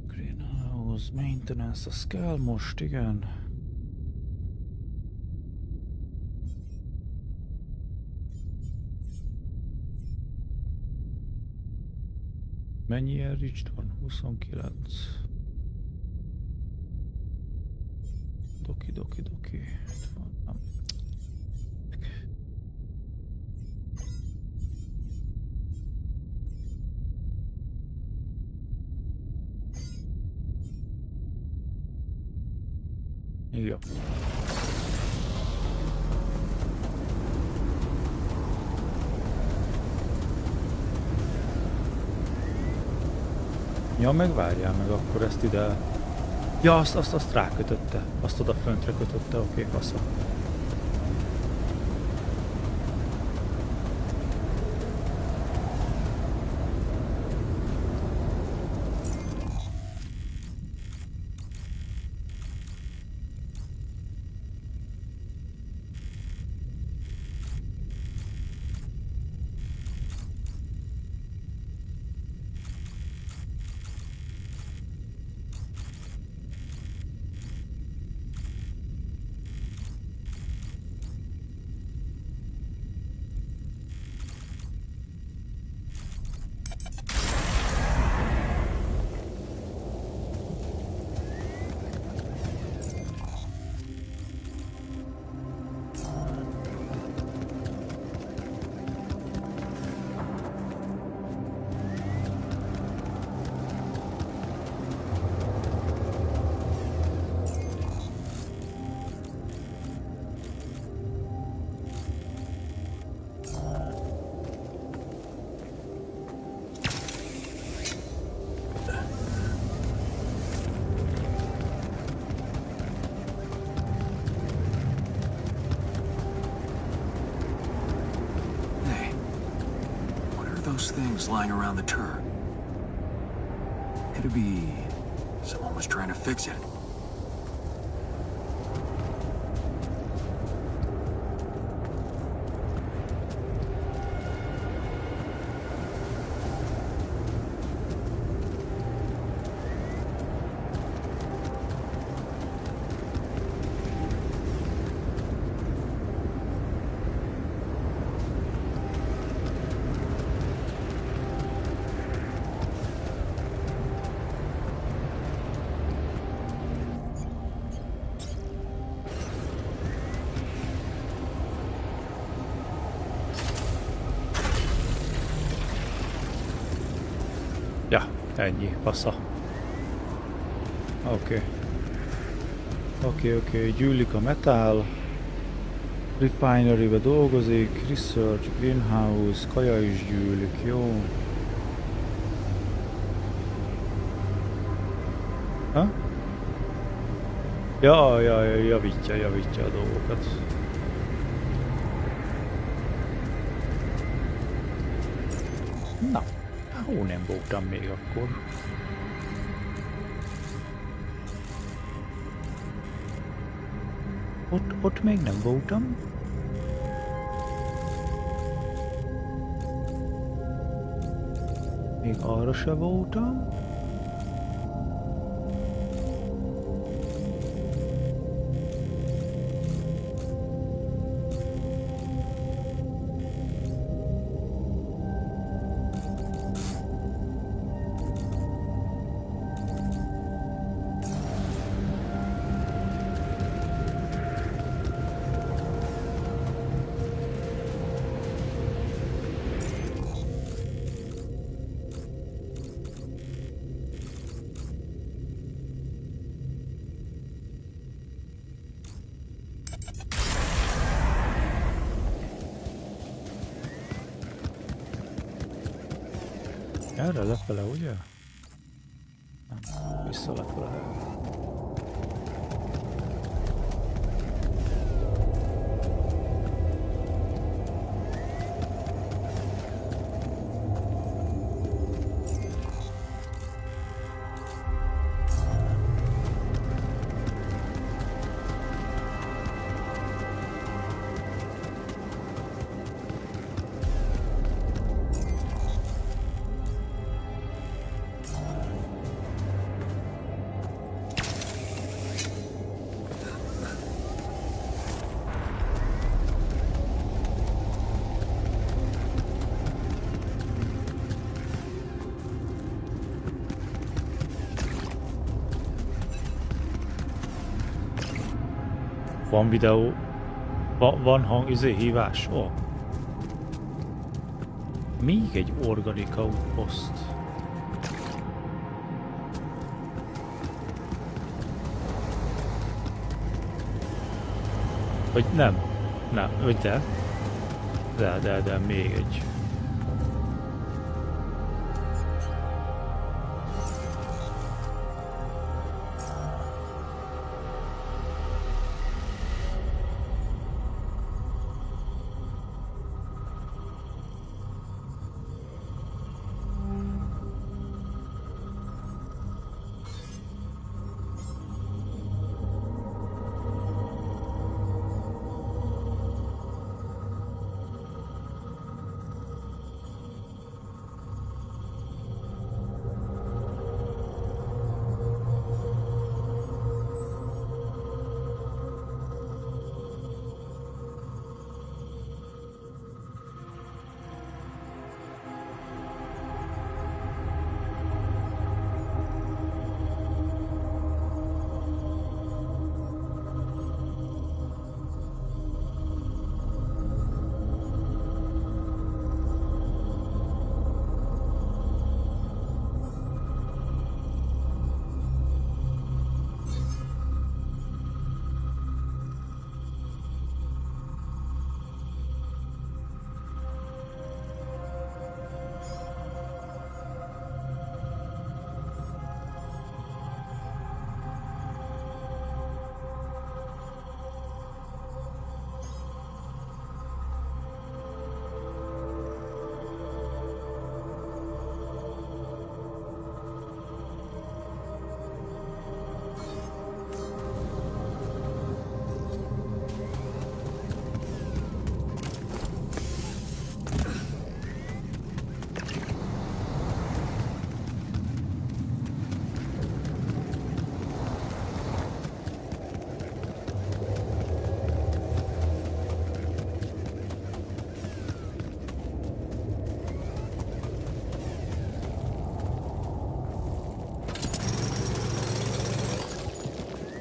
Greenhouse maintenance, az kell most, igen. Mennyi ilyen reached van? 29. Doki. Itt van. Nem. Jó. Ja, meg várjál meg akkor ezt ide. Ja, azt rákötötte. Azt oda föntre kötötte, oké, fasza. Those things lying around the turret. Could it be someone was trying to fix it? Ja, ennyi, passza. Oké, gyűlik a metál. Refinery-be dolgozik, research, greenhouse, kaja is gyűlik, jó. Ha? Ja, javítja a dolgokat. Na, hol nem voltam még akkor? Ott még nem voltam. Még arra se voltam. Erre lefele, ugye? Nem, vissza lefele. Van videó, van hang, hívás. Ó. Még egy organika poszt. Vagy nem. Nem, vagy de. De, még egy.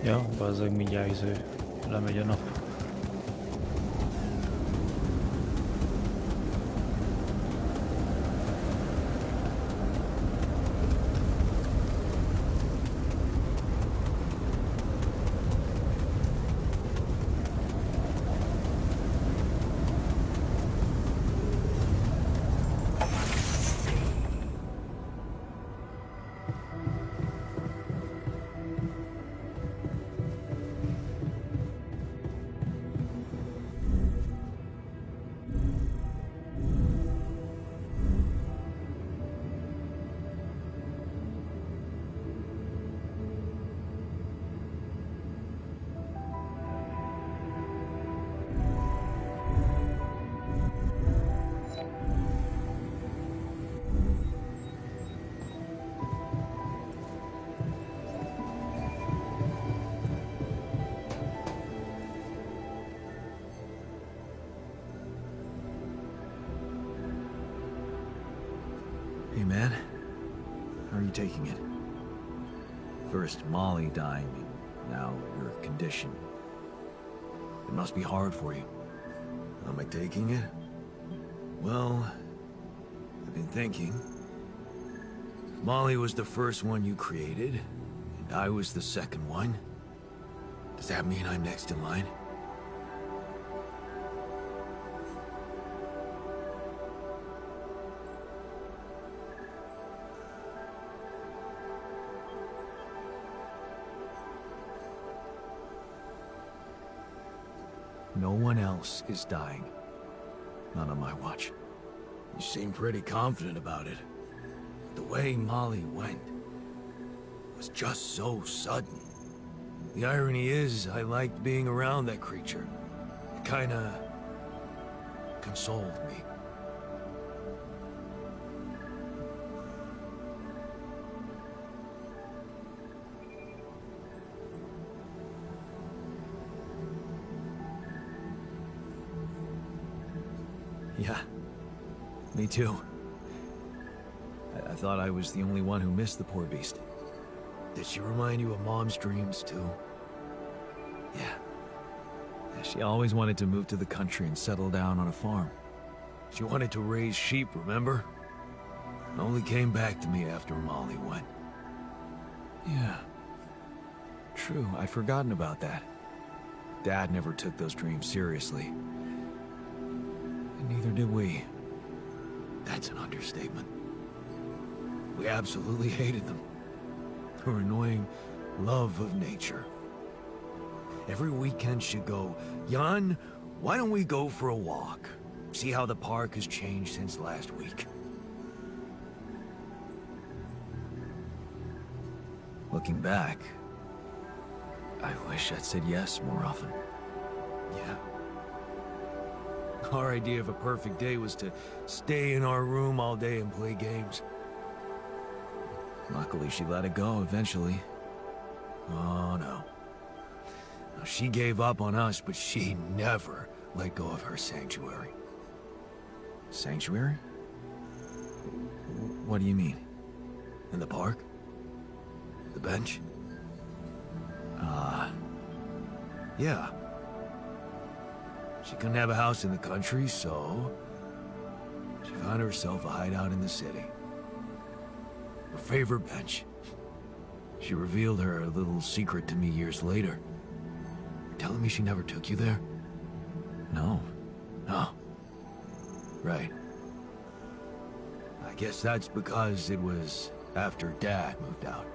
Ja, bazzeg mindjárt lemegy a nap. Hey, man. How are you taking it? First Molly dying, and now your condition. It must be hard for you. How am I taking it? Well, I've been thinking. If Molly was the first one you created, and I was the second one, does that mean I'm next in line? No one else is dying. Not on my watch. You seem pretty confident about it. The way Molly went was just so sudden. The irony is, I liked being around that creature. It kinda consoled me. Yeah, me too. I thought I was the only one who missed the poor beast. Did she remind you of Mom's dreams too? Yeah, She always wanted to move to the country and settle down on a farm. She wanted to raise sheep, remember? And only came back to me after Molly went. Yeah. True, I'd forgotten about that. Dad never took those dreams seriously. And neither did we. That's an understatement. We absolutely hated them. Her annoying love of nature. Every weekend she'd go, Jan, why don't we go for a walk? See how the park has changed since last week. Looking back, I wish I'd said yes more often. Yeah. Our idea of a perfect day was to stay in our room all day and play games. Luckily, she let it go eventually. Oh, no. Now, she gave up on us, but she never let go of her sanctuary. Sanctuary? What do you mean? In the park? The bench? Yeah. She couldn't have a house in the country, so she found herself a hideout in the city. Her favorite bench. She revealed her little secret to me years later. You're telling me she never took you there? No. No. Right. I guess that's because it was after Dad moved out.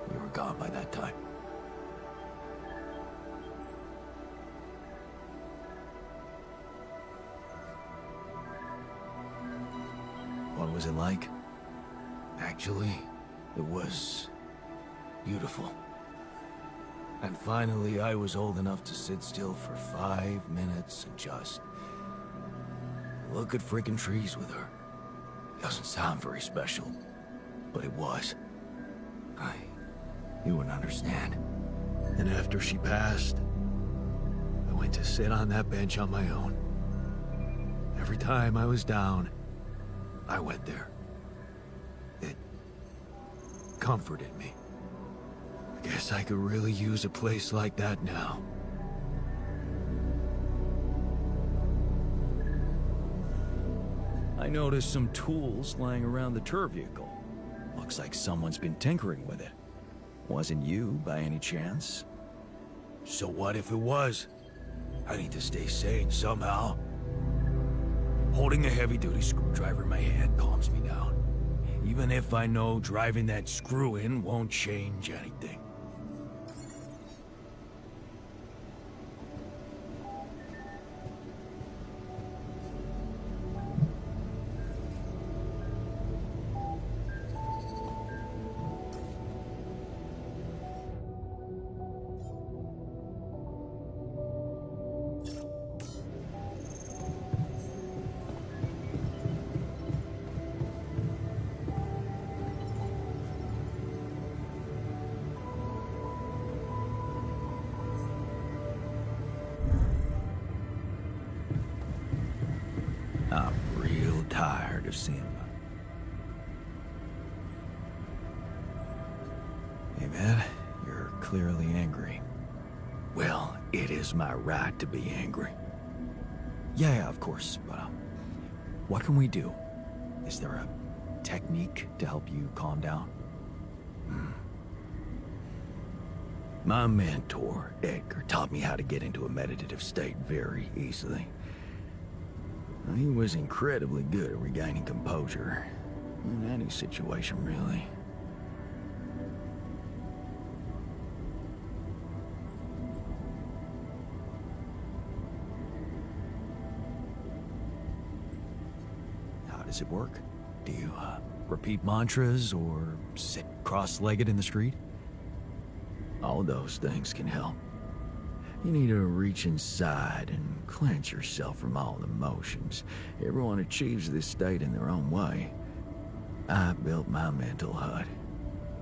We were gone by that time. What was it like? Actually, it was beautiful. And finally, I was old enough to sit still for 5 minutes and just look at freaking trees with her. Doesn't sound very special, but it was. You wouldn't understand. And after she passed, I went to sit on that bench on my own. Every time I was down, I went there. It comforted me. I guess I could really use a place like that now. I noticed some tools lying around the tour vehicle. Looks like someone's been tinkering with it. Wasn't you, by any chance? So what if it was? I need to stay sane somehow. Holding a heavy-duty screwdriver in my hand calms me down. Even if I know driving that screw in won't change anything. I'm real tired of seeing them. Hey man, you're clearly angry. Well, it is my right to be angry. Yeah, of course, but what can we do? Is there a technique to help you calm down? My mentor, Edgar, taught me how to get into a meditative state very easily. He was incredibly good at regaining composure. In any situation, really. How does it work? Do you, repeat mantras or sit cross-legged in the street? All those things can help. You need to reach inside and cleanse yourself from all emotions. Everyone achieves this state in their own way. I built my mental hut,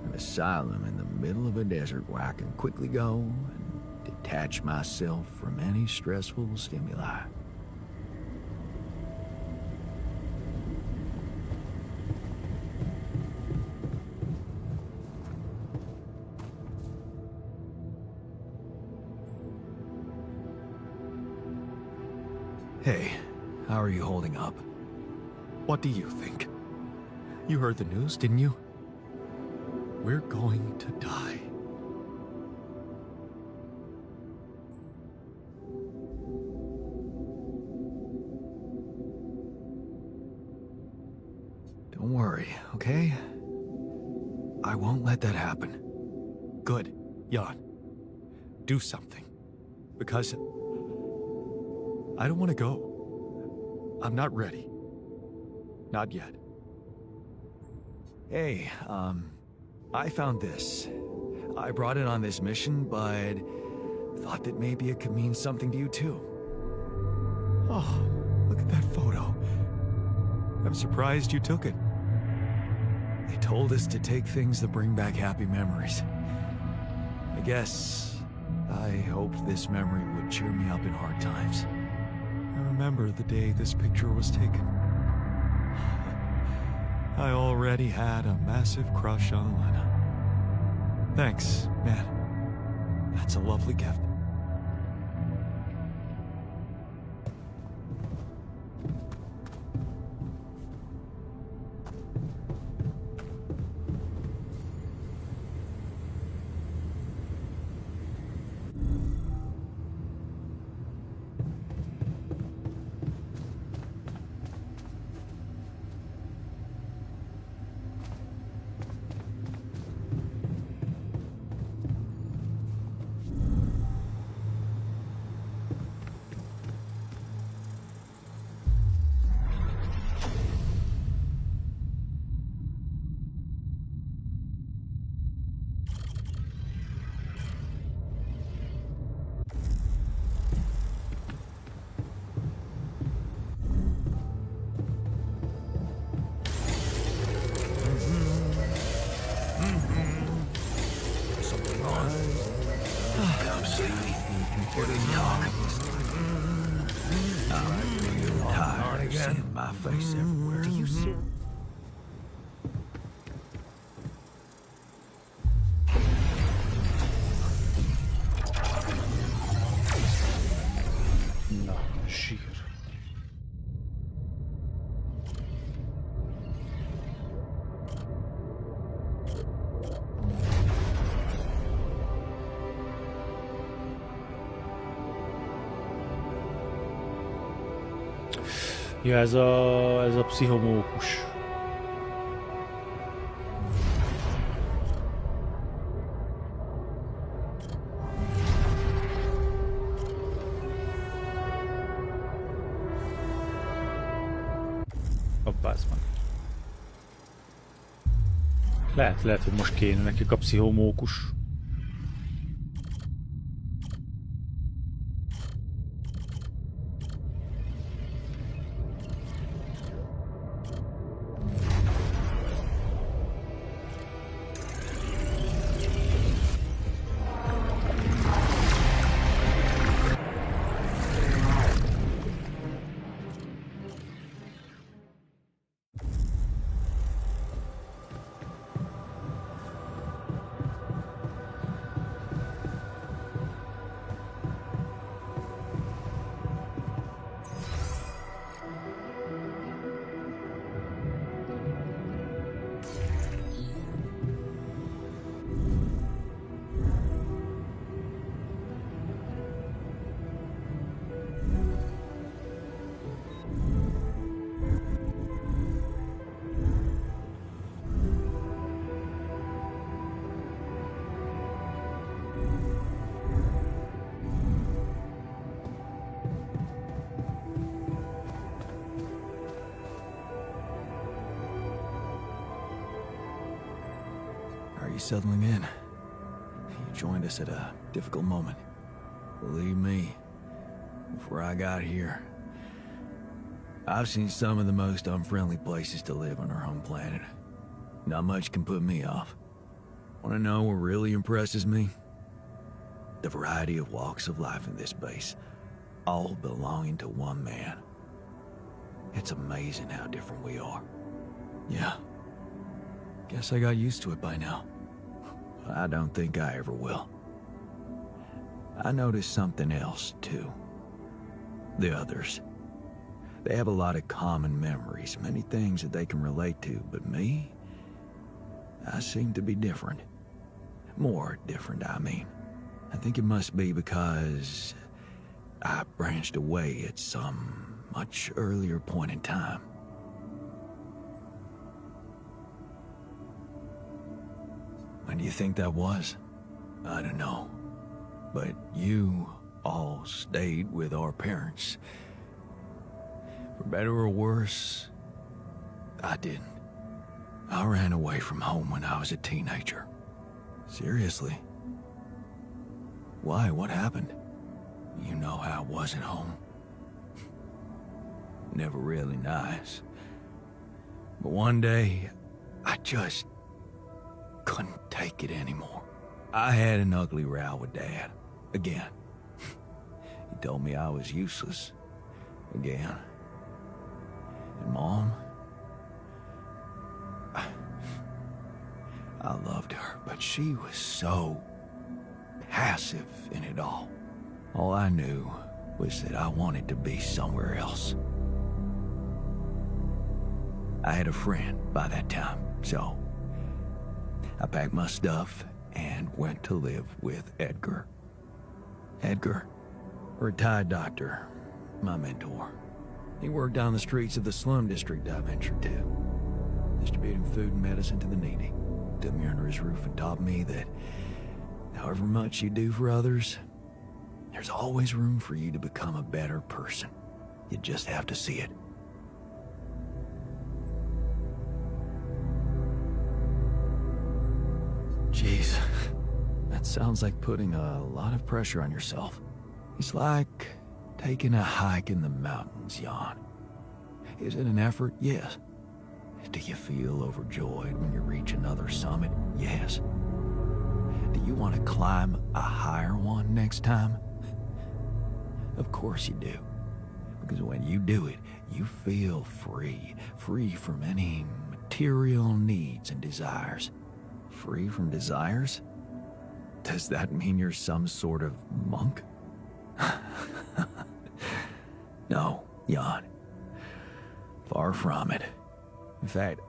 an asylum in the middle of a desert where I can quickly go and detach myself from any stressful stimuli. Hey, how are you holding up? What do you think? You heard the news, didn't you? We're going to die. Don't worry, okay? I won't let that happen. Good, Jan. Do something. Because I don't want to go. I'm not ready. Not yet. Hey, I found this. I brought it on this mission, but thought that maybe it could mean something to you too. Oh, look at that photo. I'm surprised you took it. They told us to take things that bring back happy memories. I guess I hoped this memory would cheer me up in hard times. I remember the day this picture was taken. I already had a massive crush on Lena. Thanks, man. That's a lovely gift. Tired of seeing my face everywhere. Do you see? Na, sír. Ja, ez a pszichomókus. Hoppász meg. Lehet, hogy most kéne nekik a pszichomókus. Are you settling in? You joined us at a difficult moment. Believe me, before I got here, I've seen some of the most unfriendly places to live on our home planet. Not much can put me off. Want to know what really impresses me? The variety of walks of life in this base, all belonging to one man. It's amazing how different we are. Yeah. Guess I got used to it by now. I don't think I ever will. I noticed something else, too. The others. They have a lot of common memories, many things that they can relate to, but me? I seem to be different. More different, I mean. I think it must be because I branched away at some much earlier point in time. When do you think that was? I don't know. But you all stayed with our parents. For better or worse, I didn't. I ran away from home when I was a teenager. Seriously. Why? What happened? You know how I was at home. Never really nice. But one day, I just couldn't take it anymore. I had an ugly row with Dad. Again. He told me I was useless. Again. And Mom? I loved her, but she was so passive in it all. All I knew was that I wanted to be somewhere else. I had a friend by that time, so I packed my stuff and went to live with Edgar. Edgar, a retired doctor, my mentor. He worked down the streets of the slum district I ventured to, distributing food and medicine to the needy. Took me under his roof and taught me that however much you do for others, there's always room for you to become a better person. You just have to see it. Jeez, that sounds like putting a lot of pressure on yourself. It's like taking a hike in the mountains, Jan. Is it an effort? Yes. Do you feel overjoyed when you reach another summit? Yes. Do you want to climb a higher one next time? Of course you do. Because when you do it, you feel free. Free from any material needs and desires. Free from desires? Does that mean you're some sort of monk? No, Jan. Far from it. In fact,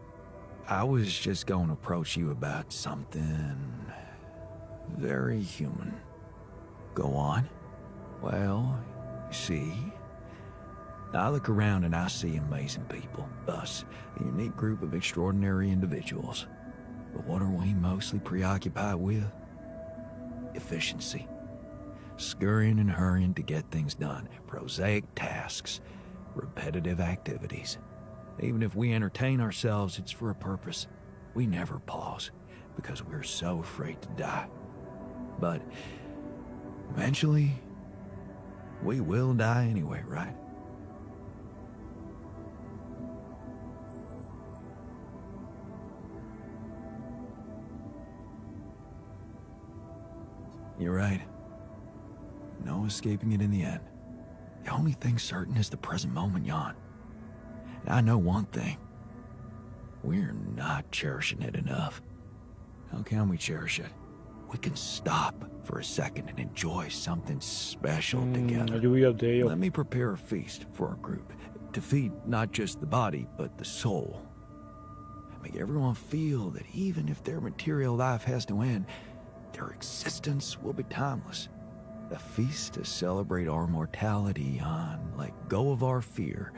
I was just going to approach you about something very human. Go on. Well, you see, I look around and I see amazing people. Us, a unique group of extraordinary individuals. But what are we mostly preoccupied with? Efficiency. Scurrying and hurrying to get things done. Prosaic tasks. Repetitive activities. Even if we entertain ourselves, it's for a purpose. We never pause, because we're so afraid to die. But eventually, we will die anyway, right? You're right. No escaping it in the end. The only thing certain is the present moment, Jan. And I know one thing. We're not cherishing it enough. How can we cherish it? We can stop for a second and enjoy something special together. Let me prepare a feast for our group to feed not just the body, but the soul. Make everyone feel that even if their material life has to end, their existence will be timeless. A feast to celebrate our mortality, Jan. Let go of our fear.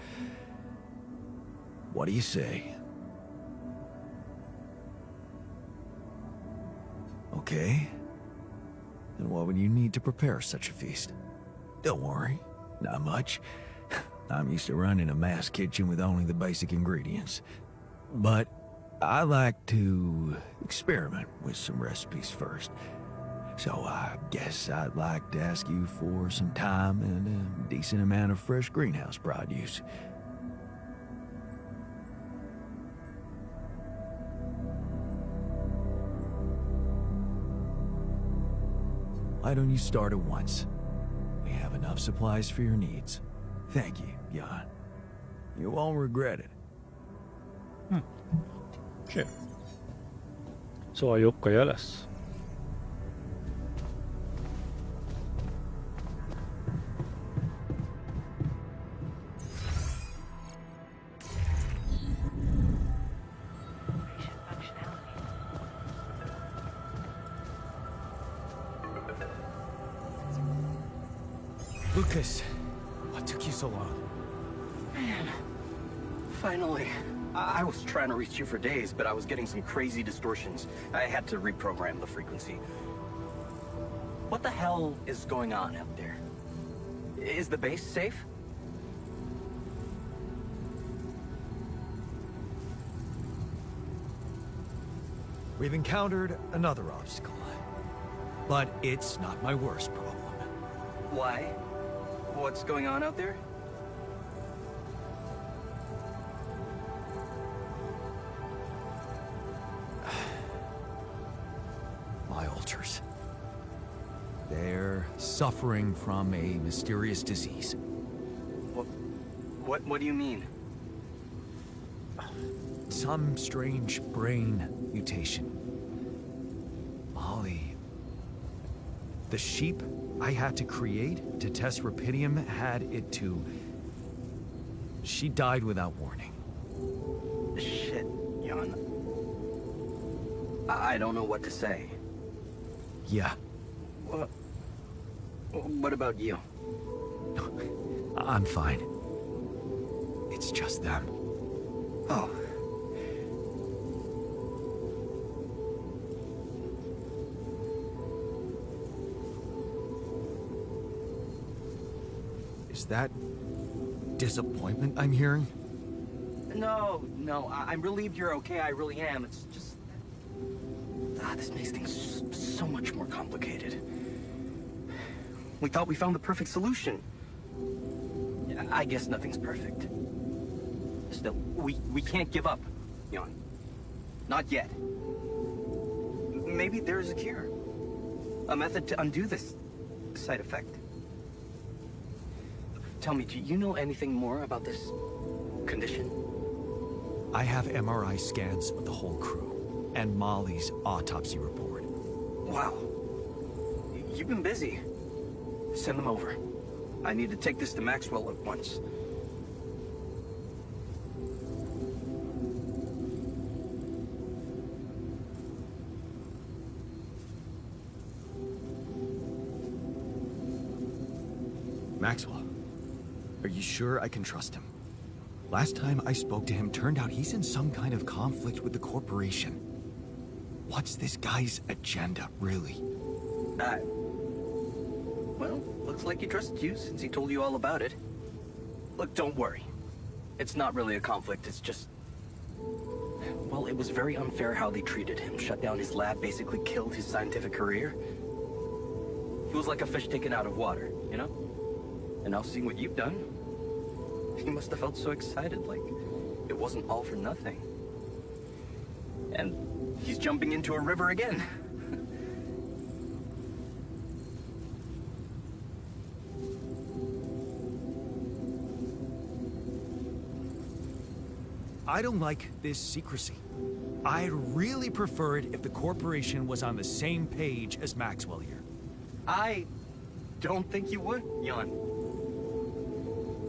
What do you say? Okay. Then what would you need to prepare such a feast? Don't worry, not much. I'm used to running a mass kitchen with only the basic ingredients. But I like to experiment with some recipes first. So I guess I'd like to ask you for some time and a decent amount of fresh greenhouse produce. Why don't you start at once? We have enough supplies for your needs. Thank you, Jan. You won't regret it. Oké. Szóval jobb kaja lesz. Lucas, what took you so long? Man, finally. I was trying to reach you for days, but I was getting some crazy distortions. I had to reprogram the frequency. What the hell is going on out there? Is the base safe? We've encountered another obstacle. But it's not my worst problem. Why? What's going on out there? My altars. They're suffering from a mysterious disease. What do you mean? Some strange brain mutation. Molly. The sheep I had to create to test Rapidium had it too. She died without warning. Shit, Jan. I don't know what to say. Yeah, What about you? I'm fine. It's just them. Oh. Is that disappointment I'm hearing? No, I'm relieved you're okay, I really am. It's just... this makes things so much more complicated. We thought we found the perfect solution. I guess nothing's perfect. Still, we can't give up, Jan. Not yet. Maybe there's a cure. A method to undo this side effect. Tell me, do you know anything more about this condition? I have MRI scans of the whole crew, and Molly's autopsy report. Wow. You've been busy. Send them over. I need to take this to Maxwell at once. Maxwell, are you sure I can trust him? Last time I spoke to him, turned out he's in some kind of conflict with the corporation. What's this guy's agenda, really? Well, looks like he trusts you since he told you all about it. Look, don't worry. It's not really a conflict, it's just... Well, it was very unfair how they treated him. Shut down his lab, basically killed his scientific career. He was like a fish taken out of water, you know? And now seeing what you've done, he must have felt so excited, like it wasn't all for nothing. And he's jumping into a river again. I don't like this secrecy. I'd really prefer it if the corporation was on the same page as Maxwell here. I don't think you would, Jan.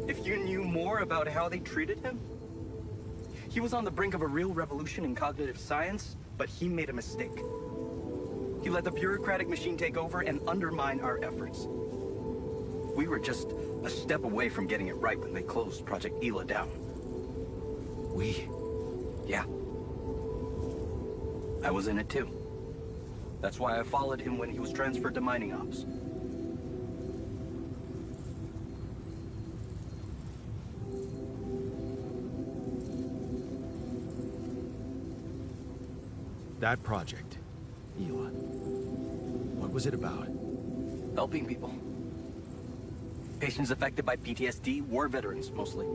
If you knew more about how they treated him, he was on the brink of a real revolution in cognitive science, but he made a mistake. He let the bureaucratic machine take over and undermine our efforts. We were just a step away from getting it right when they closed Project Ela down. We? Yeah. I was in it too. That's why I followed him when he was transferred to mining ops. That project, Ela. What was it about? Helping people. Patients affected by PTSD, war veterans mostly.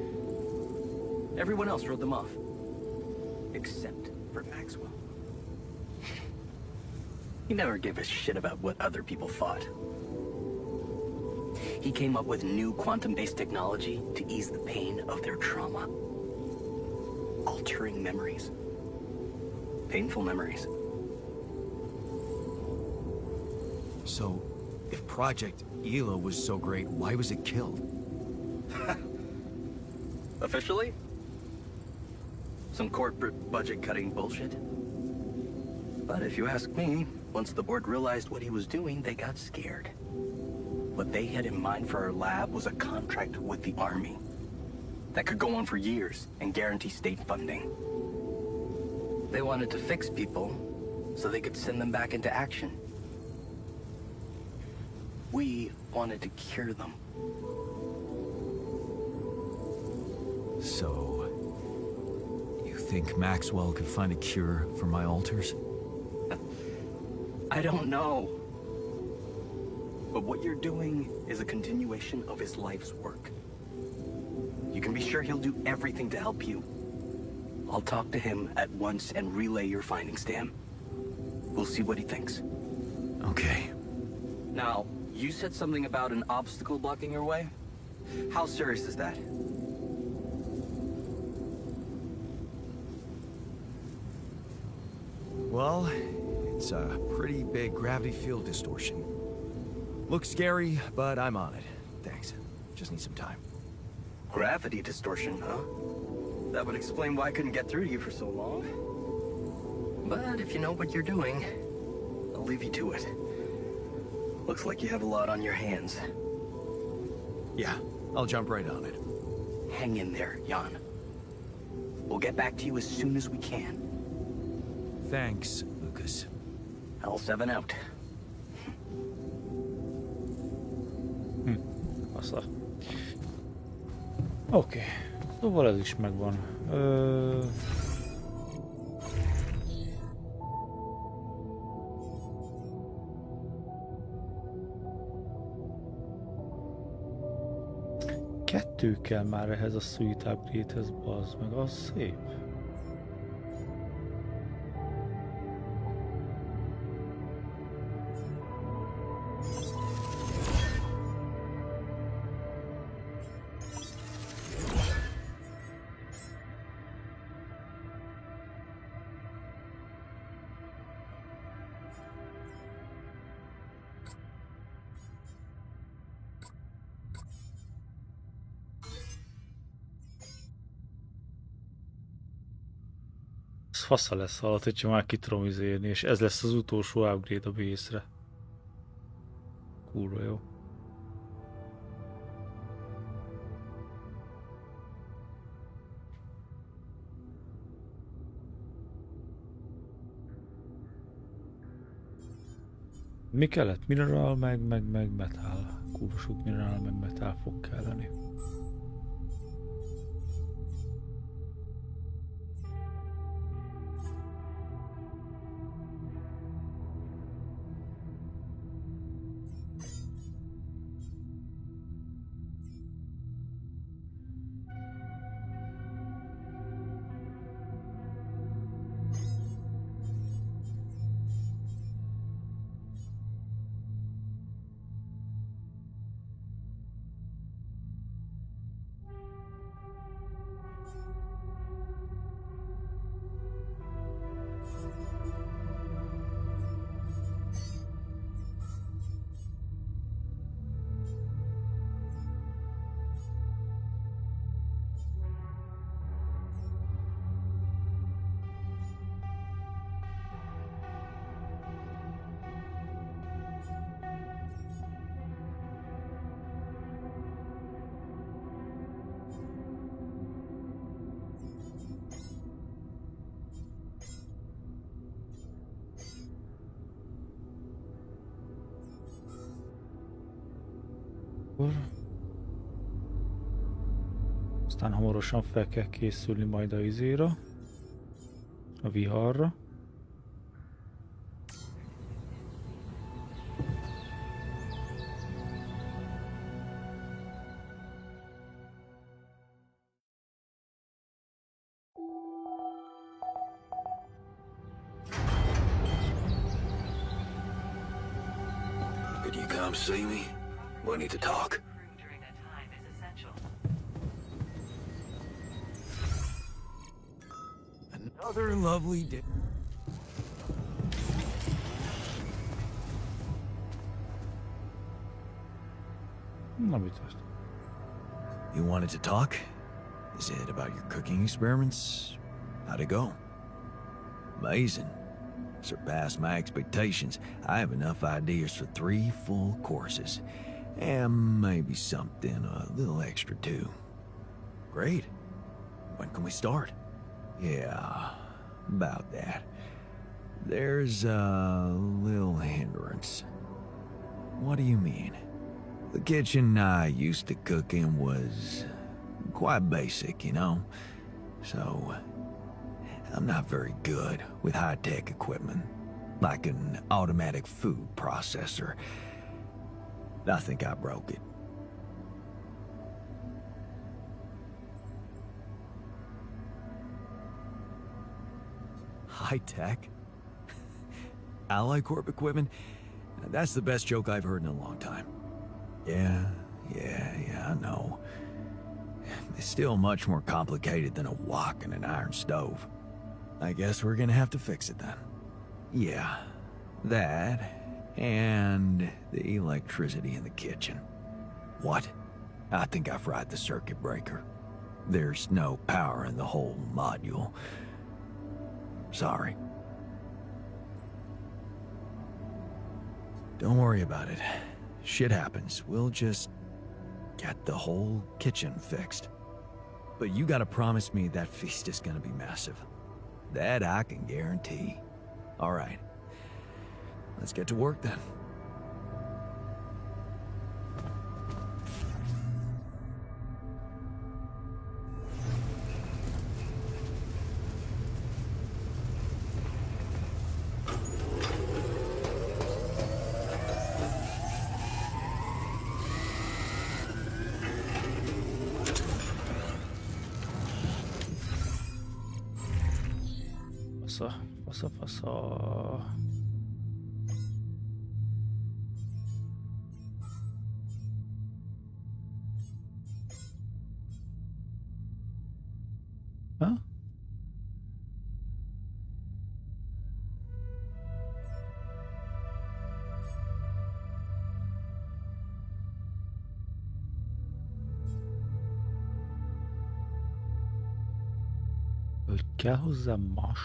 Everyone else wrote them off. Except for Maxwell. He never gave a shit about what other people thought. He came up with new quantum-based technology to ease the pain of their trauma. Altering memories. Painful memories. So, if Project Ela was so great, why was it killed? Officially? Some corporate budget-cutting bullshit. But if you ask me, once the board realized what he was doing, they got scared. What they had in mind for our lab was a contract with the Army that could go on for years and guarantee state funding. They wanted to fix people so they could send them back into action. We wanted to cure them. So, you think Maxwell could find a cure for my alters? I don't know. But what you're doing is a continuation of his life's work. You can be sure he'll do everything to help you. I'll talk to him at once and relay your findings to him. We'll see what he thinks. Okay. Now, you said something about an obstacle blocking your way? How serious is that? Well, it's a pretty big gravity field distortion. Looks scary, but I'm on it. Thanks. Just need some time. Gravity distortion, huh? That would explain why I couldn't get through to you for so long. But if you know what you're doing, I'll leave you to it. Looks like you have a lot on your hands. Yeah, I'll jump right on it. Hang in there, Jan. We'll get back to you as soon as we can. Thanks, Lucas. L7 out. Fasza. Oké. Szóval ez is megvan. Kettő kell már ehhez a suite upgrade-hez, bazd meg, az szép. Fasza lesz alatt, hogyha már ki tudom izélni, és ez lesz az utolsó upgrade a base-re. Kurva jó. Mi kellett? Mineral, meg metal. Kurva sok mineral, meg metal fog kelleni. Aztán hamarosan fel kell készülni majd a izéra, a viharra. Could you come see me? We need to talk. Another lovely day. Na mit ezt? You wanted to talk? Is it about your cooking experiments? How'd it go? Amazing. Surpassed my expectations. I have enough ideas for 3 full courses. And maybe something a little extra too. Great. When can we start? Yeah, about that. There's a little hindrance. What do you mean? The kitchen I used to cook in was quite basic, you know? So, I'm not very good with high-tech equipment, like an automatic food processor. I think I broke it. High-tech? Ally Corp equipment? That's the best joke I've heard in a long time. Yeah, I know. It's still much more complicated than a wok and an iron stove. I guess we're gonna have to fix it then. Yeah, that, and the electricity in the kitchen. What? I think I fried the circuit breaker. There's no power in the whole module. Sorry. Don't worry about it. Shit happens. We'll just get the whole kitchen fixed. But you gotta promise me that feast is gonna be massive. That I can guarantee. All right. Let's get to work then. Fasza. Ha? Hogy kell hozzá más?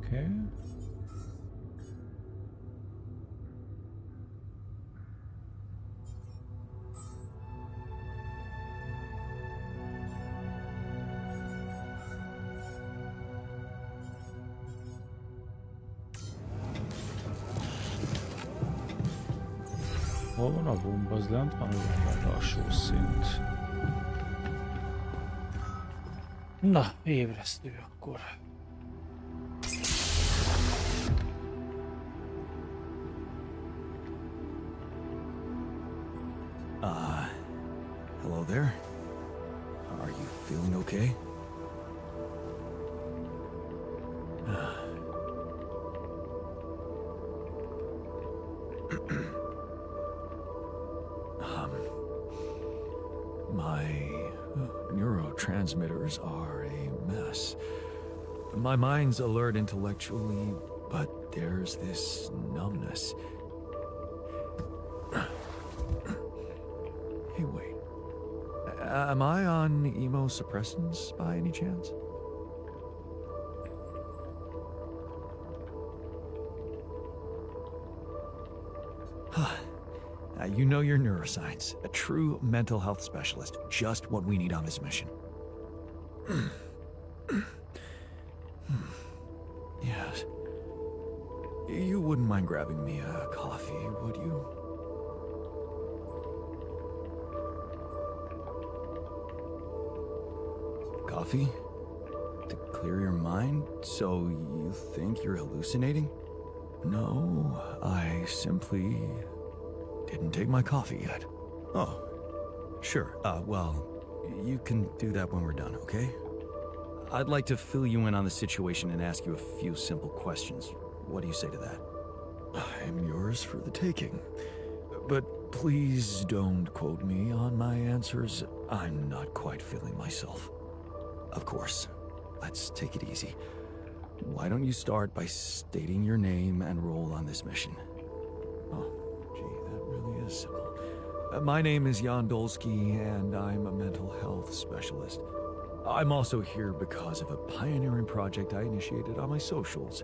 Okay. Hol van a bomba? Az lent van, hogy van alsó szint. Na, ébresztő akkor. Hello there. Are you feeling okay? My neurotransmitters are a mess. My mind's alert intellectually, but there's this numbness. Hey, wait. Am I on immunosuppressants by any chance? You know your neuroscience. A true mental health specialist. Just what we need on this mission. Yes. You wouldn't mind grabbing me a coffee, would you? Coffee? To clear your mind so you think you're hallucinating? No, I simply didn't take my coffee yet. Oh, sure. Well, you can do that when we're done, okay? I'd like to fill you in on the situation and ask you a few simple questions. What do you say to that? I'm yours for the taking. But please don't quote me on my answers. I'm not quite feeling myself. Of course, let's take it easy. Why don't you start by stating your name and role on this mission? Oh, gee, that really is simple. My name is Jan Dolsky, and I'm a mental health specialist. I'm also here because of a pioneering project I initiated on my socials.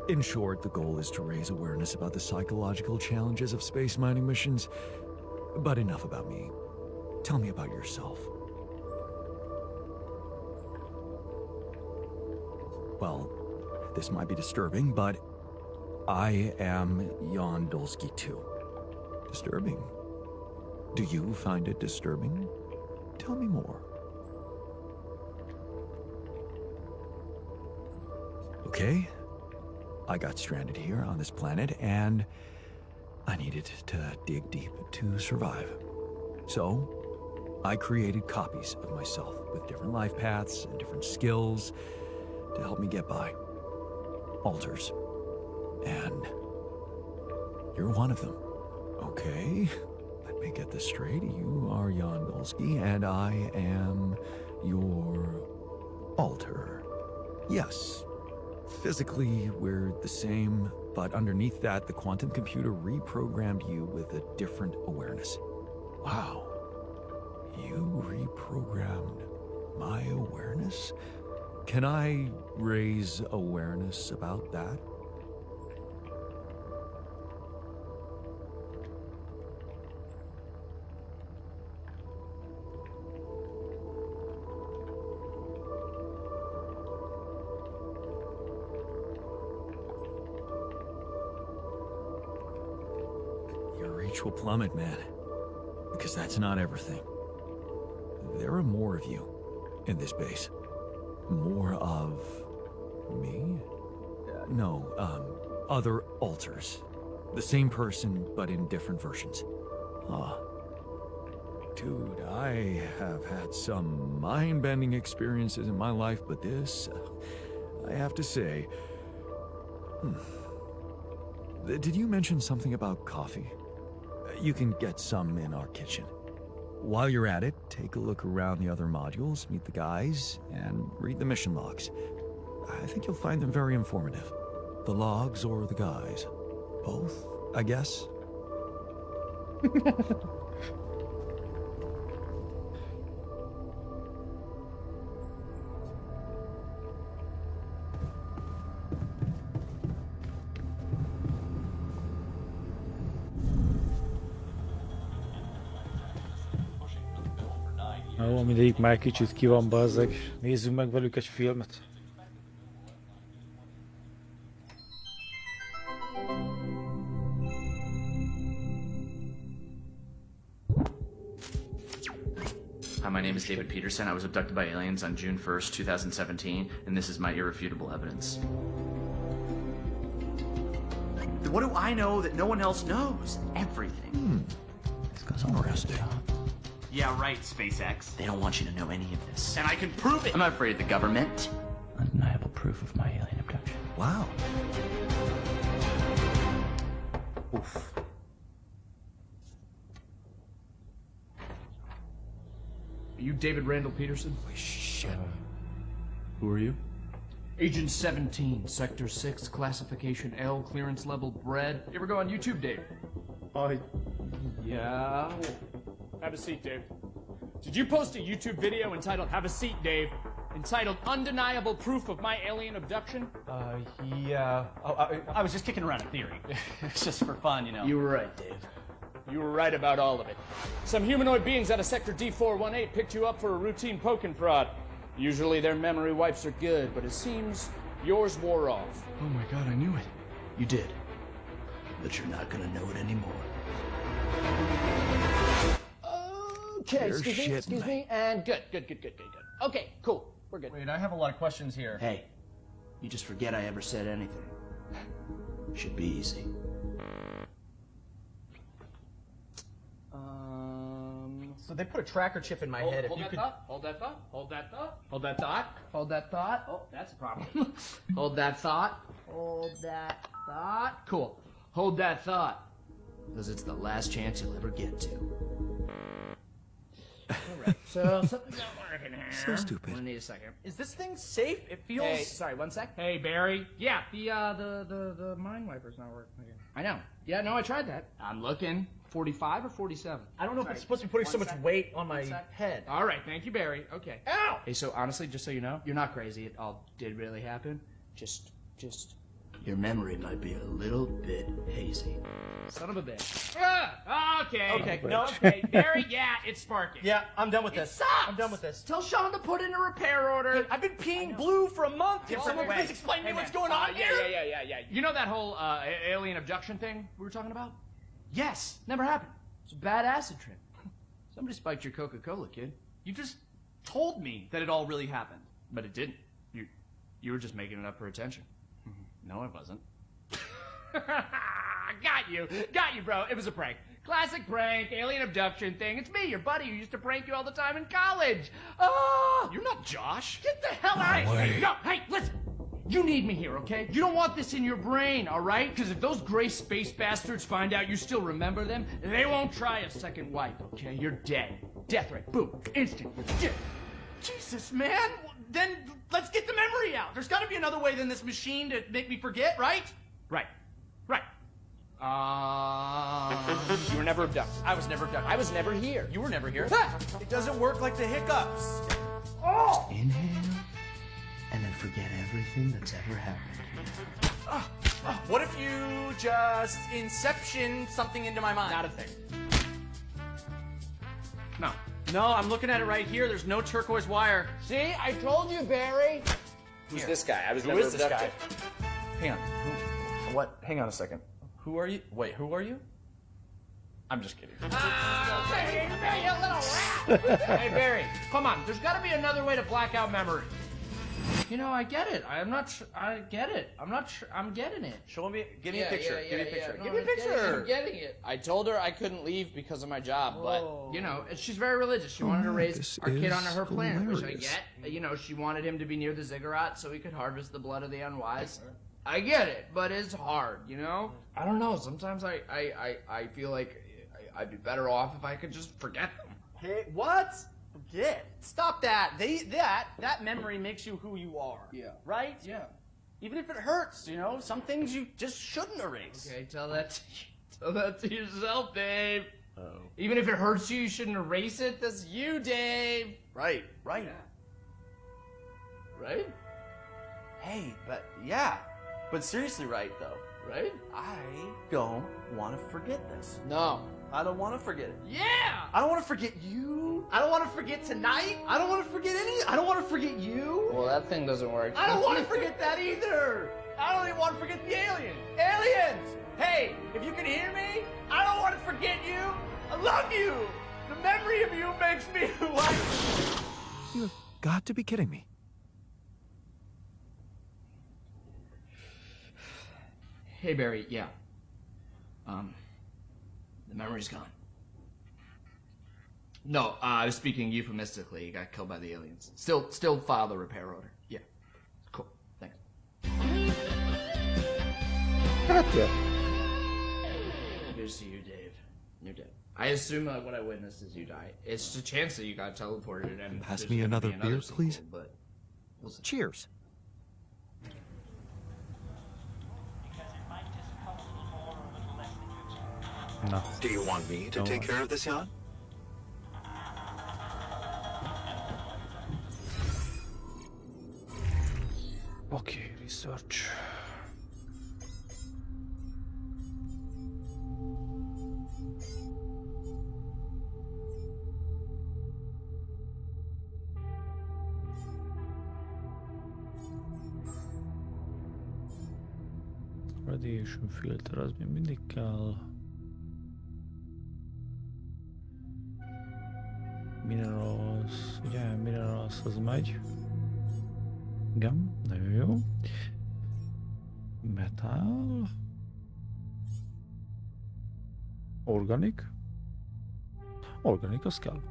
In short, the goal is to raise awareness about the psychological challenges of space mining missions. But enough about me. Tell me about yourself. Well, this might be disturbing, but I am Jan Dolsky too. Disturbing? Do you find it disturbing? Tell me more. Okay. I got stranded here on this planet, and I needed to dig deep to survive. So, I created copies of myself with different life paths and different skills to help me get by. Alters. And you're one of them. Okay, let me get this straight. You are Jan Dolsky, and I am your alter. Yes. Physically, we're the same, but underneath that, the quantum computer reprogrammed you with a different awareness. Wow. You reprogrammed my awareness? Can I raise awareness about that? Will plummet, man. Because that's not everything. There are more of you in this base. More of me? No, other alters. The same person, but in different versions. Ah. Dude, I have had some mind-bending experiences in my life, but this, I have to say... Did you mention something about coffee? You can get some in our kitchen. While you're at it, take a look around the other modules, meet the guys, and read the mission logs. I think you'll find them very informative. The logs or the guys? Both, I guess? Jó, mindegyik már kicsit ki van, bazzeg. Nézzünk meg velük egy filmet. Hi, my name is David Peterson. I was abducted by aliens on June 1st, 2017, and this is my irrefutable evidence. What do I know that no one else knows? Everything. This goes interesting. Yeah, right, SpaceX. They don't want you to know any of this. And I can prove it! I'm not afraid of the government. Undeniable proof of my alien abduction. Wow. Oof. Are you David Randall Peterson? Shit. Who are you? Agent 17, Sector 6, Classification L, Clearance Level Bred. You ever go on YouTube, Dave? Yeah. Have a seat, Dave. Did you post a YouTube video entitled Have a Seat, Dave? Entitled Undeniable Proof of My Alien Abduction? Yeah. I was just kicking around a theory. It's just for fun, you know. You were right, Dave. You were right about all of it. Some humanoid beings out of Sector D418 picked you up for a routine poking prod. Usually their memory wipes are good, but it seems yours wore off. Oh my god, I knew it. You did. But you're not gonna know it anymore. Okay, You're excuse shitting me, and good. Okay, cool. We're good. Wait, I have a lot of questions here. Hey, you just forget I ever said anything. Should be easy. So they put a tracker chip in my head. Hold If you that could... thought. Hold that thought. Hold that thought. Hold that thought. Hold that thought. Oh, that's a problem. Hold that thought. Hold that thought. Cool. Hold that thought. because it's the last chance you'll ever get to. Alright, so something's not working here. So stupid. I'm gonna need a second. Is this thing safe? It feels. Hey, sorry, 1 sec. Hey, Barry. Yeah, the mind wiper's not working again. I know. Yeah, no, I tried that. I'm looking. 45 or 47? I don't know if it's supposed to be putting so much weight on my head. All right, thank you, Barry. Okay. Ow! Hey, so honestly, just so you know, you're not crazy. It all did really happen. Just, your memory might be a little bit hazy. Son of a bitch. Okay. Okay, no. Okay, Barry, yeah, it's sparking. Yeah, I'm done with It this. sucks. I'm done with this. Tell Sean to put in a repair order. I've been peeing blue for a month. Can someone Hey, please explain to me hey, what's man. going on here? Yeah. You know that whole alien abduction thing we were talking about? Yes, never happened. It's a bad acid trip. Somebody spiked your Coca-Cola, kid. You just told me that it all really happened. But it didn't. You were just making it up for attention. No, I wasn't. Got you, bro. It was a prank. Classic prank, alien abduction thing. It's me, your buddy, who used to prank you all the time in college. Oh, You're not Josh. get the hell out of here! No, hey, listen. You need me here, okay? You don't want this in your brain, all right? Because if those gray space bastards find out you still remember them, they won't try a second wipe, okay? You're dead. Death threat. Boom. Instant. Jesus, man. Then let's get the memory out. There's got to be another way than this machine to make me forget, right? Right. You were never abducted. I was never abducted. I was never here. You were never here. It doesn't work like the hiccups. Inhale, and then forget everything that's ever happened. What if you just inception something into my mind? Not a thing. No. No, I'm looking at it right here. There's no turquoise wire. See, I told you, Barry. Who's this guy? I was never is this abducted. Hang on. What? Hang on a second. Who are you? Wait, who are you? I'm just kidding. Hey, you little rat! Hey, Barry, come on. There's got to be another way to black out memory. You know, I get it. I get it. I'm getting it. Show me. Give me a picture. Give me a picture. No, Give me a I'm getting it. picture. I'm getting it. I told her I couldn't leave because of my job, but you know, she's very religious. She wanted to raise this our kid on is her planet, which I hilarious. get. You know, she wanted him to be near the ziggurat so he could harvest the blood of the unwise. I get it, but it's hard, you know? I don't know. Sometimes I feel like I'd be better off if I could just forget them. Hey, what? Forget. Stop that. That memory makes you who you are. Yeah. Right? Yeah. Even if it hurts, you know, some things you just shouldn't erase. Okay, tell that to yourself, Dave. Even if it hurts you, you shouldn't erase it. That's you, Dave. Right. Right? Hey, but yeah. But seriously, right though. Right? I don't want to forget this. No. I don't want to forget it. Yeah! I don't want to forget you. I don't want to forget tonight. I don't want to forget I don't want to forget you. Well, that thing doesn't work. I don't want to forget that either. I don't even want to forget the aliens. Aliens! Hey, if you can hear me, I don't want to forget you. I love you. The memory of you makes me who I am. You have got to be kidding me. Hey, Barry, yeah. The memory's gone. No, I was speaking euphemistically. He got killed by the aliens. Still file the repair order. Yeah. Cool. Thanks. Gotcha. Good to see you, Dave. You're dead. I assume what I witnessed is you die. It's just a chance that you got teleported and Pass there's me gonna another be beer, sequel, please. But we'll see. Cheers. No. Do you want me to Don't take worry. care of this yacht? Okay, research. Radiation filter, az még mindig kell. Minerals, ugye, minerals az megy. Igen, nagyon jó. Metal. Organic. Organic, az kell.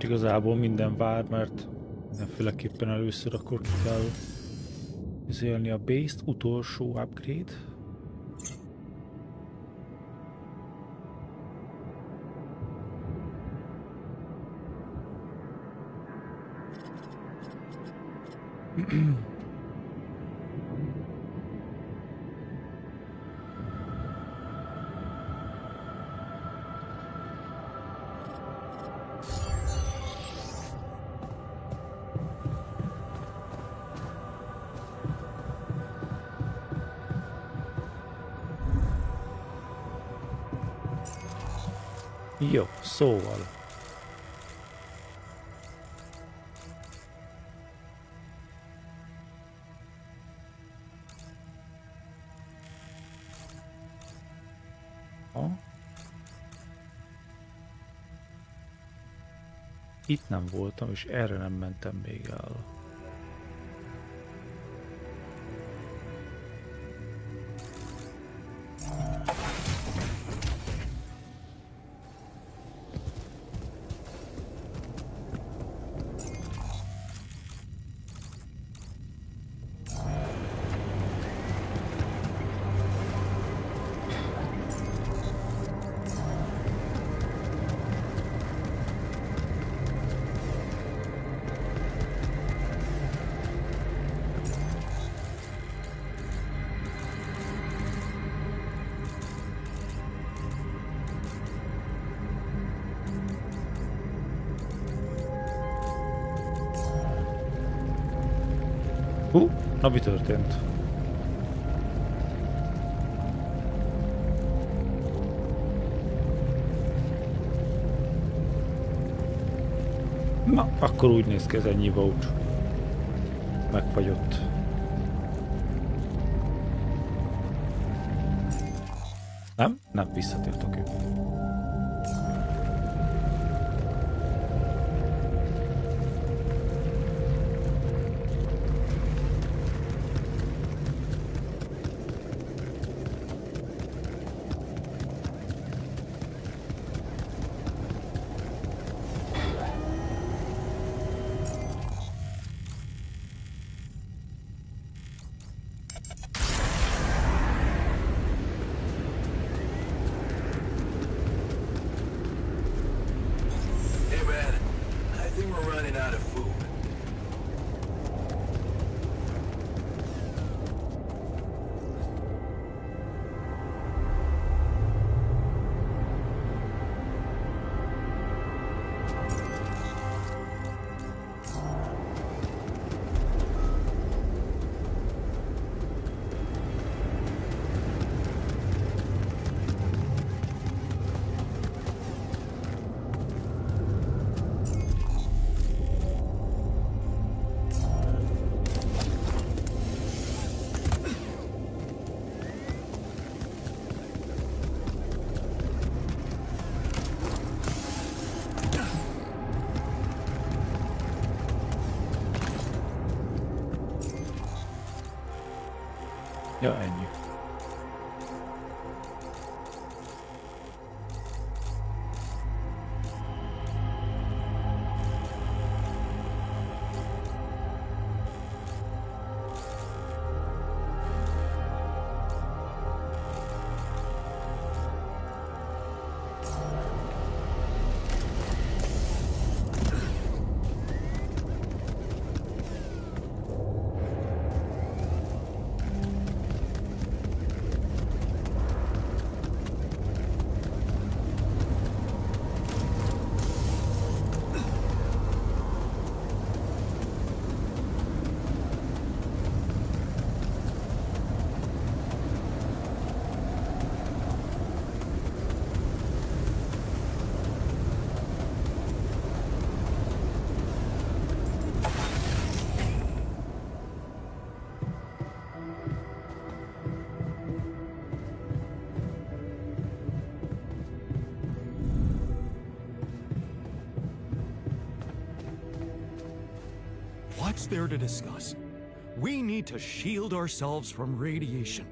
Igazából minden vár, mert mindenféleképpen először akkor ki kell izélni a base-t, utolsó upgrade. Jó, szóval. Ha? Itt nem voltam, és erre nem mentem még el. Na, mi történt? Na, akkor úgy néz ki ez ennyi volt. Megfagyott. Nem? Nem, visszatért, oké. Ja, ennyi. What's there to discuss? We need to shield ourselves from radiation.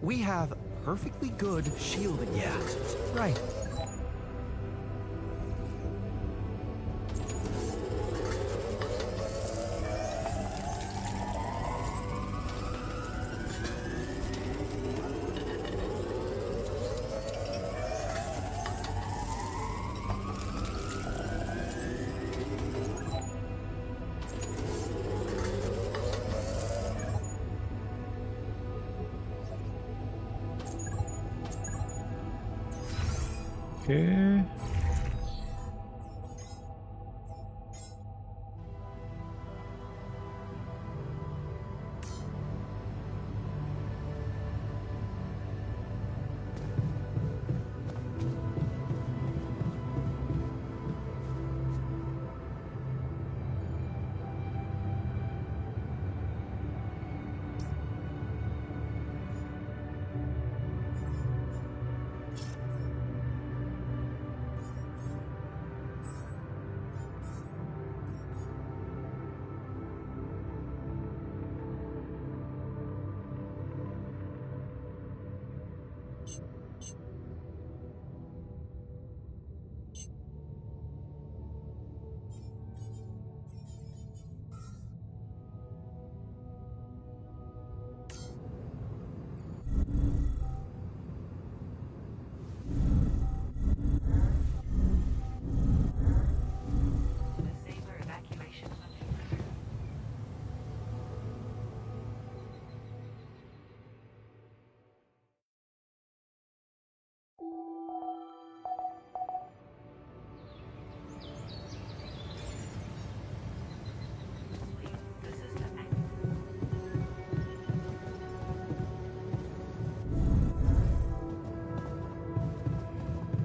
We have perfectly good shielding mechanisms. Right. Okay.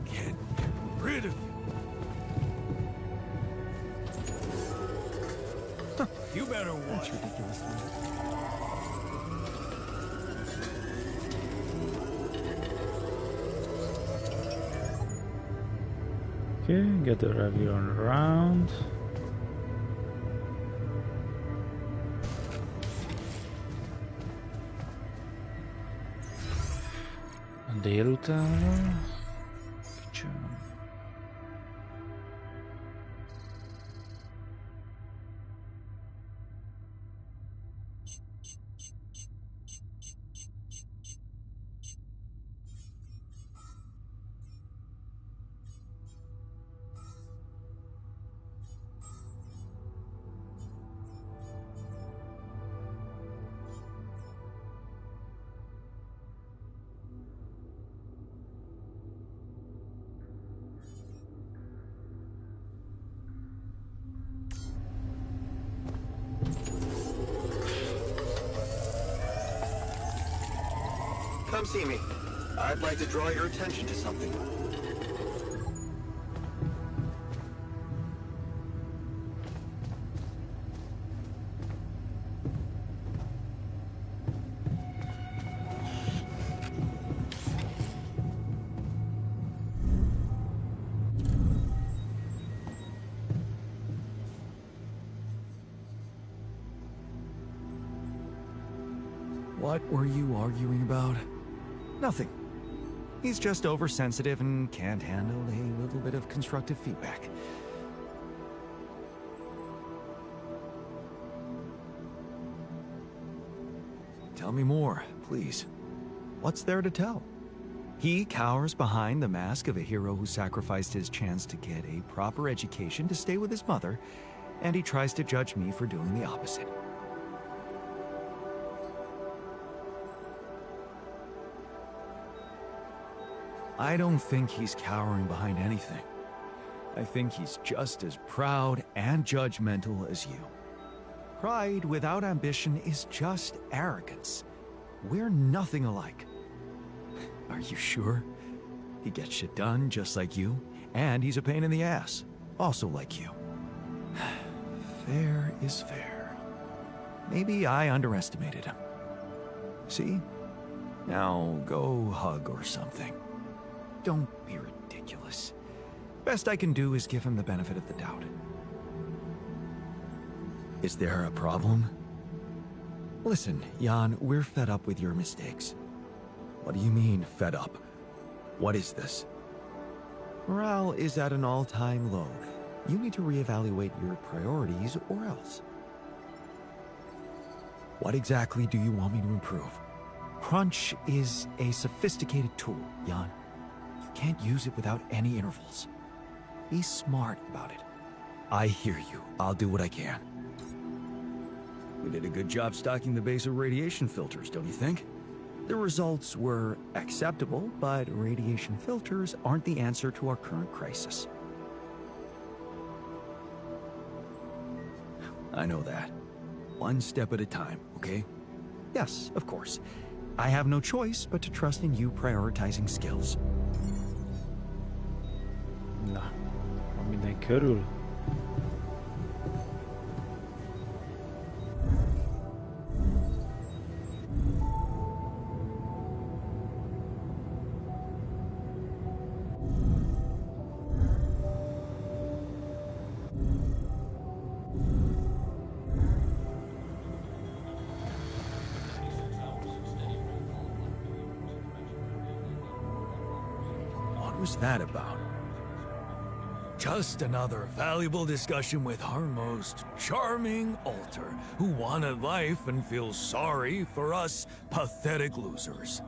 Can't get rid of you. You better watch. That's ridiculous. Okay, get the Ravion around. Délutánra. Kicsim. Come see me. I'd like to draw your attention to something. What were you arguing about? Nothing. He's just oversensitive and can't handle a little bit of constructive feedback. Tell me more, please. What's there to tell? He cowers behind the mask of a hero who sacrificed his chance to get a proper education to stay with his mother, and he tries to judge me for doing the opposite. I don't think he's cowering behind anything. I think he's just as proud and judgmental as you. Pride without ambition is just arrogance. We're nothing alike. Are you sure? He gets shit done just like you, and he's a pain in the ass, also like you. Fair is fair. Maybe I underestimated him. See? Now go hug or something. Don't be ridiculous. Best I can do is give him the benefit of the doubt. Is there a problem? Listen, Jan, we're fed up with your mistakes. What do you mean, fed up? What is this? Morale is at an all-time low. You need to reevaluate your priorities or else. What exactly do you want me to improve? Crunch is a sophisticated tool, Jan. You can't use it without any intervals. Be smart about it. I hear you. I'll do what I can. We did a good job stocking the base of radiation filters, don't you think? The results were acceptable, but radiation filters aren't the answer to our current crisis. I know that. One step at a time, okay? Yes, of course. I have no choice but to trust in you prioritizing skills. Na, van minden körül. What was that about? Just another valuable discussion with our most charming alter, who wanted life and feels sorry for us pathetic losers.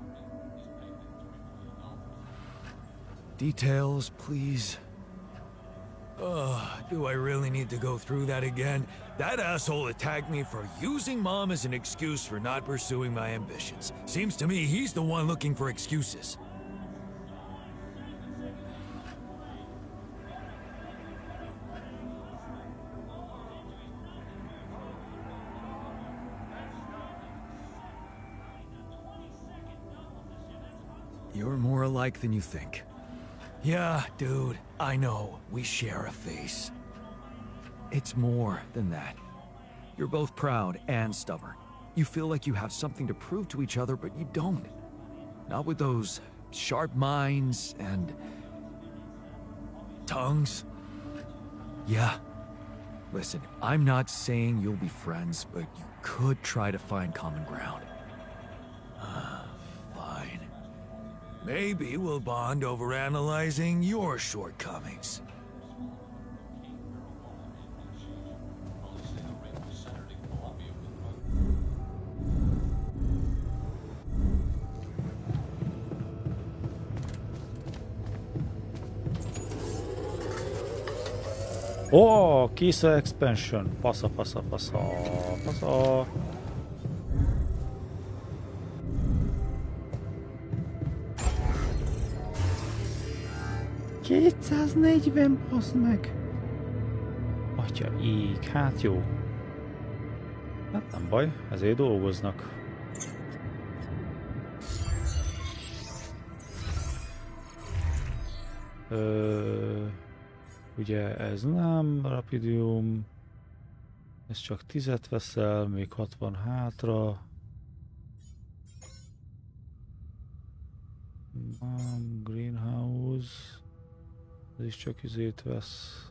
Details, please. Do I really need to go through that again? That asshole attacked me for using Mom as an excuse for not pursuing my ambitions. Seems to me he's the one looking for excuses. You're more alike than you think. Yeah, dude, I know. We share a face. It's more than that. You're both proud and stubborn. You feel like you have something to prove to each other, but you don't. Not with those sharp minds and... tongues? Yeah. Listen, I'm not saying you'll be friends, but you could try to find common ground. Fine. Maybe we'll bond over analyzing your shortcomings. Oh, Kisa expansion. Fasza, fasza, fasza, fasza. $240, bassz meg. Atya ég, hát jó. Hát nem baj, ezért dolgoznak. Ugye ez nem Rapidium, ez csak 10-et veszel, még 60 hátra. Greenhouse, ez is csak izét vesz.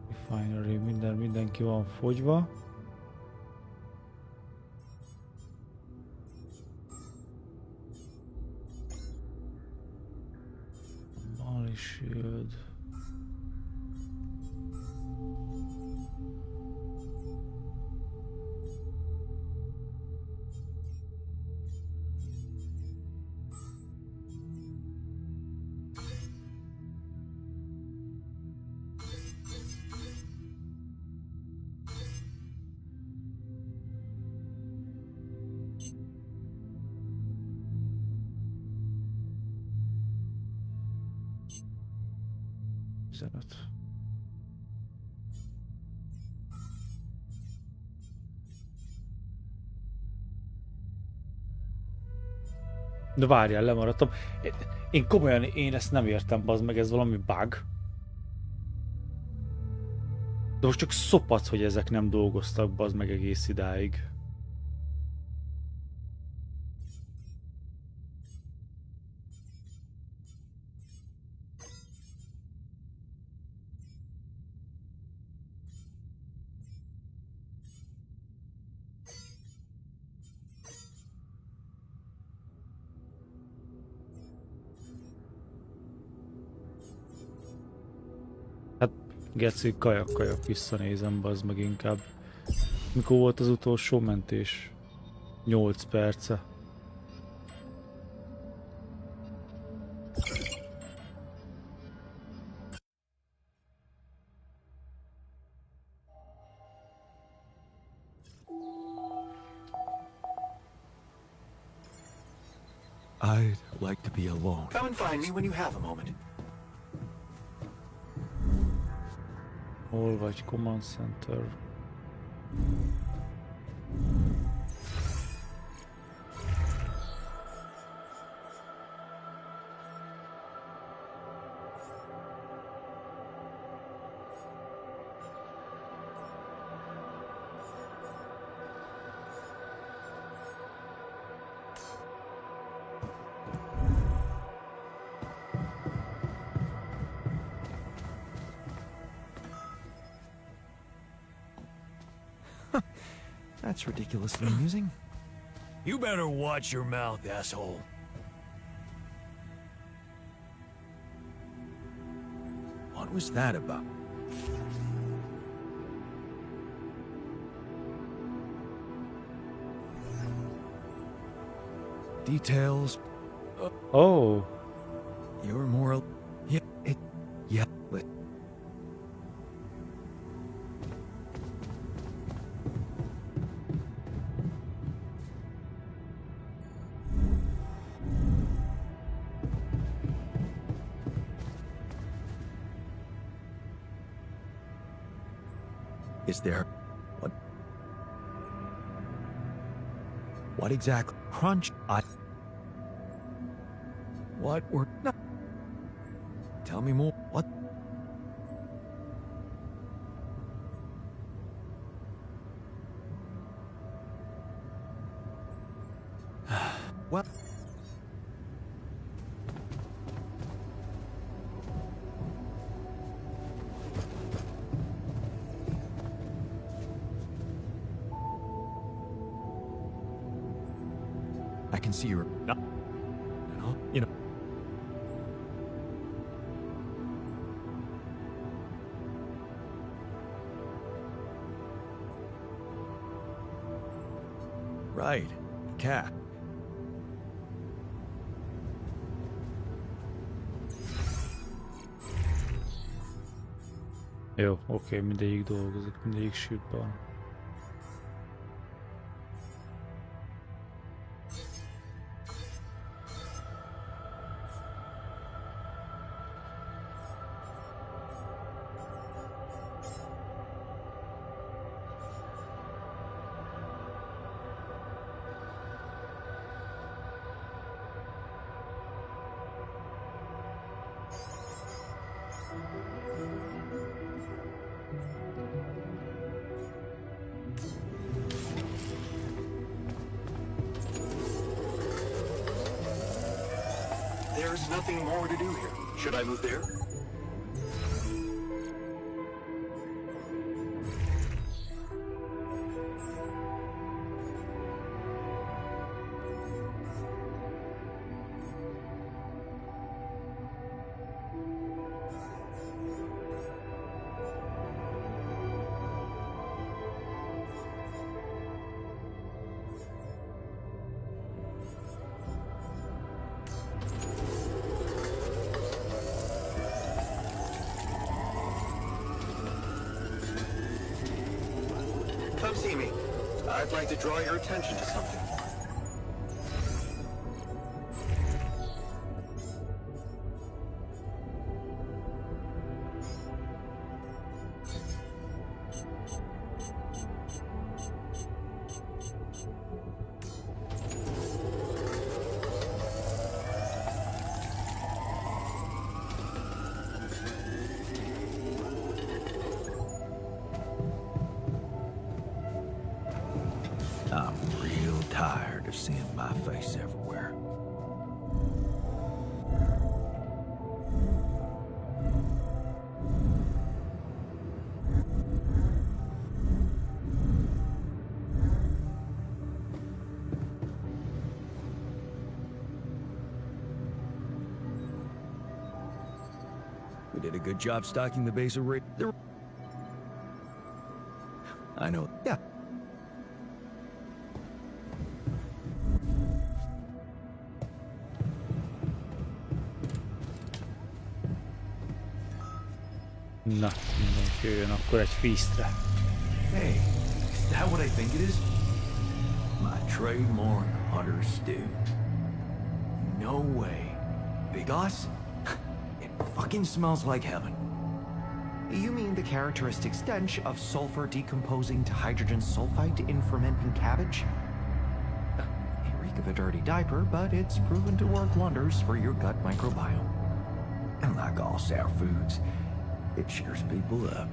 Refinery, mindenki van fogyva. Mali Shield. De várjál, lemaradtam. Én komolyan, én ezt nem értem, bazd meg, ez valami bug. De most csak szopac, hogy ezek nem dolgoztak, bazd meg egész idáig. Geci, kajak visszanézem, bazd meg inkább. Mikor volt az utolsó mentés? 8 perce. I'd like to be alone. Come and find me when you have a moment. Hol vagy? Command Center. That's ridiculously amusing. You better watch your mouth, asshole. What was that about? Details. Oh, You're more. Yeah, yeah. Is there what exactly? Crunch. What were no. Tell me more. What? Well. I can see your. You know. Right, cat. jó, oké, mindegyik dolgozik, mindegyik shootban van. There's nothing more to do here. Should I move there? Come see me. I'd like to draw your attention to something. I'm real tired of seeing my face everywhere. did a good job stocking the base of I know. Yeah. Na, mindenki jöjjön akkor egy feastre. Hey, is that what I think it is? My trademark hunter stew. No way. Big Us? It fucking smells like heaven. You mean the characteristic stench of sulfur decomposing to hydrogen sulfide in fermenting cabbage? May reek of a dirty diaper, but it's proven to work wonders for your gut microbiome. And like all sour foods, it cheers people up.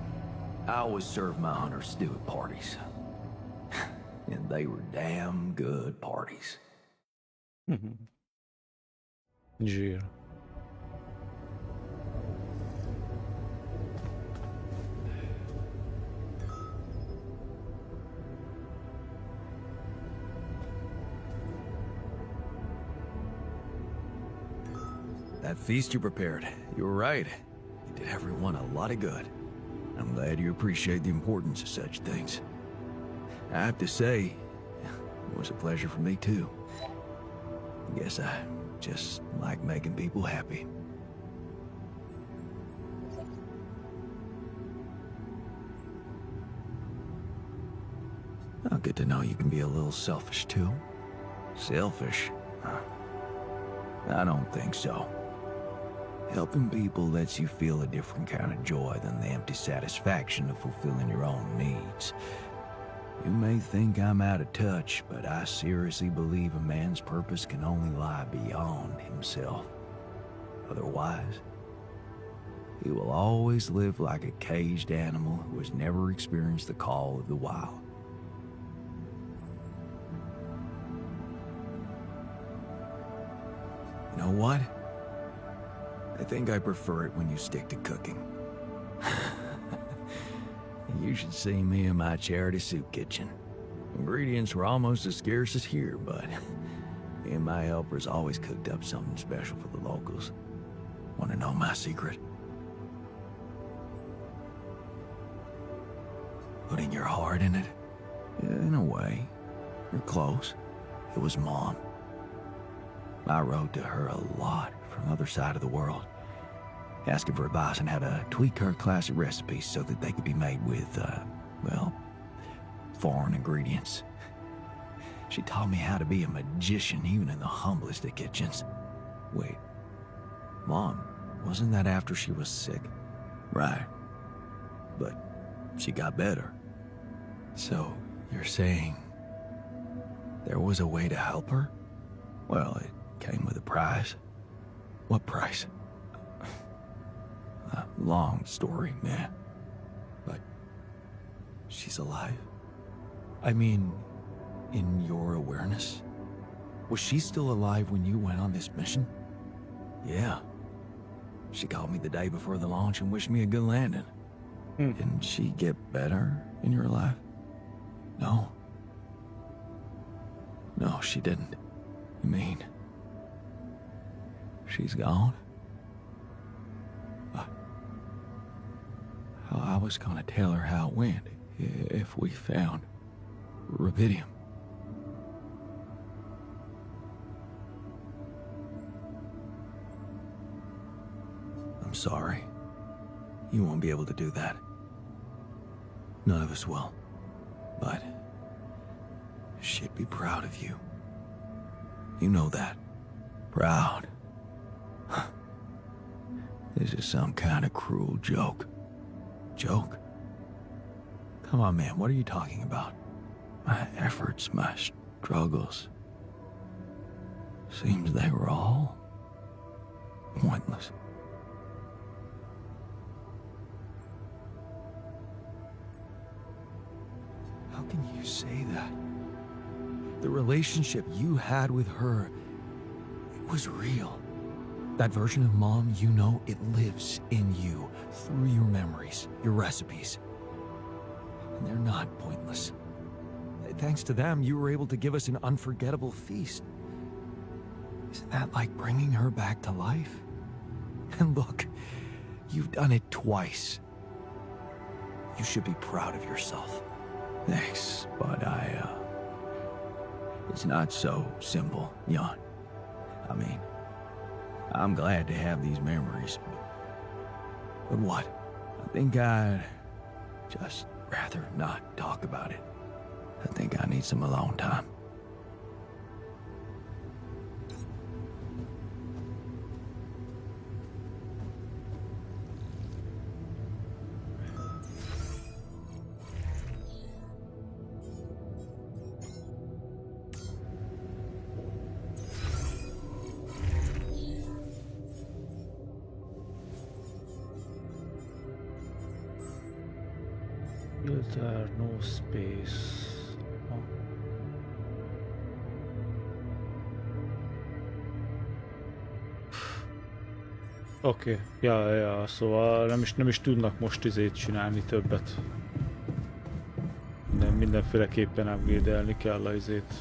I always serve my hunter stew at parties. And they were damn good parties. Zsír. That feast you prepared, you were right. It did everyone a lot of good. I'm glad you appreciate the importance of such things. I have to say, it was a pleasure for me too. I guess I just like making people happy. I'll get to know you can be a little selfish too. Selfish? Huh. I don't think so. Helping people lets you feel a different kind of joy than the empty satisfaction of fulfilling your own needs. You may think I'm out of touch, but I seriously believe a man's purpose can only lie beyond himself. Otherwise, he will always live like a caged animal who has never experienced the call of the wild. You know what? I think I prefer it when you stick to cooking. You should see me in my charity soup kitchen. Ingredients were almost as scarce as here, but me and my helpers always cooked up something special for the locals. Want to know my secret? Putting your heart in it? Yeah, in a way. You're close. It was Mom. I wrote to her a lot from the other side of the world, asking for advice on how to tweak her classic recipes so that they could be made with, well, foreign ingredients. She taught me how to be a magician even in the humblest of kitchens. Wait, Mom, wasn't that after she was sick? Right. But she got better. So, you're saying there was a way to help her? Well, it came with a price. What price? A long story, man. But she's alive. I mean, in your awareness? Was she still alive when you went on this mission? Yeah. She called me the day before the launch and wished me a good landing. Didn't she get better in your life? No. No, she didn't. You mean she's gone? I was gonna tell her how it went if we found rubidium. I'm sorry. You won't be able to do that. None of us will. But she'd be proud of you. You know that. Proud. This is some kind of cruel joke. Joke? Come on, man, what are you talking about? My efforts, my struggles. Seems they were all pointless. How can you say that? The relationship you had with her, it was real. That version of Mom, you know, it lives in you, through your memories, your recipes. And they're not pointless. Thanks to them, you were able to give us an unforgettable feast. Isn't that like bringing her back to life? And look, You've done it twice. You should be proud of yourself. Thanks, but it's not so simple, Jan. I mean, I'm glad to have these memories, but what? I think I'd just rather not talk about it. I think I need some alone time. Filter, no space. Oh. Oké, ja, szóval nem is tudnak most izét csinálni többet. Mindenféleképpen upgrade-elni kell a izét.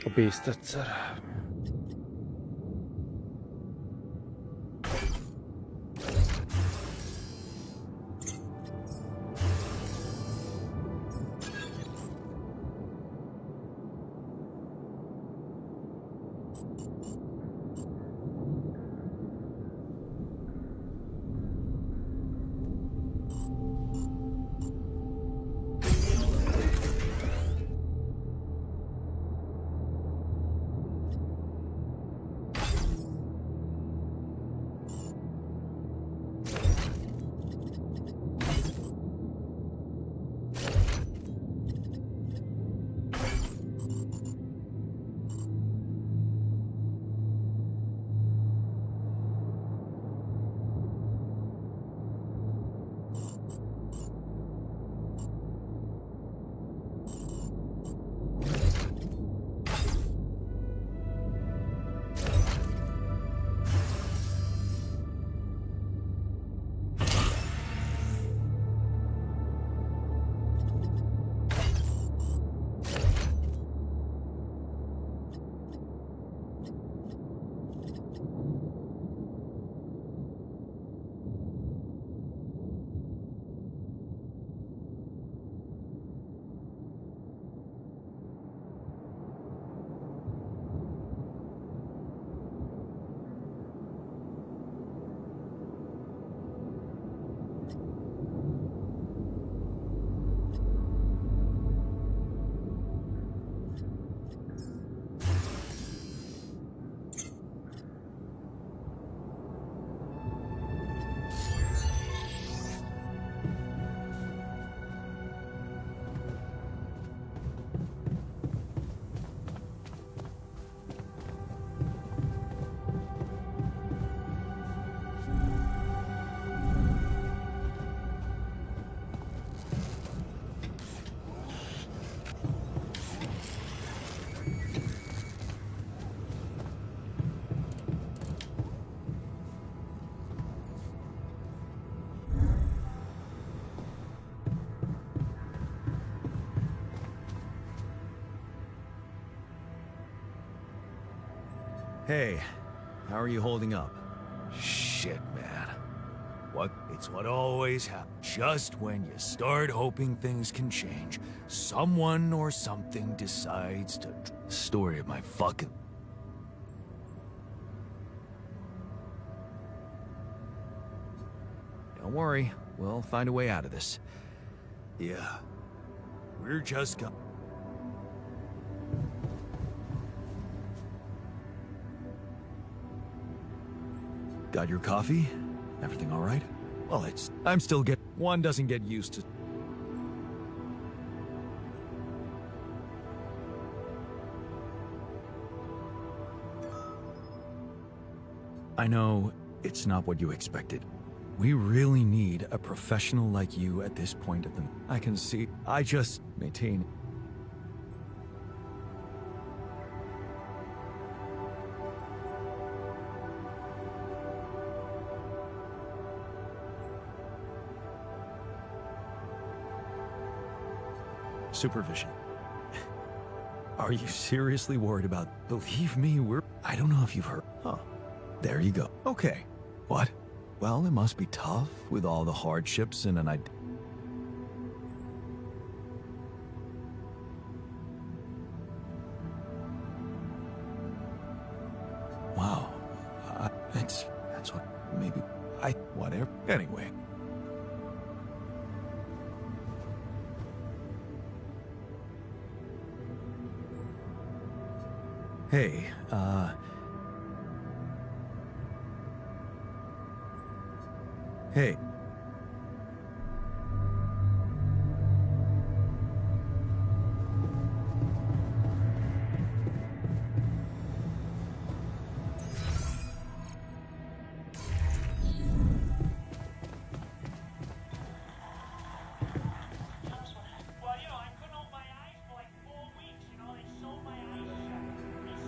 A base-t egyszer. Hey, how are you holding up? Shit, man. It's what always happens. Just when you start hoping things can change, someone or something decides to... Story of my fucking... Don't worry, we'll find a way out of this. Yeah, we're just gonna... Got your coffee? Everything all right? Well, I'm still one doesn't get used to... I know it's not what you expected. We really need a professional like you at this point of the... I can see... I just maintain... supervision. Are you seriously worried about... Believe me, I don't know if you've heard... Huh. There you go. Okay. What? Well, it must be tough with all the hardships and an Wow. That's what... Maybe... Whatever. Anyway. Hey, Hey.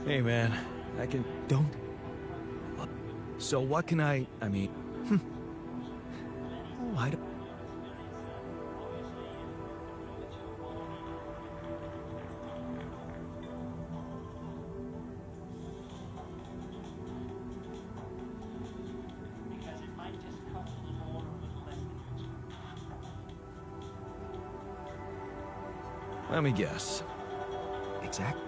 Hey, man. Don't... So what can I mean... Oh, I don't... Let me guess. Exact...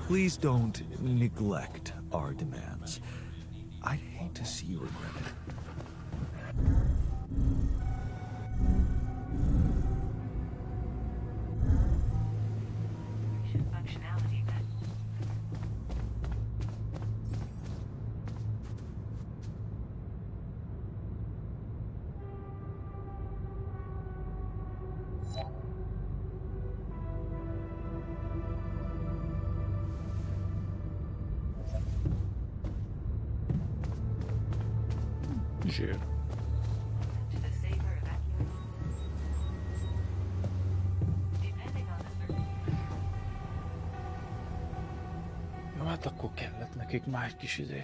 Please don't neglect our demands. I'd hate to see you regret it. Zsír. Jó, hát akkor kellett nekik már egy kis idő.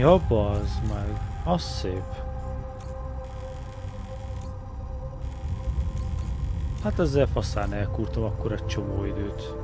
Ja, bazd meg. Az szép. Hát ezzel faszán elkurtam akkor egy csomó időt.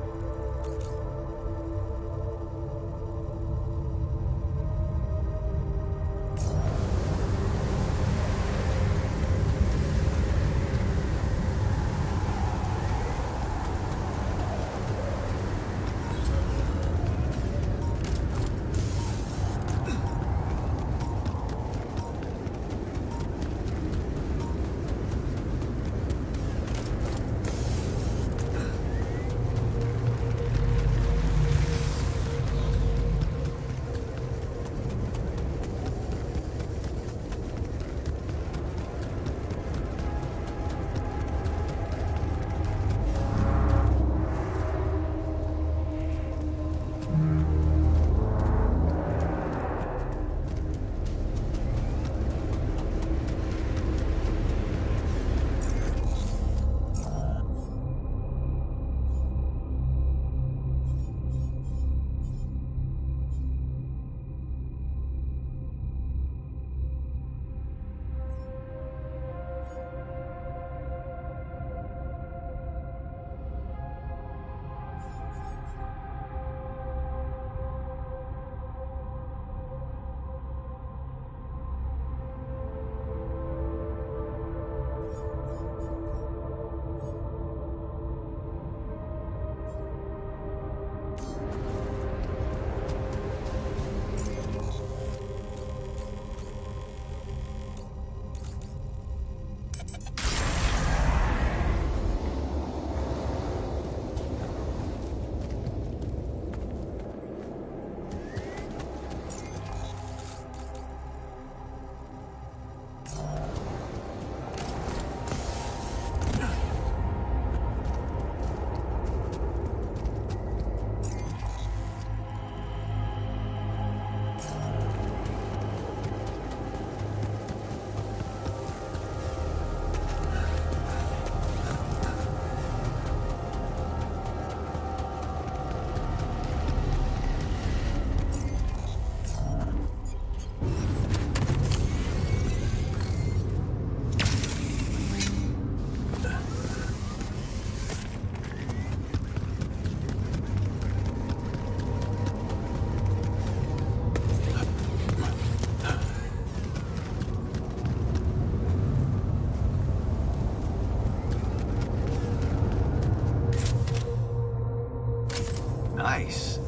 Nice.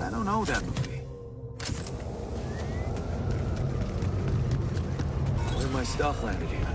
I don't know that movie. Where my stuff landed here?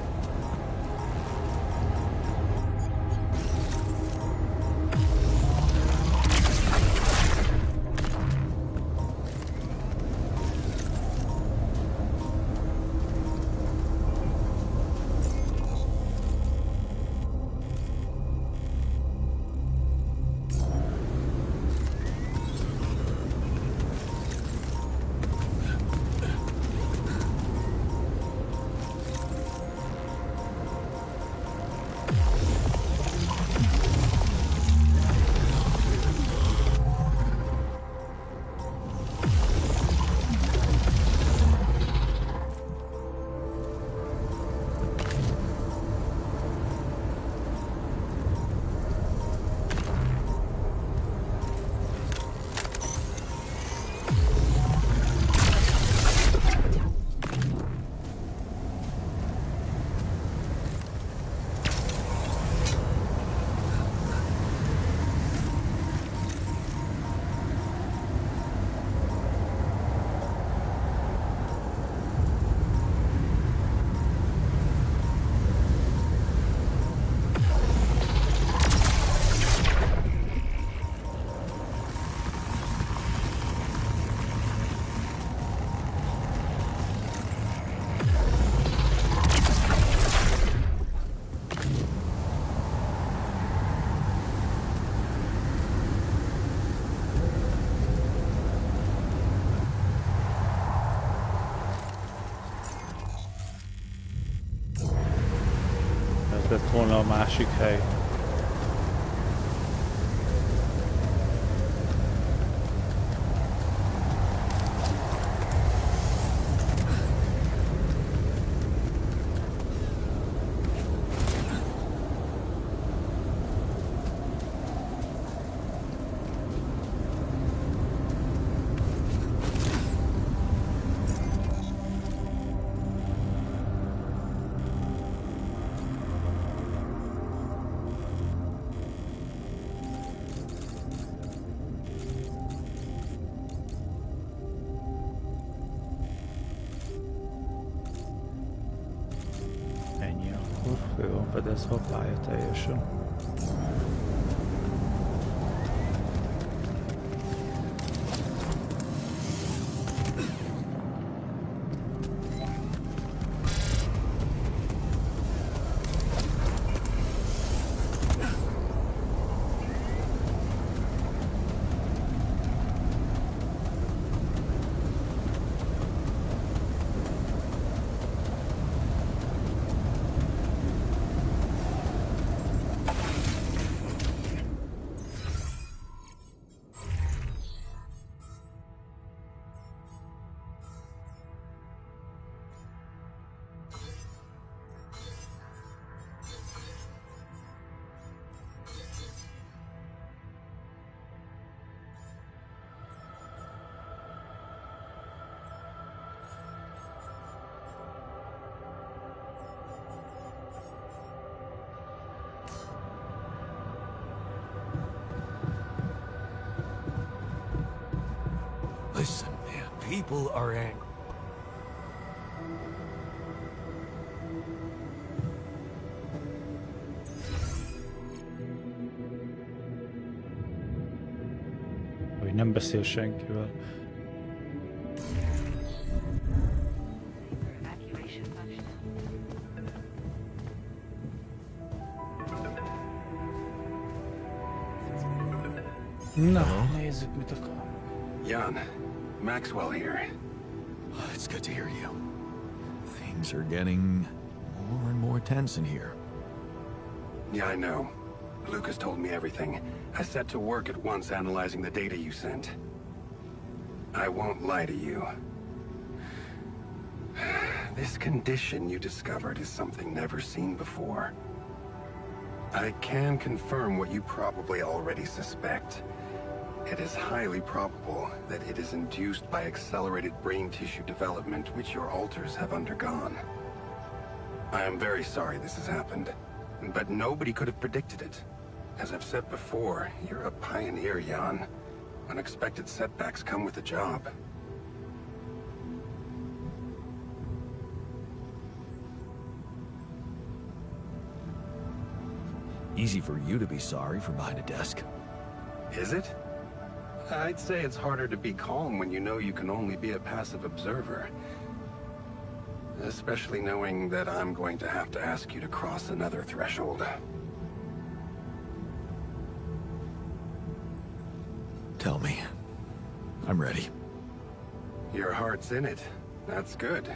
Ez lett volna a másik hely. Fő van fedezve a pálya teljesen. Listen, man, people are angry. Hogy nem beszél senkivel. Na, nézzük, mit akar. Jan, Maxwell here. It's good to hear you. Things are getting more and more tense in here. Yeah, I know. Lucas told me everything. I set to work at once analyzing the data you sent. I won't lie to you. This condition you discovered is something never seen before. I can confirm what you probably already suspect. It is highly probable that it is induced by accelerated brain tissue development which your alters have undergone. I am very sorry this has happened, but nobody could have predicted it. As I've said before, you're a pioneer, Jan. Unexpected setbacks come with the job. Easy for you to be sorry from behind a desk. Is it? I'd say it's harder to be calm when you know you can only be a passive observer. Especially knowing that I'm going to have to ask you to cross another threshold. Tell me. I'm ready. Your heart's in it. That's good.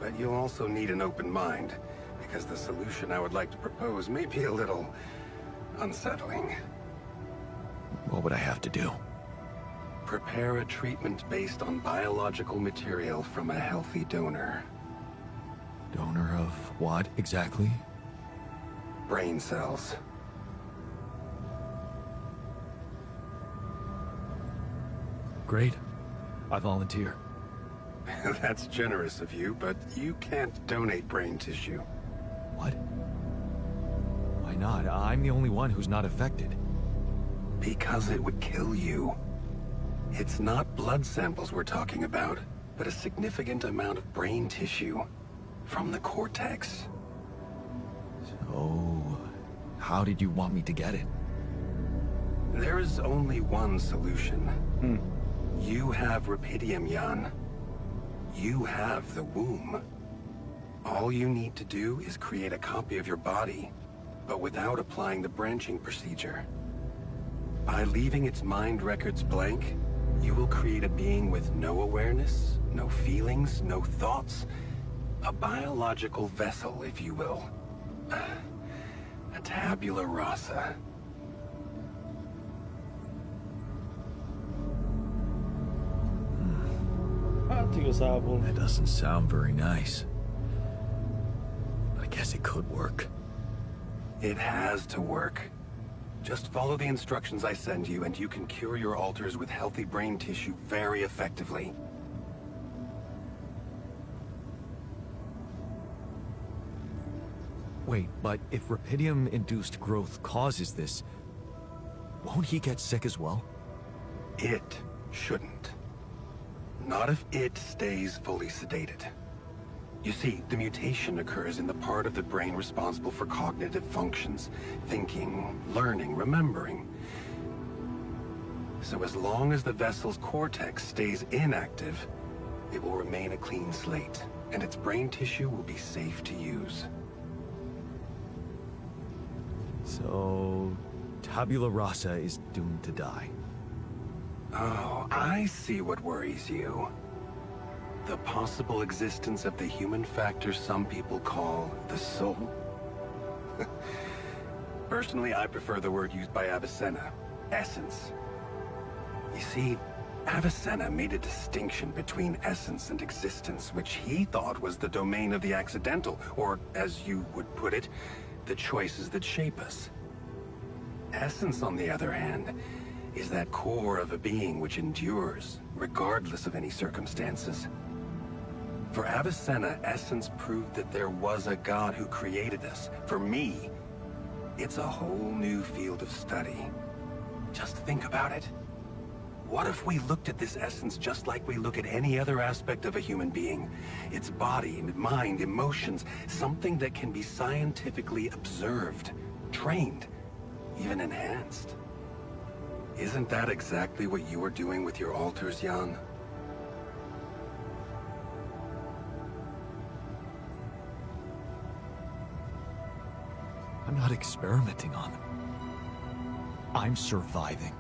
But you'll also need an open mind, because the solution I would like to propose may be a little unsettling. What would I have to do? Prepare a treatment based on biological material from a healthy donor. Donor of what, exactly? Brain cells. Great. I volunteer. That's generous of you, but you can't donate brain tissue. What? Why not? I'm the only one who's not affected. Because it would kill you. It's not blood samples we're talking about, but a significant amount of brain tissue. From the cortex. So, how did you want me to get it? There is only one solution. You have Rapidium, Jan. You have the womb. All you need to do is create a copy of your body, but without applying the branching procedure. By leaving its mind records blank, you will create a being with no awareness, no feelings, no thoughts. A biological vessel, if you will. A tabula rasa. Hát igazából... That doesn't sound very nice. But I guess it could work. It has to work. Just follow the instructions I send you and you can cure your alters with healthy brain tissue very effectively. Wait, but if Rapidium-induced growth causes this, won't he get sick as well? It shouldn't. Not if it stays fully sedated. You see, the mutation occurs in the part of the brain responsible for cognitive functions, thinking, learning, remembering. So as long as the vessel's cortex stays inactive, it will remain a clean slate, and its brain tissue will be safe to use. So, tabula rasa is doomed to die. Oh, I see what worries you. The possible existence of the human factor some people call the soul. Personally, I prefer the word used by Avicenna, essence. You see, Avicenna made a distinction between essence and existence, which he thought was the domain of the accidental, or, as you would put it, the choices that shape us. Essence, on the other hand, is that core of a being which endures, regardless of any circumstances. For Avicenna, essence proved that there was a God who created us. For me, it's a whole new field of study. Just think about it. What if we looked at this essence just like we look at any other aspect of a human being? Its body, mind, emotions, something that can be scientifically observed, trained, even enhanced. Isn't that exactly what you are doing with your altars, Jan? I'm not experimenting on them. I'm surviving.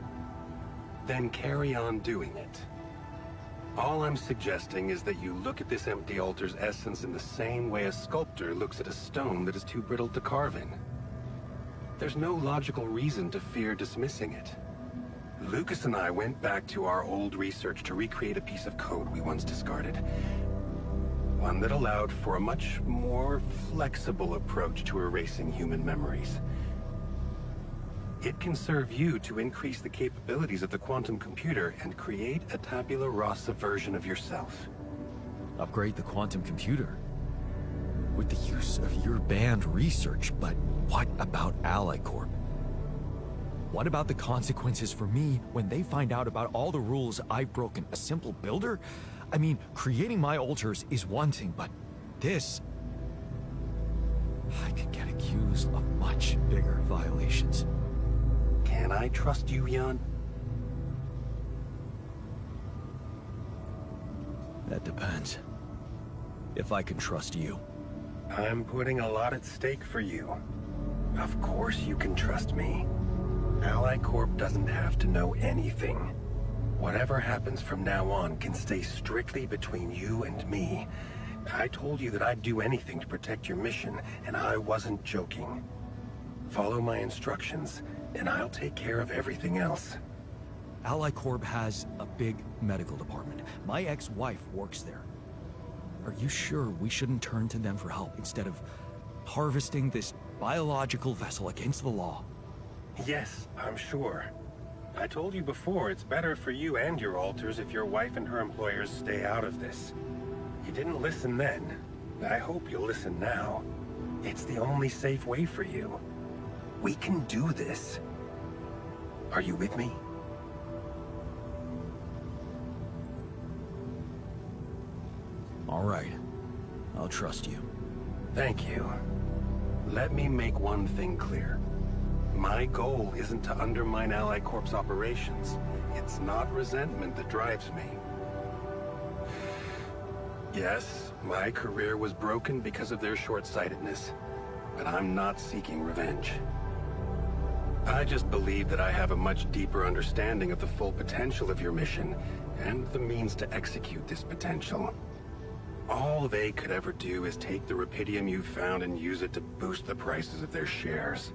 Then carry on doing it. All I'm suggesting is that you look at this empty altar's essence in the same way a sculptor looks at a stone that is too brittle to carve in. There's no logical reason to fear dismissing it. Lucas and I went back to our old research to recreate a piece of code we once discarded. One that allowed for a much more flexible approach to erasing human memories. It can serve you to increase the capabilities of the quantum computer and create a tabula rasa version of yourself. Upgrade the quantum computer? With the use of your banned research, but what about Ally Corp? What about the consequences for me when they find out about all the rules I've broken? A simple builder? I mean, creating my altars is one thing, but this... I could get accused of much bigger violations. Can I trust you, Jan? That depends. If I can trust you. I'm putting a lot at stake for you. Of course you can trust me. Ally Corp doesn't have to know anything. Whatever happens from now on can stay strictly between you and me. I told you that I'd do anything to protect your mission, and I wasn't joking. Follow my instructions, and I'll take care of everything else. Ally Corp has a big medical department. My ex-wife works there. Are you sure we shouldn't turn to them for help instead of harvesting this biological vessel against the law? Yes, I'm sure. I told you before, it's better for you and your altars if your wife and her employers stay out of this. You didn't listen then. I hope you'll listen now. It's the only safe way for you. We can do this. Are you with me? All right. I'll trust you. Thank you. Let me make one thing clear. My goal isn't to undermine Ally Corp's operations. It's not resentment that drives me. Yes, my career was broken because of their short-sightedness, but I'm not seeking revenge. I just believe that I have a much deeper understanding of the full potential of your mission, and the means to execute this potential. All they could ever do is take the Rapidium you've found and use it to boost the prices of their shares.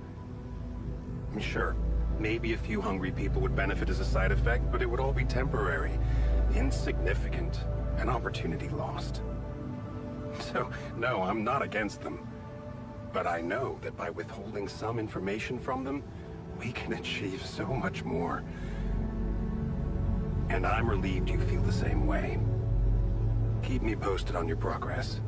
Sure, maybe a few hungry people would benefit as a side effect, but it would all be temporary, insignificant, an opportunity lost. So, no, I'm not against them. But I know that by withholding some information from them, we can achieve so much more. And I'm relieved you feel the same way. Keep me posted on your progress.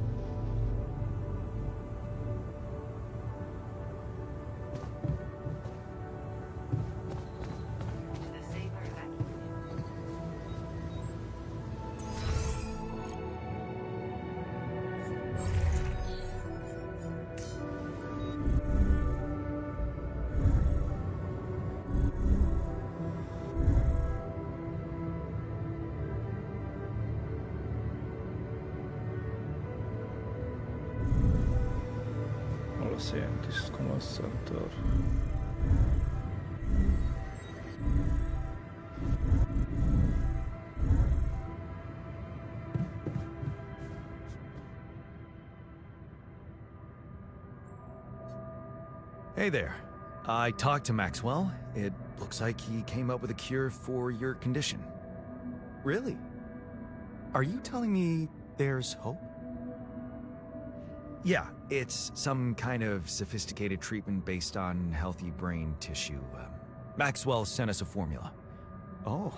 Scientist Command Center. Hey there. I talked to Maxwell. It looks like he came up with a cure for your condition. Really? Are you telling me there's hope? Yeah, it's some kind of sophisticated treatment based on healthy brain tissue. Maxwell sent us a formula. Oh.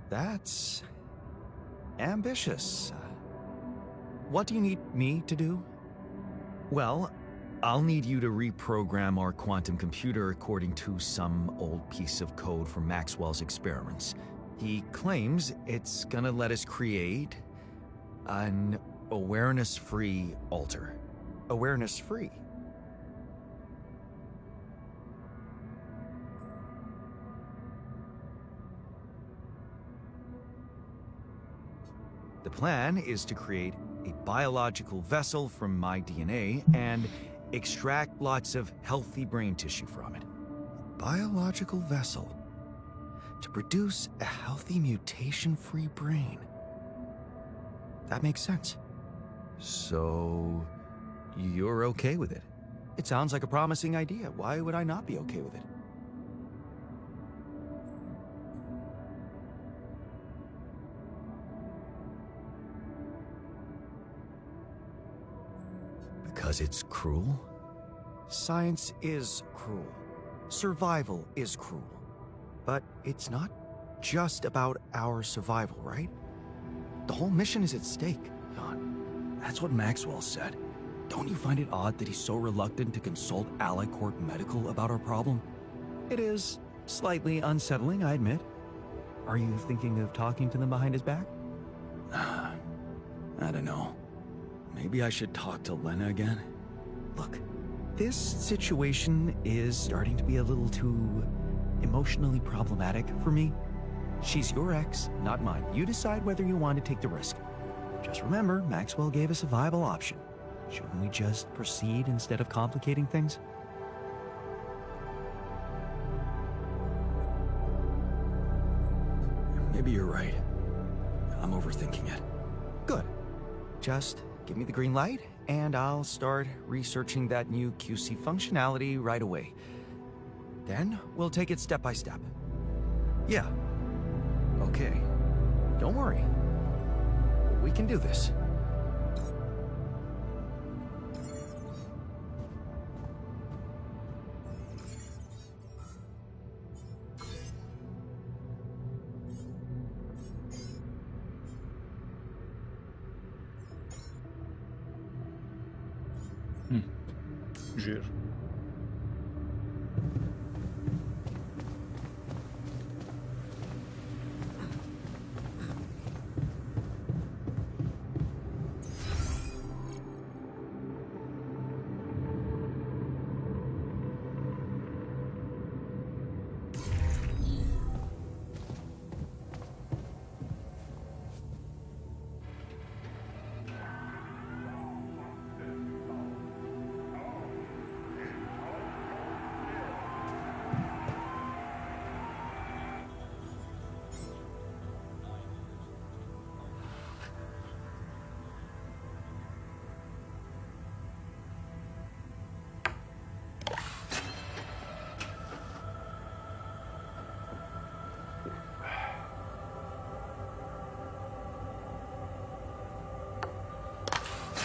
That's ambitious. What do you need me to do? Well, I'll need you to reprogram our quantum computer according to some old piece of code from Maxwell's experiments. He claims it's gonna let us create an awareness-free alter. Awareness-free? The plan is to create a biological vessel from my DNA and extract lots of healthy brain tissue from it. Biological vessel. To produce a healthy mutation-free brain. That makes sense. So, you're okay with it? It sounds like a promising idea. Why would I not be okay with it? Because it's cruel? Science is cruel. Survival is cruel. But it's not just about our survival, right? The whole mission is at stake, Jan. That's what Maxwell said. Don't you find it odd that he's so reluctant to consult Alicorp Medical about our problem? It is slightly unsettling, I admit. Are you thinking of talking to them behind his back? I don't know. Maybe I should talk to Lena again? Look, this situation is starting to be a little too emotionally problematic for me. She's your ex, not mine. You decide whether you want to take the risk. Just remember, Maxwell gave us a viable option. Shouldn't we just proceed instead of complicating things? Maybe you're right. I'm overthinking it. Good. Just give me the green light, and I'll start researching that new QC functionality right away. Then we'll take it step by step. Yeah. Okay. Don't worry. We can do this. Zsír.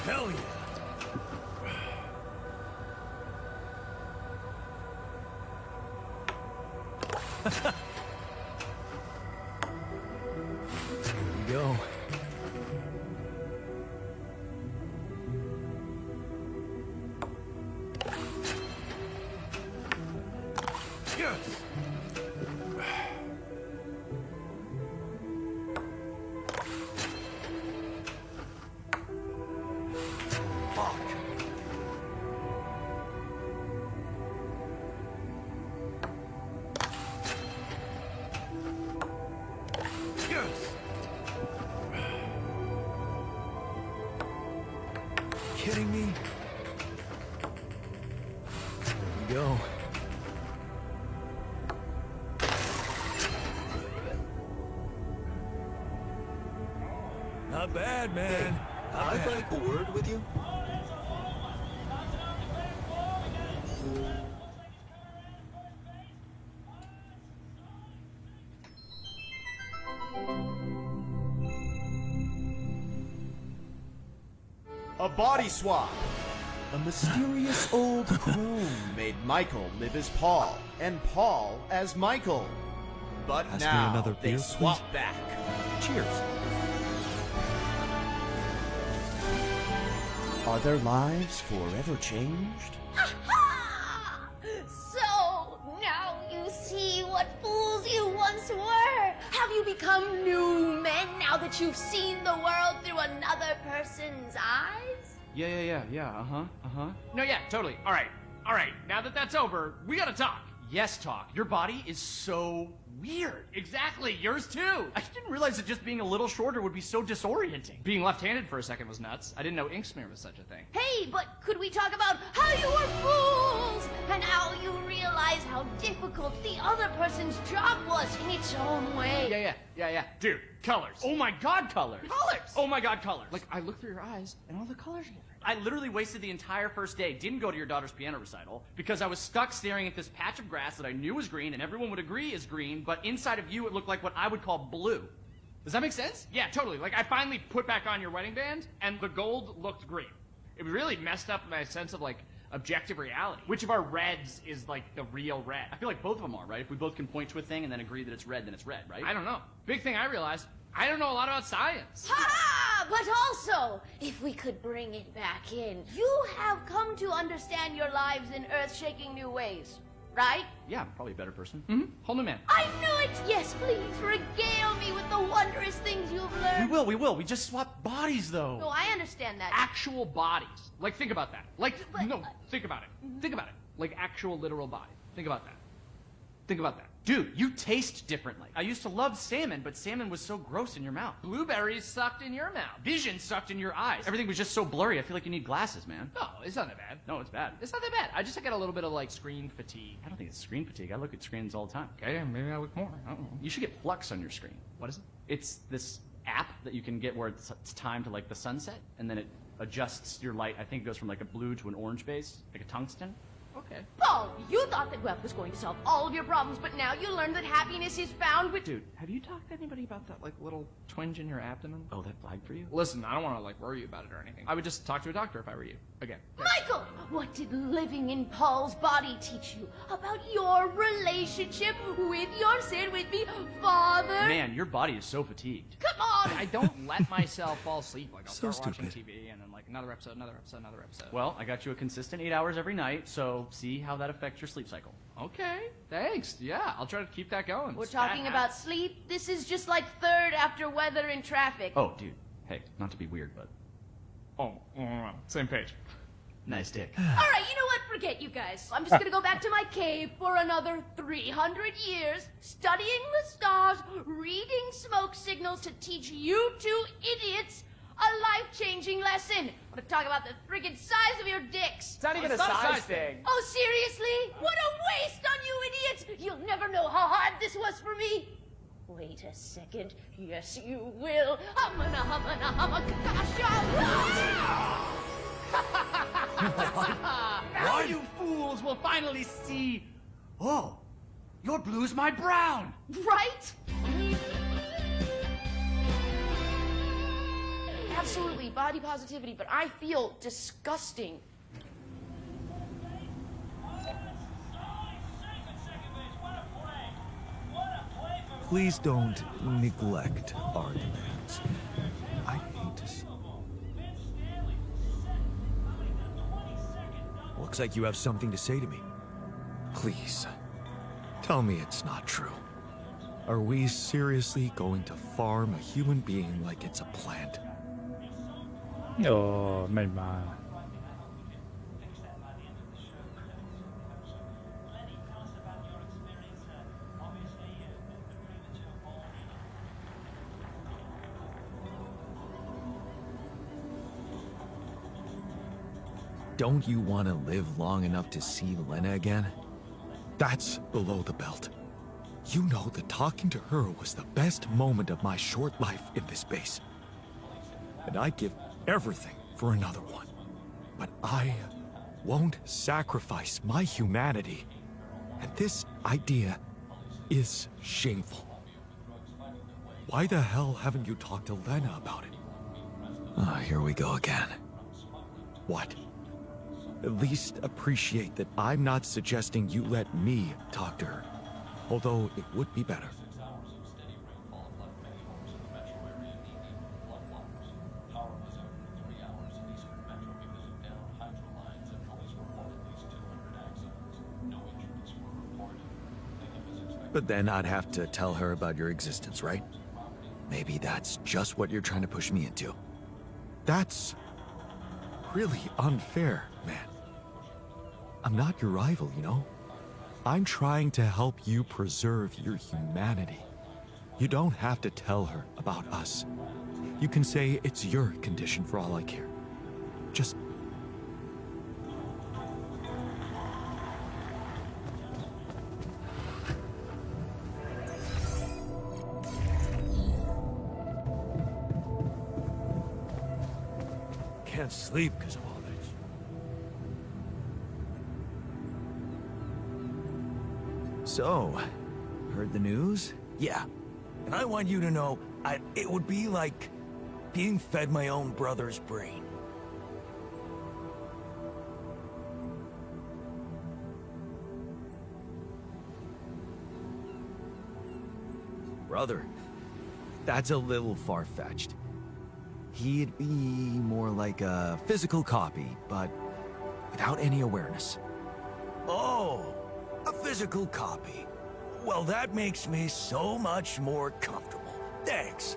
Hell yeah! Here we go. Yes! we go. Not bad, man. I'd like a word with you. A body swap. A mysterious old crone made Michael live as Paul, and Paul as Michael. But Pass me now another they beer, swap please. back. Cheers. Are their lives forever changed? So, now you see what fools you once were. Have you become new men now that you've seen the world through another person's eyes? Yeah. No, yeah, totally. All right. Now that that's over, we gotta talk. Yes, talk. Your body is so weird. Exactly, yours too. I didn't realize that just being a little shorter would be so disorienting. Being left-handed for a second was nuts. I didn't know ink smear was such a thing. Hey, but could we talk about how you were fools and how you realize how difficult the other person's job was in its own way? Yeah. Dude, colors. Oh my god, colors. Colors! Oh my god, colors. Like, I look through your eyes, and all the colors are different. I literally wasted the entire first day, didn't go to your daughter's piano recital, because I was stuck staring at this patch of grass that I knew was green, and everyone would agree is green, but inside of you it looked like what I would call blue. Does that make sense? Yeah, totally. Like, I finally put back on your wedding band, and the gold looked green. It really messed up my sense of, like, objective reality. Which of our reds is, like, the real red? I feel like both of them are, right? If we both can point to a thing and then agree that it's red, then it's red, right? I don't know. Big thing I realized, I don't know a lot about science. Ha! But also, if we could bring it back in, you have come to understand your lives in earth-shaking new ways, right? Yeah, I'm probably a better person. Mm-hmm. Whole new man. I knew it! Yes, please, regale me with the wondrous things you've learned. We will. We just swap bodies, though. No, I understand that. Actual bodies. Like, think about that. Like, But- no, think about it. Think about it. Like, actual literal body. Think about that. Think about that. Dude, you taste differently. I used to love salmon, but salmon was so gross in your mouth. Blueberries sucked in your mouth. Vision sucked in your eyes. Everything was just so blurry. I feel like you need glasses, man. No, it's not that bad. No, it's bad. It's not that bad. I just got a little bit of, like, screen fatigue. I don't think it's screen fatigue. I look at screens all the time. Okay, maybe I look more. I don't know. You should get Flux on your screen. What is it? It's this app that you can get where it's timed to, like, the sunset, and then it adjusts your light. I think it goes from, like, a blue to an orange base, like a tungsten. Okay. Paul, you thought that web was going to solve all of your problems, but now you learned that happiness is found with... Dude, have you talked to anybody about that, like, little twinge in your abdomen? Oh, that flagged for you? Listen, I don't want to, like, worry you about it or anything. I would just talk to a doctor if I were you. Again. Michael, what did living in Paul's body teach you about your relationship with your sin-with-me father? Man, your body is so fatigued. Come on! I don't let myself fall asleep. Like, I'll So start watching stupid. TV and then, like, another episode. Well, I got you a consistent 8 hours every night, so see how that affects your sleep cycle. Okay, thanks. Yeah, I'll try to keep that going. We're talking about sleep. This is just like third after weather and traffic. Oh, dude. Hey, not to be weird, but... Oh, same page. Nice dick. All right, you know what? Forget you guys. I'm just gonna go back to my cave for another 300 years, studying the stars, reading smoke signals to teach you two idiots a life-changing lesson. I want to talk about the friggin' size of your dicks. It's not even a size thing. Oh, seriously? What a waste on you idiots! You'll never know how hard this was for me. Wait a second. Yes, you will. Humana, Now you fools will finally see... Oh, your blue's my brown. Right? Absolutely, body positivity, but I feel disgusting. Please don't neglect our demands. I hate to see. Looks like you have something to say to me. Please, tell me it's not true. Are we seriously going to farm a human being like it's a plant? Oh, megy már. Don't you want to live long enough to see Lena again? That's below the belt. You know that talking to her was the best moment of my short life in this base. And I'd give everything for another one. But I won't sacrifice my humanity. And this idea is shameful. Why the hell haven't you talked to Lena about it? Oh, here we go again. What? At least appreciate that I'm not suggesting you let me talk to her. Although it would be better. But then I'd have to tell her about your existence, right? Maybe that's just what you're trying to push me into. That's really unfair, man. I'm not your rival, you know? I'm trying to help you preserve your humanity. You don't have to tell her about us. You can say it's your condition for all I care. Just... Can't sleep because of all this. So, heard the news? Yeah. And I want you to know, it would be like being fed my own brother's brain. Brother, that's a little far-fetched. He'd be more like a physical copy, but without any awareness. Oh, a physical copy. Well, that makes me so much more comfortable. Thanks.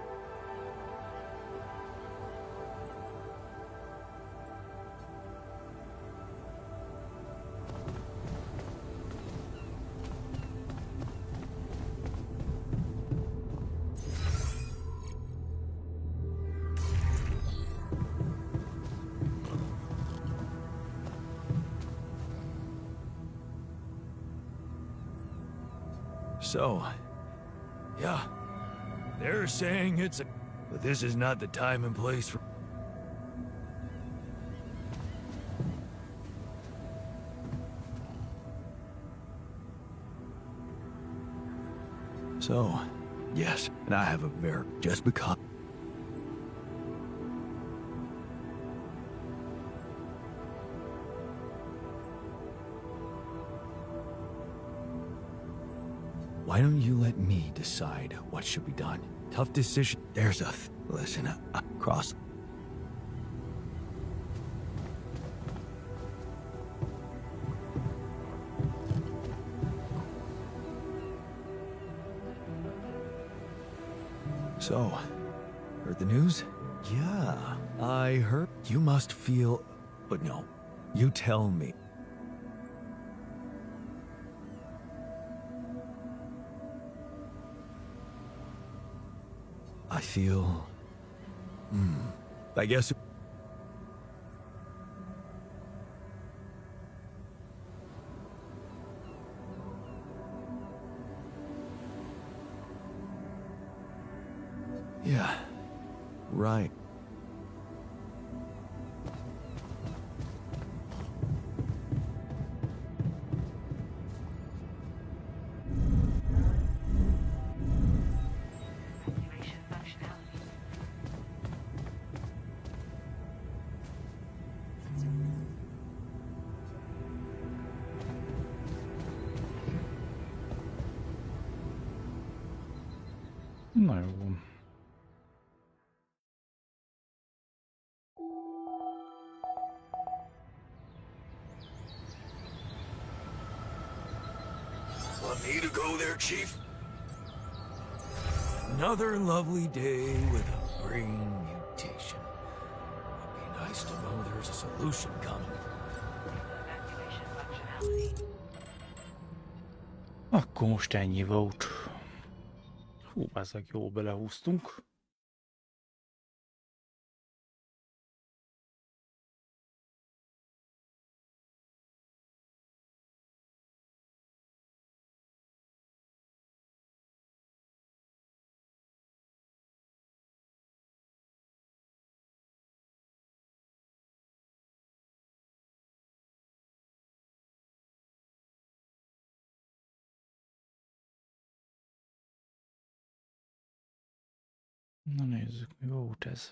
So, Yeah. They're saying it's a... But this is not the time and place for... so, yes, and I have a just because... Why don't you let me decide what should be done? Tough decision. There's a... Listen, cross... So, heard the news? Yeah, I heard... You must feel... But no, you tell me. I feel... I guess... Yeah, right. Na jó. Want me to go there, Chief? Another lovely day with a brain mutation. Would be nice to know there's a solution coming. Akkor most ennyi volt. Hú, ezek jó belehúztunk. Na nézzük, mi volt ez.